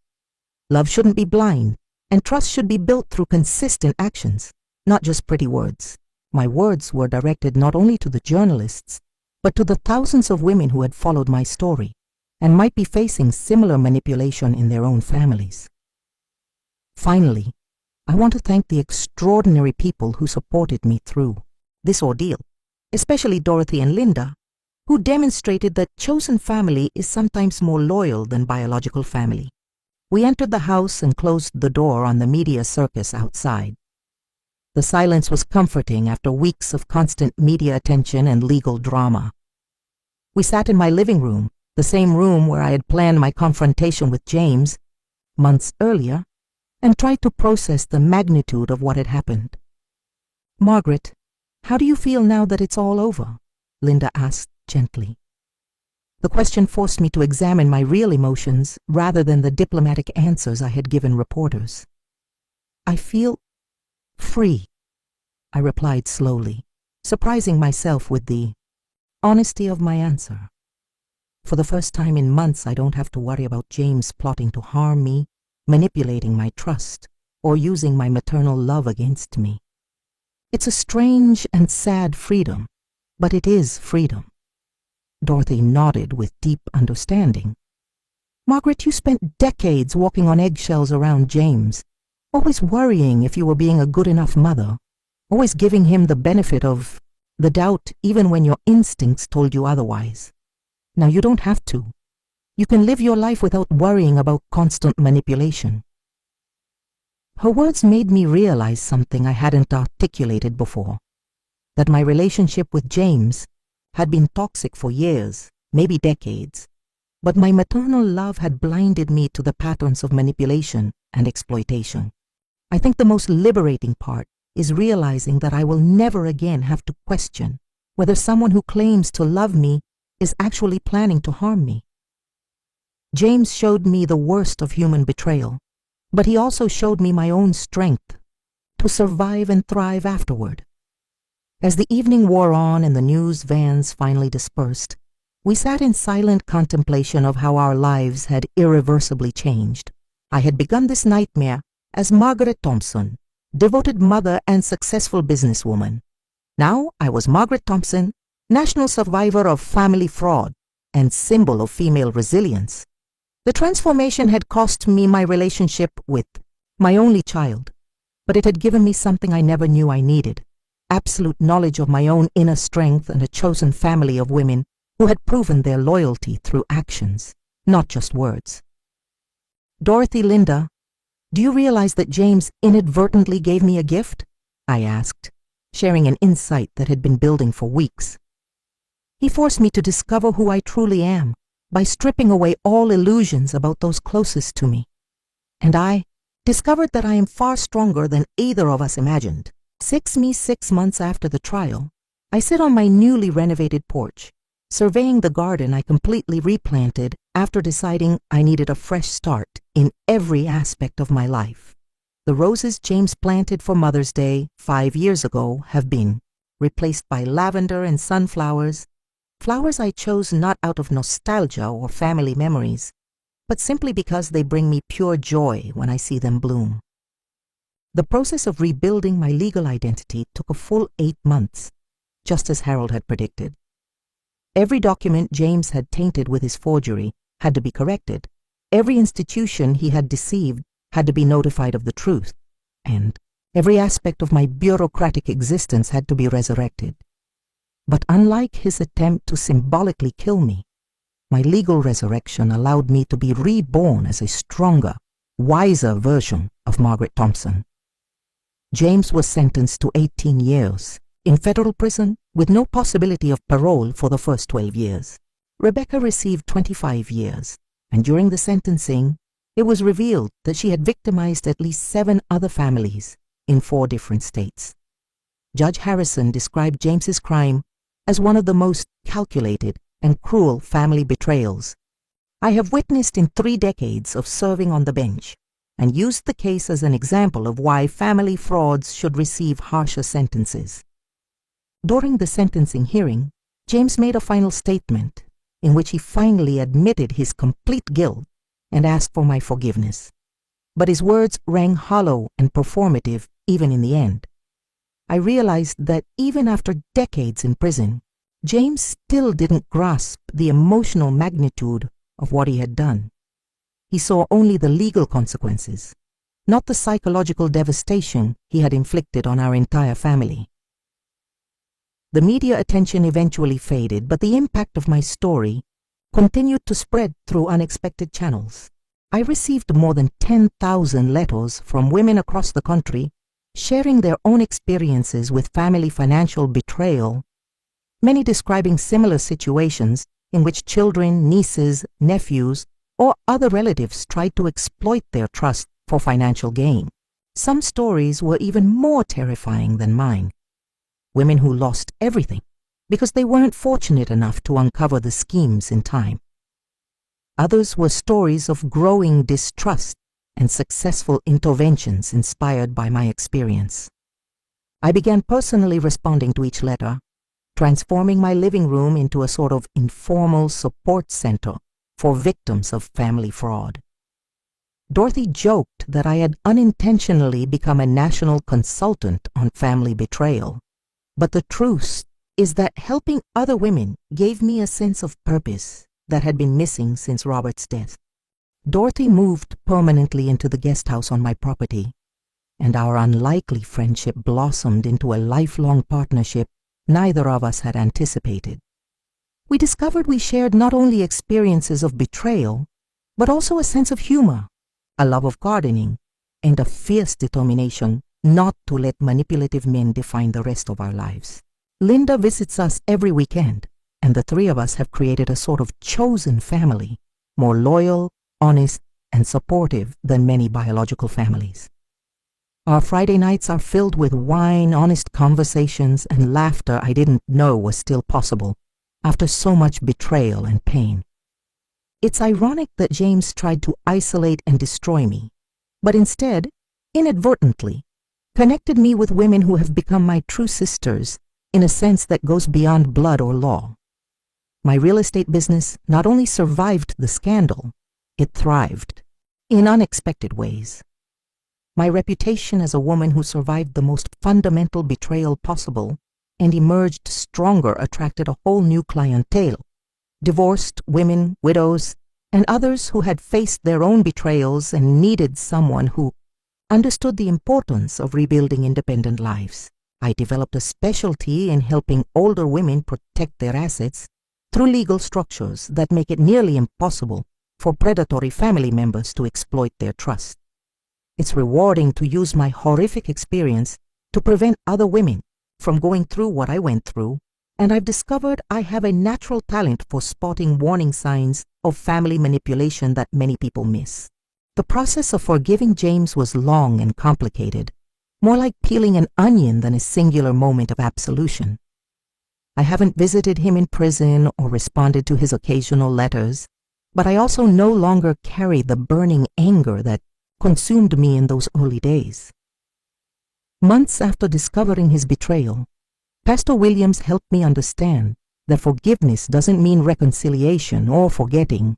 Love shouldn't be blind, and trust should be built through consistent actions, not just pretty words." My words were directed not only to the journalists, but to the thousands of women who had followed my story and might be facing similar manipulation in their own families. Finally, I want to thank the extraordinary people who supported me through this ordeal, especially Dorothy and Linda, who demonstrated that chosen family is sometimes more loyal than biological family. We entered the house and closed the door on the media circus outside. The silence was comforting after weeks of constant media attention and legal drama. We sat in my living room, the same room where I had planned my confrontation with James months earlier, and tried to process the magnitude of what had happened. "Margaret, how do you feel now that it's all over?" Linda asked gently. The question forced me to examine my real emotions rather than the diplomatic answers I had given reporters. "I feel free," I replied slowly, surprising myself with the honesty of my answer. For the first time in months, I don't have to worry about James plotting to harm me, manipulating my trust, or using my maternal love against me. It's a strange and sad freedom, but it is freedom. Dorothy nodded with deep understanding. "Margaret, you spent decades walking on eggshells around James, always worrying if you were being a good enough mother, always giving him the benefit of the doubt even when your instincts told you otherwise. Now you don't have to. You can live your life without worrying about constant manipulation." Her words made me realize something I hadn't articulated before, that my relationship with James had been toxic for years, maybe decades, but my maternal love had blinded me to the patterns of manipulation and exploitation. I think the most liberating part is realizing that I will never again have to question whether someone who claims to love me is actually planning to harm me. James showed me the worst of human betrayal, but he also showed me my own strength to survive and thrive afterward. As the evening wore on and the news vans finally dispersed, we sat in silent contemplation of how our lives had irreversibly changed. I had begun this nightmare as Margaret Thompson, devoted mother and successful businesswoman. Now I was Margaret Thompson, national survivor of family fraud and symbol of female resilience. The transformation had cost me my relationship with my only child, but it had given me something I never knew I needed: absolute knowledge of my own inner strength and a chosen family of women who had proven their loyalty through actions, not just words. "Dorothy, Linda, do you realize that James inadvertently gave me a gift?" I asked, sharing an insight that had been building for weeks. "He forced me to discover who I truly am by stripping away all illusions about those closest to me. And I discovered that I am far stronger than either of us imagined. 6 months after the trial, I sit on my newly renovated porch, surveying the garden I completely replanted after deciding I needed a fresh start in every aspect of my life. The roses James planted for Mother's Day 5 years ago have been replaced by lavender and sunflowers, flowers I chose not out of nostalgia or family memories, but simply because they bring me pure joy when I see them bloom. The process of rebuilding my legal identity took a full 8 months, just as Harold had predicted. Every document James had tainted with his forgery had to be corrected. Every institution he had deceived had to be notified of the truth, and every aspect of my bureaucratic existence had to be resurrected. But unlike his attempt to symbolically kill me, my legal resurrection allowed me to be reborn as a stronger, wiser version of Margaret Thompson. James was sentenced to 18 years in federal prison with no possibility of parole for the first 12 years. Rebecca received 25 years, and during the sentencing, it was revealed that she had victimized at least 7 other families in 4 different states. Judge Harrison described James's crime as one of the most calculated and cruel family betrayals I have witnessed in 3 decades of serving on the bench, and used the case as an example of why family frauds should receive harsher sentences. During the sentencing hearing, James made a final statement in which he finally admitted his complete guilt and asked for my forgiveness. But his words rang hollow and performative even in the end. I realized that even after decades in prison, James still didn't grasp the emotional magnitude of what he had done. He saw only the legal consequences, not the psychological devastation he had inflicted on our entire family. The media attention eventually faded, but the impact of my story continued to spread through unexpected channels. I received more than 10,000 letters from women across the country sharing their own experiences with family financial betrayal, many describing similar situations in which children, nieces, nephews, or other relatives tried to exploit their trust for financial gain. Some stories were even more terrifying than mine. Women who lost everything because they weren't fortunate enough to uncover the schemes in time. Others were stories of growing distrust and successful interventions inspired by my experience. I began personally responding to each letter, transforming my living room into a sort of informal support center for victims of family fraud. Dorothy joked that I had unintentionally become a national consultant on family betrayal, but the truth is that helping other women gave me a sense of purpose that had been missing since Robert's death. Dorothy moved permanently into the guest house on my property, and our unlikely friendship blossomed into a lifelong partnership neither of us had anticipated. We discovered we shared not only experiences of betrayal, but also a sense of humor, a love of gardening, and a fierce determination not to let manipulative men define the rest of our lives. Linda visits us every weekend, and the three of us have created a sort of chosen family, more loyal, honest, and supportive than many biological families. Our Friday nights are filled with wine, honest conversations, and laughter I didn't know was still possible after so much betrayal and pain. It's ironic that James tried to isolate and destroy me, but instead, inadvertently, connected me with women who have become my true sisters in a sense that goes beyond blood or law. My real estate business not only survived the scandal, it thrived in unexpected ways. My reputation as a woman who survived the most fundamental betrayal possible and emerged stronger attracted a whole new clientele: divorced women, widows, and others who had faced their own betrayals and needed someone who understood the importance of rebuilding independent lives. I developed a specialty in helping older women protect their assets through legal structures that make it nearly impossible for predatory family members to exploit their trust. It's rewarding to use my horrific experience to prevent other women from going through what I went through, and I've discovered I have a natural talent for spotting warning signs of family manipulation that many people miss. The process of forgiving James was long and complicated, more like peeling an onion than a singular moment of absolution. I haven't visited him in prison or responded to his occasional letters, but I also no longer carry the burning anger that consumed me in those early days. Months after discovering his betrayal, Pastor Williams helped me understand that forgiveness doesn't mean reconciliation or forgetting.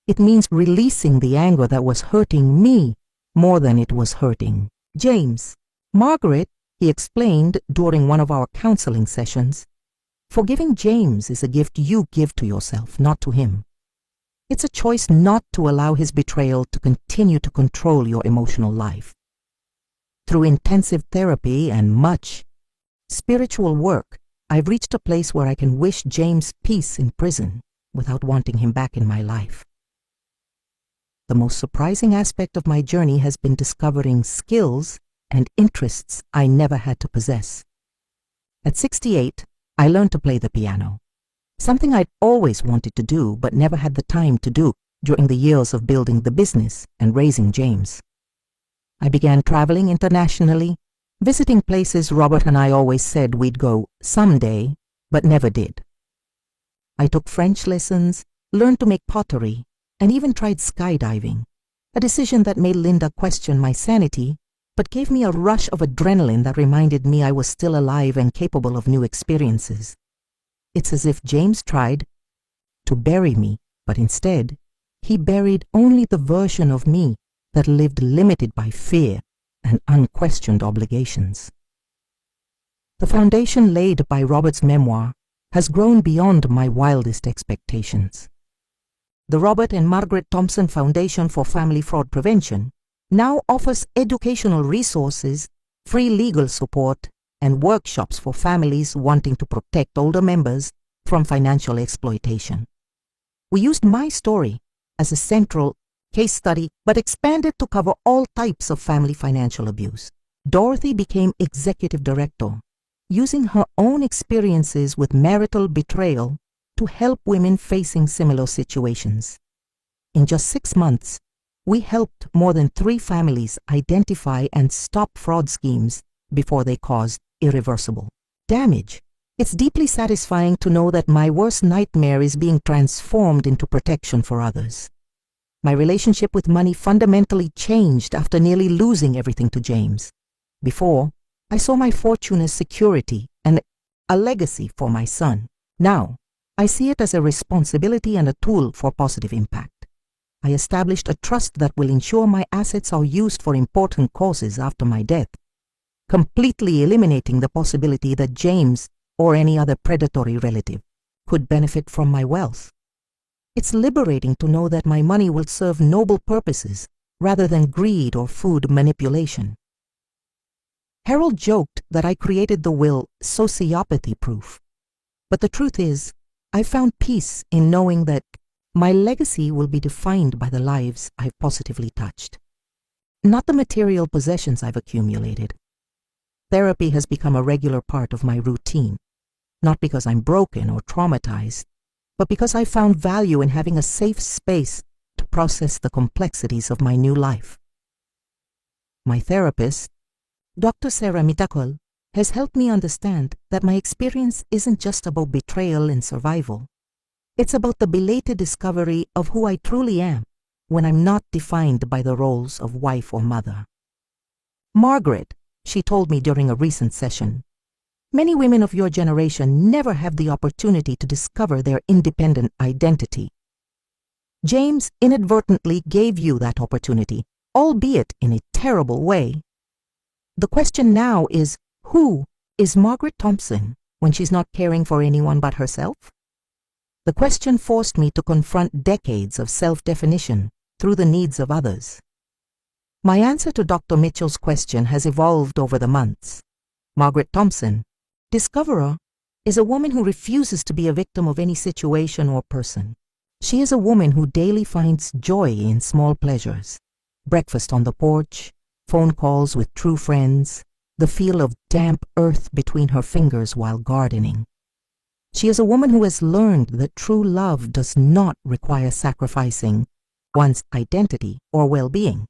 It means releasing the anger that was hurting me more than it was hurting James. Margaret, he explained during one of our counseling sessions, forgiving James is a gift you give to yourself, not to him. It's a choice not to allow his betrayal to continue to control your emotional life. Through intensive therapy and much spiritual work, I've reached a place where I can wish James peace in prison without wanting him back in my life. The most surprising aspect of my journey has been discovering skills and interests I never had to possess. At 68, I learned to play the piano, something I'd always wanted to do but never had the time to do during the years of building the business and raising James. I began traveling internationally, visiting places Robert and I always said we'd go someday, but never did. I took French lessons, learned to make pottery, and even tried skydiving, a decision that made Linda question my sanity, but gave me a rush of adrenaline that reminded me I was still alive and capable of new experiences. It's as if James tried to bury me, but instead, he buried only the version of me that lived limited by fear and unquestioned obligations. The foundation laid by Robert's memoir has grown beyond my wildest expectations. The Robert and Margaret Thompson Foundation for Family Fraud Prevention now offers educational resources, free legal support, and workshops for families wanting to protect older members from financial exploitation. We used my story as a central case study, but expanded to cover all types of family financial abuse. Dorothy became executive director, using her own experiences with marital betrayal to help women facing similar situations. In just 6 months, We helped more than 3 families identify and stop fraud schemes before they caused irreversible damage. It's deeply satisfying to know that my worst nightmare is being transformed into protection for others. My relationship with money fundamentally changed after nearly losing everything to James. Before, I saw my fortune as security and a legacy for my son. Now, I see it as a responsibility and a tool for positive impact. I established a trust that will ensure my assets are used for important causes after my death, completely eliminating the possibility that James or any other predatory relative could benefit from my wealth. It's liberating to know that my money will serve noble purposes rather than greed or food manipulation. Harold joked that I created the will sociopathy-proof, but the truth is, I found peace in knowing that my legacy will be defined by the lives I've positively touched, not the material possessions I've accumulated. Therapy has become a regular part of my routine, not because I'm broken or traumatized, but because I found value in having a safe space to process the complexities of my new life. My therapist, Dr. Sarah Mitakol, has helped me understand that my experience isn't just about betrayal and survival. It's about the belated discovery of who I truly am when I'm not defined by the roles of wife or mother. Margaret, she told me during a recent session, many women of your generation never have the opportunity to discover their independent identity. James inadvertently gave you that opportunity, albeit in a terrible way. The question now is, who is Margaret Thompson when she's not caring for anyone but herself? The question forced me to confront decades of self-definition through the needs of others. My answer to Dr. Mitchell's question has evolved over the months. Margaret Thompson, discoverer, is a woman who refuses to be a victim of any situation or person. She is a woman who daily finds joy in small pleasures: breakfast on the porch, phone calls with true friends, the feel of damp earth between her fingers while gardening. She is a woman who has learned that true love does not require sacrificing one's identity or well-being.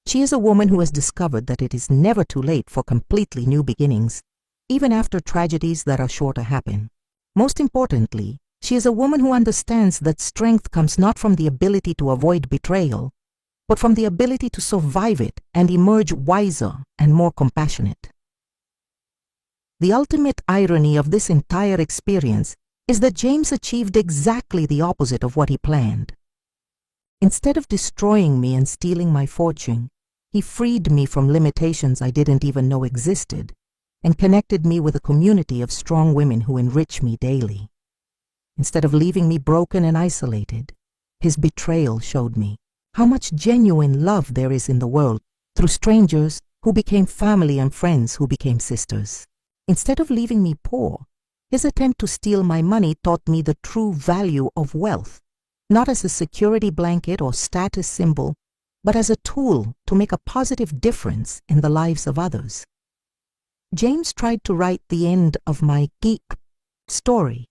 She is a woman who has discovered that it is never too late for completely new beginnings, even after tragedies that are sure to happen. Most importantly, she is a woman who understands that strength comes not from the ability to avoid betrayal, but from the ability to survive it and emerge wiser and more compassionate. The ultimate irony of this entire experience is that James achieved exactly the opposite of what he planned. Instead of destroying me and stealing my fortune, he freed me from limitations I didn't even know existed and connected me with a community of strong women who enrich me daily. Instead of leaving me broken and isolated, his betrayal showed me how much genuine love there is in the world through strangers who became family and friends who became sisters. Instead of leaving me poor, his attempt to steal my money taught me the true value of wealth, not as a security blanket or status symbol, but as a tool to make a positive difference in the lives of others. James tried to write the end of my geek story,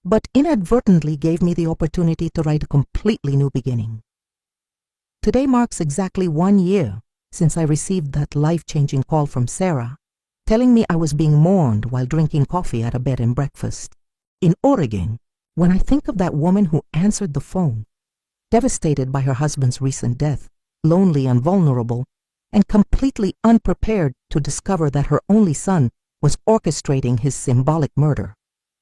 but inadvertently gave me the opportunity to write a completely new beginning. Today marks exactly 1 year since I received that life-changing call from Sarah, telling me I was being mourned while drinking coffee at a bed and breakfast. In Oregon, when I think of that woman who answered the phone, devastated by her husband's recent death, lonely and vulnerable, and completely unprepared to discover that her only son was orchestrating his symbolic murder,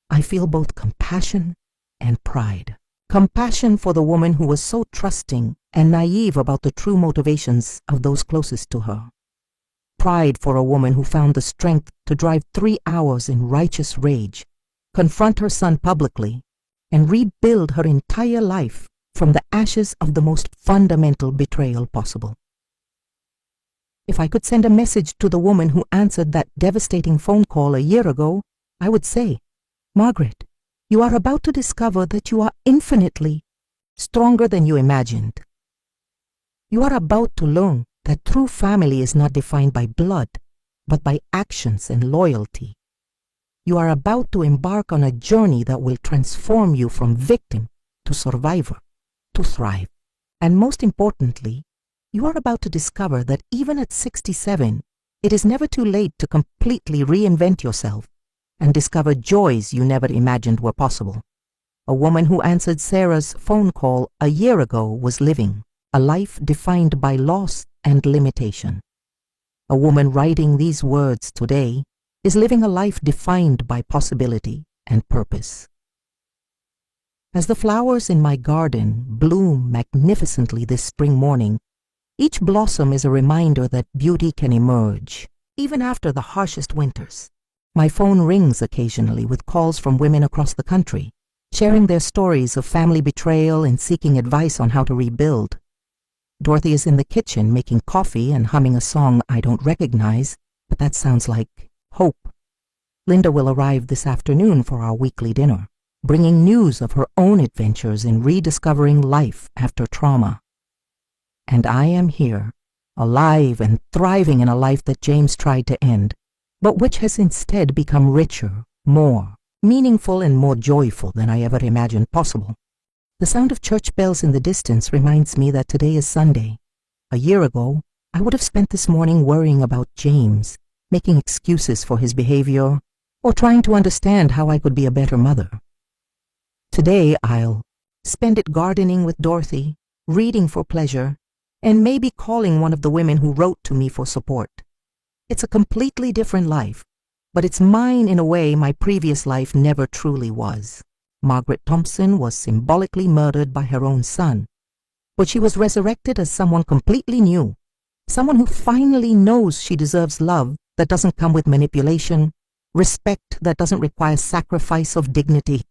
I feel both compassion and pride. Compassion for the woman who was so trusting and naive about the true motivations of those closest to her. Pride for a woman who found the strength to drive 3 hours in righteous rage, confront her son publicly, and rebuild her entire life from the ashes of the most fundamental betrayal possible. If I could send a message to the woman who answered that devastating phone call a year ago, I would say, Margaret, you are about to discover that you are infinitely stronger than you imagined. You are about to learn that true family is not defined by blood, but by actions and loyalty. You are about to embark on a journey that will transform you from victim to survivor, to thrive. And most importantly, You are about to discover that even at 67, it is never too late to completely reinvent yourself and discover joys you never imagined were possible. A woman who answered Sarah's phone call a year ago was living a life defined by loss and limitation. A woman writing these words today is living a life defined by possibility and purpose. As the flowers in my garden bloom magnificently this spring morning, each blossom is a reminder that beauty can emerge, even after the harshest winters. My phone rings occasionally with calls from women across the country, sharing their stories of family betrayal and seeking advice on how to rebuild. Dorothy is in the kitchen making coffee and humming a song I don't recognize, but that sounds like hope. Linda will arrive this afternoon for our weekly dinner, bringing news of her own adventures in rediscovering life after trauma. And I am here, alive and thriving in a life that James tried to end, but which has instead become richer, more meaningful and more joyful than I ever imagined possible. The sound of church bells in the distance reminds me that today is Sunday. A year ago, I would have spent this morning worrying about James, making excuses for his behavior, or trying to understand how I could be a better mother. Today, I'll spend it gardening with Dorothy, reading for pleasure, and maybe calling one of the women who wrote to me for support. It's a completely different life, but it's mine in a way my previous life never truly was. Margaret Thompson was symbolically murdered by her own son, but she was resurrected as someone completely new, someone who finally knows she deserves love that doesn't come with manipulation, respect that doesn't require sacrifice of dignity,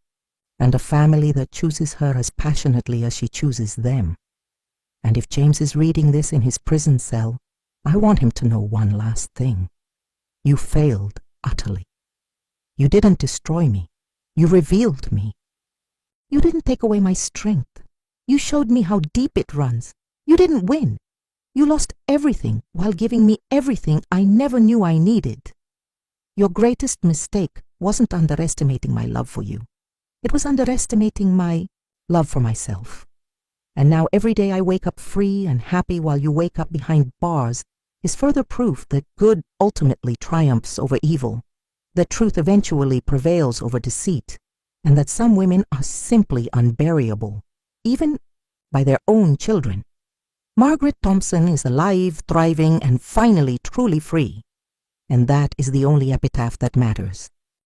and a family that chooses her as passionately as she chooses them. And if James is reading this in his prison cell, I want him to know one last thing. You failed utterly. You didn't destroy me. You revealed me. You didn't take away my strength. You showed me how deep it runs. You didn't win. You lost everything while giving me everything I never knew I needed. Your greatest mistake wasn't underestimating my love for you. It was underestimating my love for myself. And now every day I wake up free and happy while you wake up behind bars is further proof that good ultimately triumphs over evil, that truth eventually prevails over deceit, and that some women are simply unbearable, even by their own children. Margaret Thompson is alive, thriving, and finally truly free. And that is the only epitaph that matters.